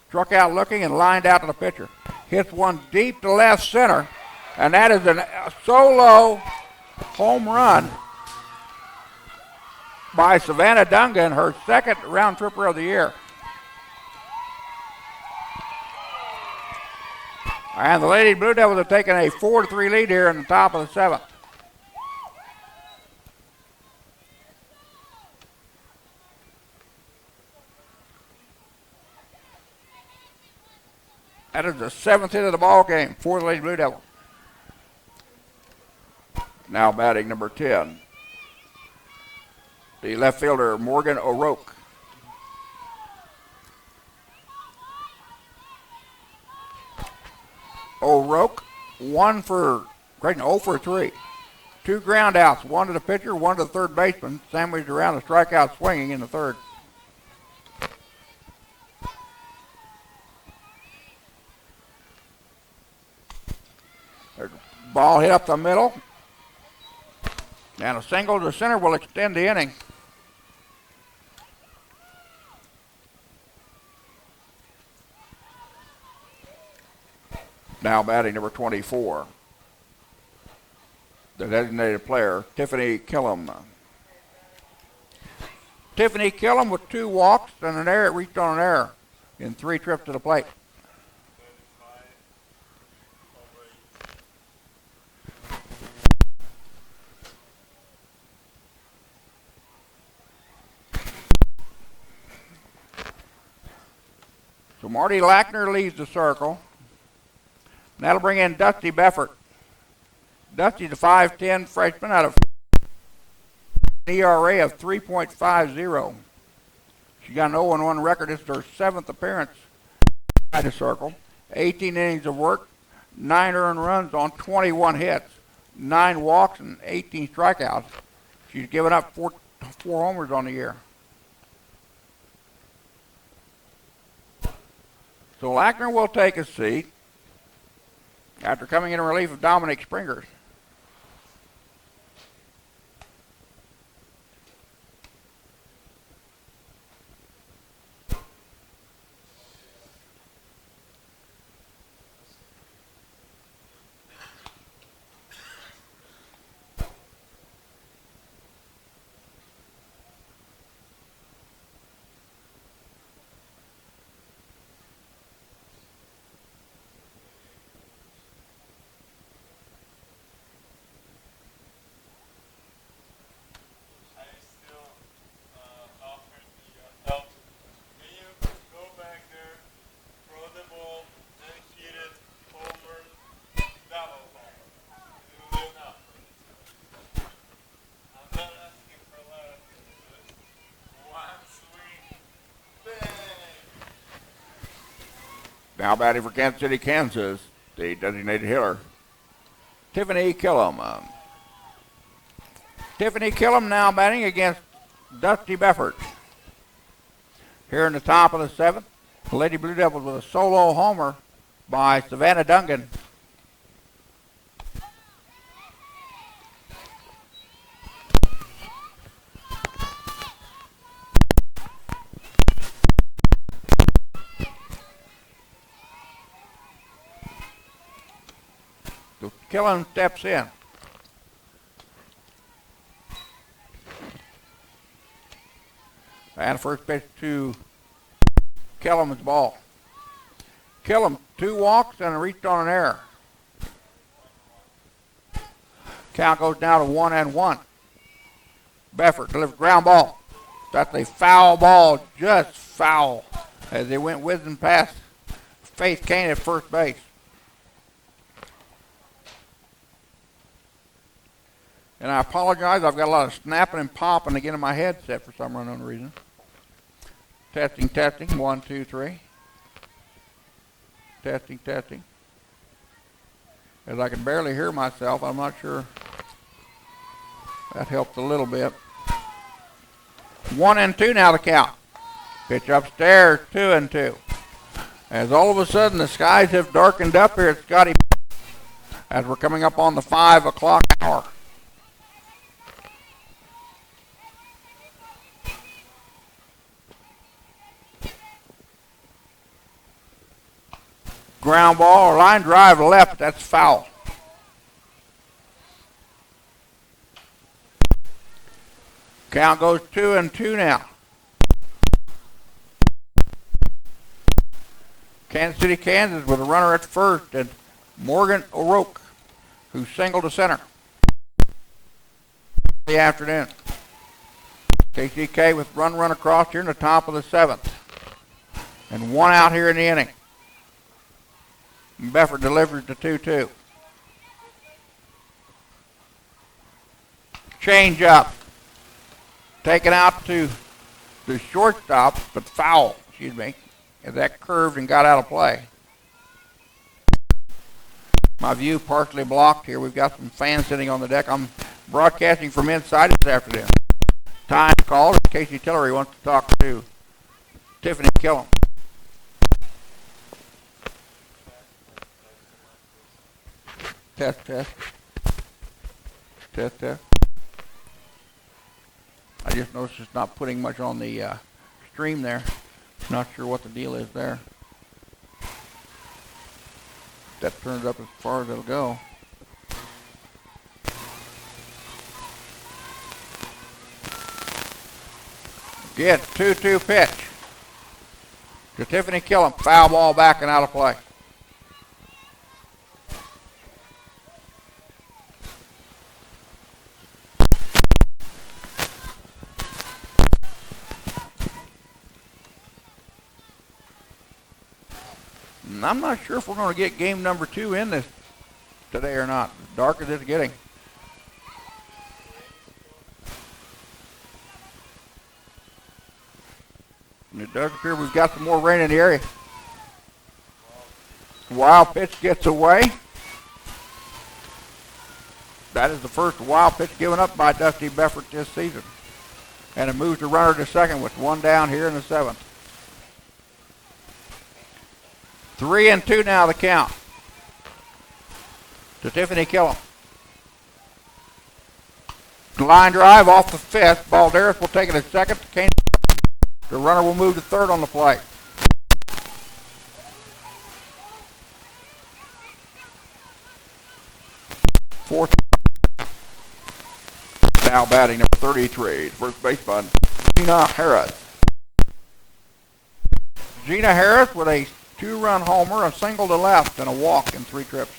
Speaker 1: Struck out looking and lined out to the pitcher. Hits one deep to left center. And that is a solo home run by Savannah Dungan, her second round tripper of the year. And the Lady Blue Devils have taken a 4-3 lead here in the top of the 7th. That is the 7th hit of the ball game for the Lady Blue Devils. Now batting number 10, the left fielder Morgan O'Rourke. O'Rourke, 0 for 3. 2 ground outs, 1 to the pitcher, 1 to the third baseman, sandwiched around a strikeout swinging in the third. There's a ball hit up the middle, and a single to center will extend the inning. Now batting number 24, the designated player, Tiffany Killam. Tiffany Killam with 2 walks and an error, reached on an error in 3 trips to the plate. So Marty Lackner leads the circle. And that'll bring in Dusty Beffert. Dusty's a 5'10" freshman out of ERA of 3.50. She got an 0-1 record. This is her 7th appearance at the circle. 18 innings of work, 9 earned runs on 21 hits, 9 walks, and 18 strikeouts. She's given up 4 homers on the year. So Lackner will take a seat after coming in relief of Dominic Springers. Now batting for Kansas City, Kansas, the designated hitter, Tiffany Killam. Tiffany Killam now batting against Dusty Beffert. Here in the top of the seventh, the Lady Blue Devils with a solo homer by Savannah Dungan. So Killam steps in. And first pitch to Killam's ball. Killam, 2 walks and reached on an error. Count goes now to 1-1. Beffert delivers ground ball. That's a foul ball, just foul, as they went whizzing past Faith Kane at first base. And I apologize, I've got a lot of snapping and popping again in my headset for some unknown reason. Testing, testing, 1, 2, 3. Testing, testing. As I can barely hear myself, I'm not sure. That helped a little bit. 1-2 now the count. Pitch upstairs, 2-2. As all of a sudden the skies have darkened up here at Scottie as we're coming up on the 5 o'clock hour. Ground ball, line drive left, that's foul. Count goes 2-2 now. Kansas City, Kansas with a runner at first and Morgan O'Rourke, who singled to center. The afternoon. KCK with run across here in the top of the 7th. And 1 out here in the inning. Beffert delivers the 2-2. Change up. Taken out to the shortstop, but foul, excuse me. As that curved and got out of play. My view partially blocked here. We've got some fans sitting on the deck. I'm broadcasting from inside this afternoon. Time called. Casey Tillery wants to talk to Tiffany Killam. Test, test. Test, test. I just noticed it's not putting much on the stream there. Not sure what the deal is there. That turns up as far as it'll go. Good 2-2 pitch to Tiffany Killam. Foul ball back and out of play. I'm not sure if we're going to get game number 2 in this today or not. As dark as it's getting. And it does appear we've got some more rain in the area. Wild pitch gets away. That is the first wild pitch given up by Dusty Beffert this season. And it moves the runner to second with 1 down here in the 7th. 3-2 now the count to Tiffany Killam. Line drive off the 5th. Balderas will take it at second. The runner will move to third on the play. Fourth. Now batting number 33, first baseman, Gina Harris. Gina Harris with a 2-run homer, a single to left, and a walk in 3 trips.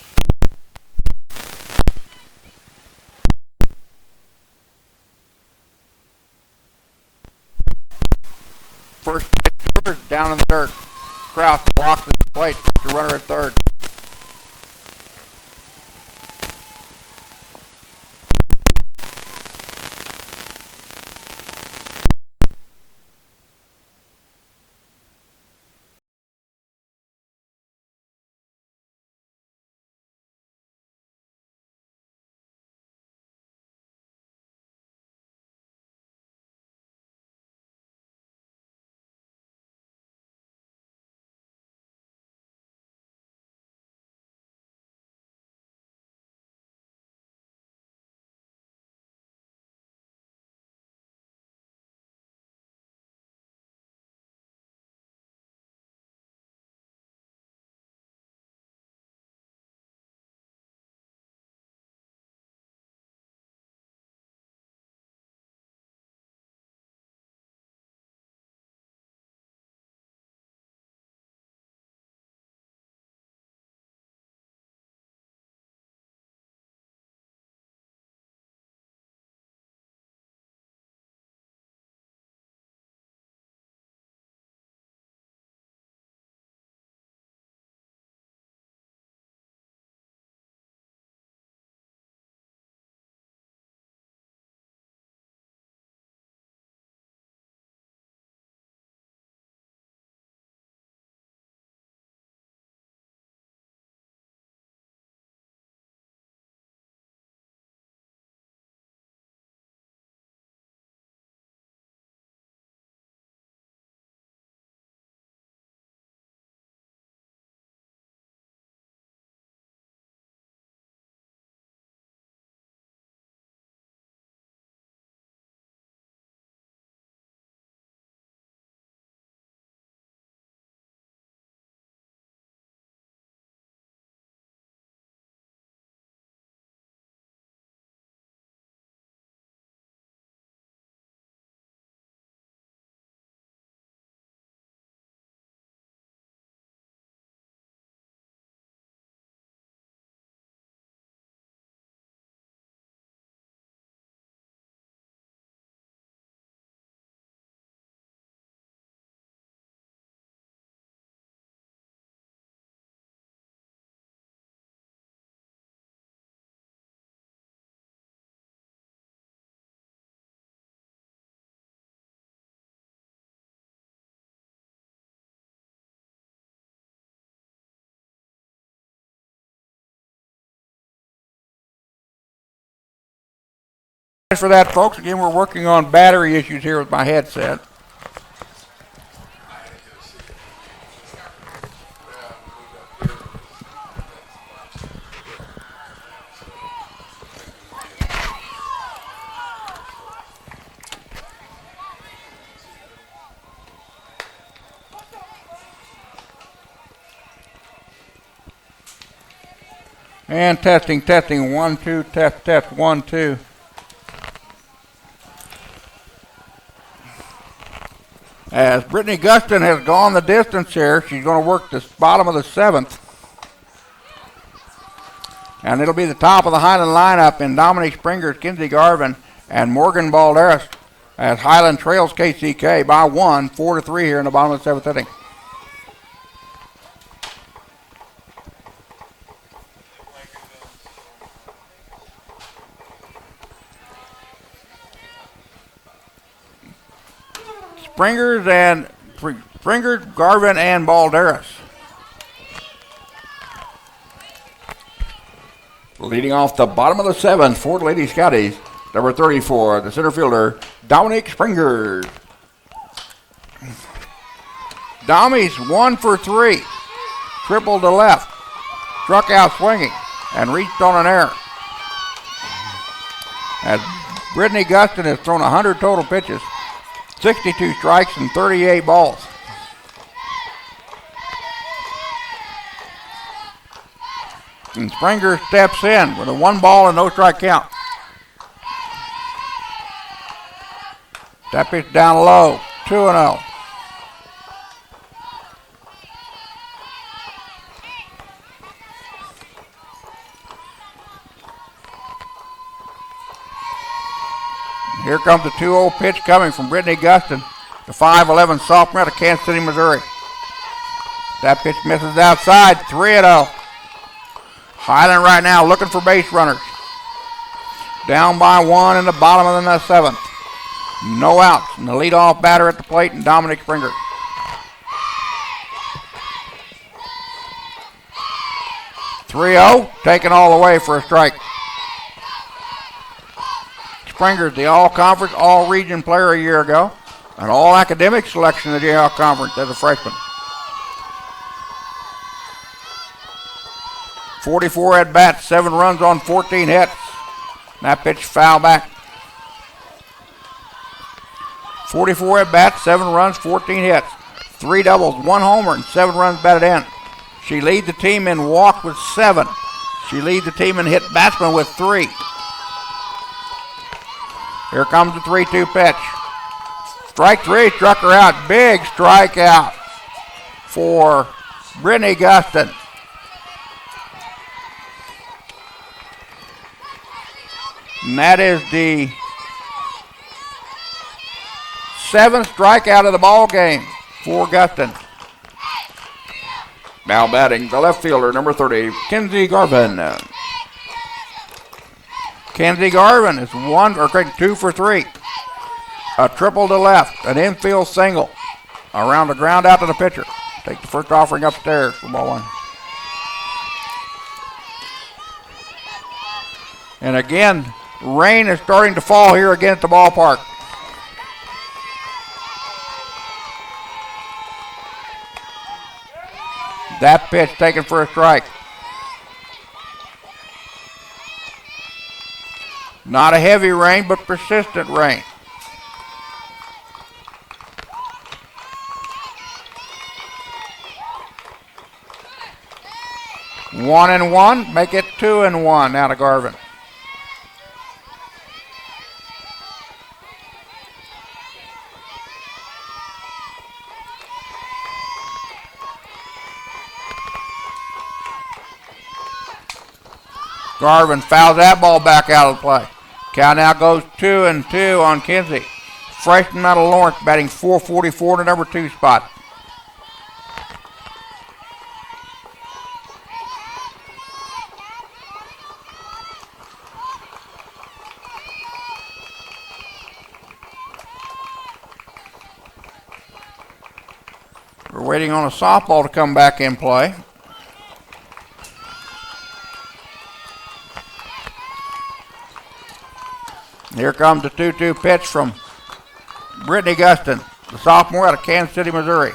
Speaker 1: First pitch down in the dirt. Kraus walks at the plate. The runner at third. For that, folks. Again, we're working on battery issues here with my headset. And testing, 1, 2, test, 1, 2. As Brittany Guston has gone the distance here, she's going to work the bottom of the 7th. And it'll be the top of the Highland lineup in Dominique Springers, Kinsey Garvin, and Morgan Balderas as Highland trails KCK by 1, 4-3 here in the bottom of the 7th inning. Springers, Garvin, and Balderas. Leading off the bottom of the 7th for the Lady Scotties, number 34, the center fielder, Dominique Springers. Dommy's 1 for 3. Triple to left. Struck out swinging and reached on an error. As Brittany Guston has thrown 100 total pitches, 62 strikes and 38 balls. And Springer steps in with a 1 ball and no strike count. That pitch down low, 2-0. Here comes the 2-0 pitch coming from Brittany Guston, the 5'11 sophomore out of Kansas City, Missouri. That pitch misses outside, 3-0. Highland right now looking for base runners. Down by 1 in the bottom of the 7th. No outs, and the leadoff batter at the plate, and Dominic Springer. Taken all the way for a strike. Springer's the all-conference, all-region player a year ago, an all-academic selection of the Jayhawk Conference as a freshman. 44 at-bats, 7 runs on 14 hits. That pitch foul back. 44 at-bats, 7 runs, 14 hits. 3 doubles, 1 homer, and 7 runs batted in. She leads the team in walk with 7. She leads the team in hit batsmen with 3. Here comes the 3-2 pitch. Strike 3, struck her out. Big strikeout for Brittany Guston. And that is the 7th strikeout of the ball game for Guston. Now batting the left fielder, number 30, Kinsey Garvin. Kinsey Garvin is 2 for 3. A triple to left, an infield single. Around the ground out to the pitcher. Take the first offering upstairs for ball 1. And again, rain is starting to fall here again at the ballpark. That pitch taken for a strike. Not a heavy rain, but persistent rain. One and one, make it 2-1 now to Garvin. Garvin fouls that ball back out of the play. Count now goes 2-2 on Kinsey. Freshman out of Lawrence batting .444 to number 2 spot. We're waiting on a softball to come back in play. here comes the 2-2 pitch from Brittany Guston, the sophomore out of Kansas City, Missouri.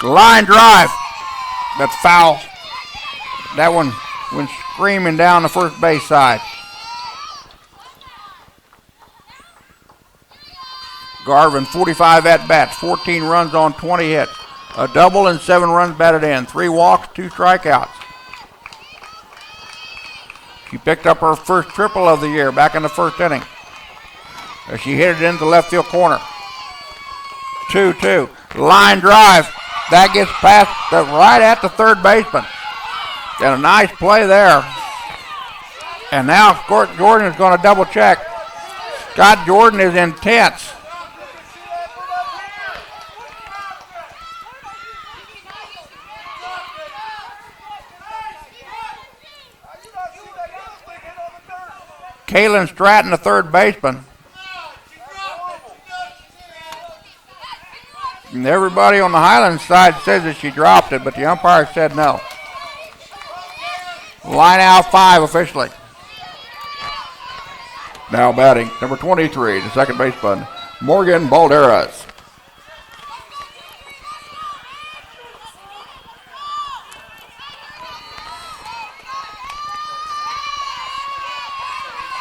Speaker 1: Line drive. That's foul. That one went screaming down the first base side. Garvin, 45 at-bats, 14 runs on 20 hits. A double and 7 runs batted in. 3 walks, 2 strikeouts. She picked up her first triple of the year back in the first inning. As she hit it into left field corner. 2-2. Line drive. That gets past right at the third baseman. And a nice play there. And now Scott Jordan is going to double check. Scott Jordan is intense. Kaylin Stratton, the third baseman. And everybody on the Highland side says that she dropped it, but the umpire said no. Line out 5 officially. Now batting, number 23, the second baseman, Morgan Balderas.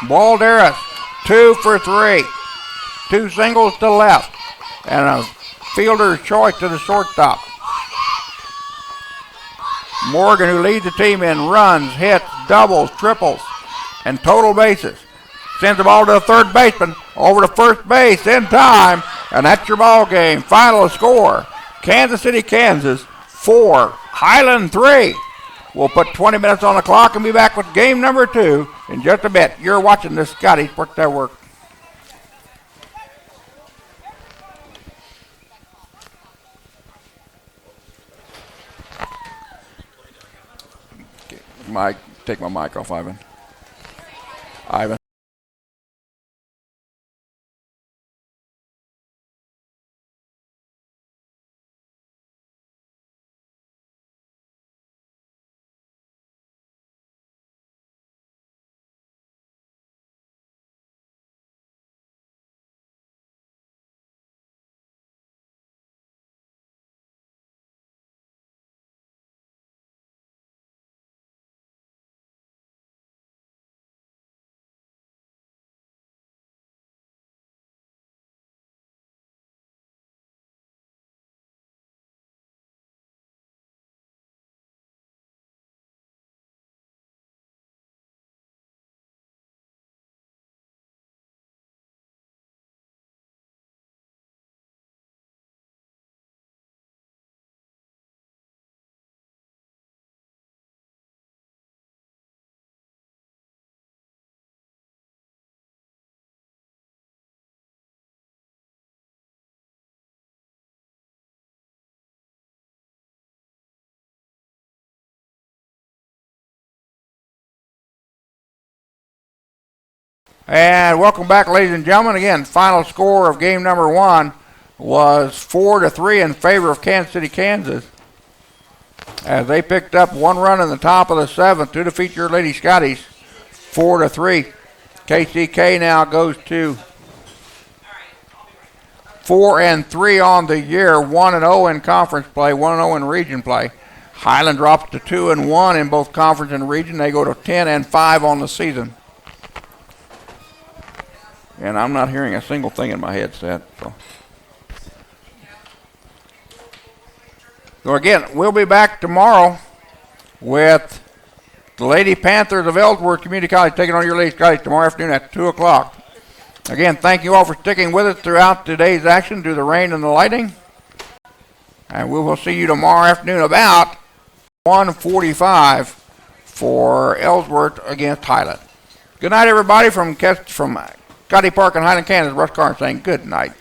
Speaker 1: Balderas, 2 for 3. 2 singles to left. And a fielder's choice to the shortstop. Morgan, who leads the team in runs, hits, doubles, triples, and total bases, sends the ball to the third baseman, over to first base in time, and that's your ball game. Final score, Kansas City, Kansas 4, Highland 3. We'll put 20 minutes on the clock and be back with game number 2 in just a bit. You're watching the Scottie Sports Network. Take my mic off, Ivan. Ivan. And welcome back, ladies and gentlemen. Again, final score of game number 1 was 4-3 in favor of Kansas City, Kansas, as they picked up 1 run in the top of the 7th to defeat your Lady Scotties 4-3. KCK now goes to 4-3 on the year, 1-0 in conference play, 1-0 in region play. Highland drops to 2-1 in both conference and region. They go to 10-5 on the season. And I'm not hearing a single thing in my headset. So again, we'll be back tomorrow with the Lady Panthers of Ellsworth Community College taking on your Lady Scotties tomorrow afternoon at 2 o'clock. Again, thank you all for sticking with us throughout today's action through the rain and the lightning. And we will see you tomorrow afternoon about 1:45 for Ellsworth against Highland. Good night, everybody, from Scottie Park in Highland, Kansas. Russ Karn saying good night.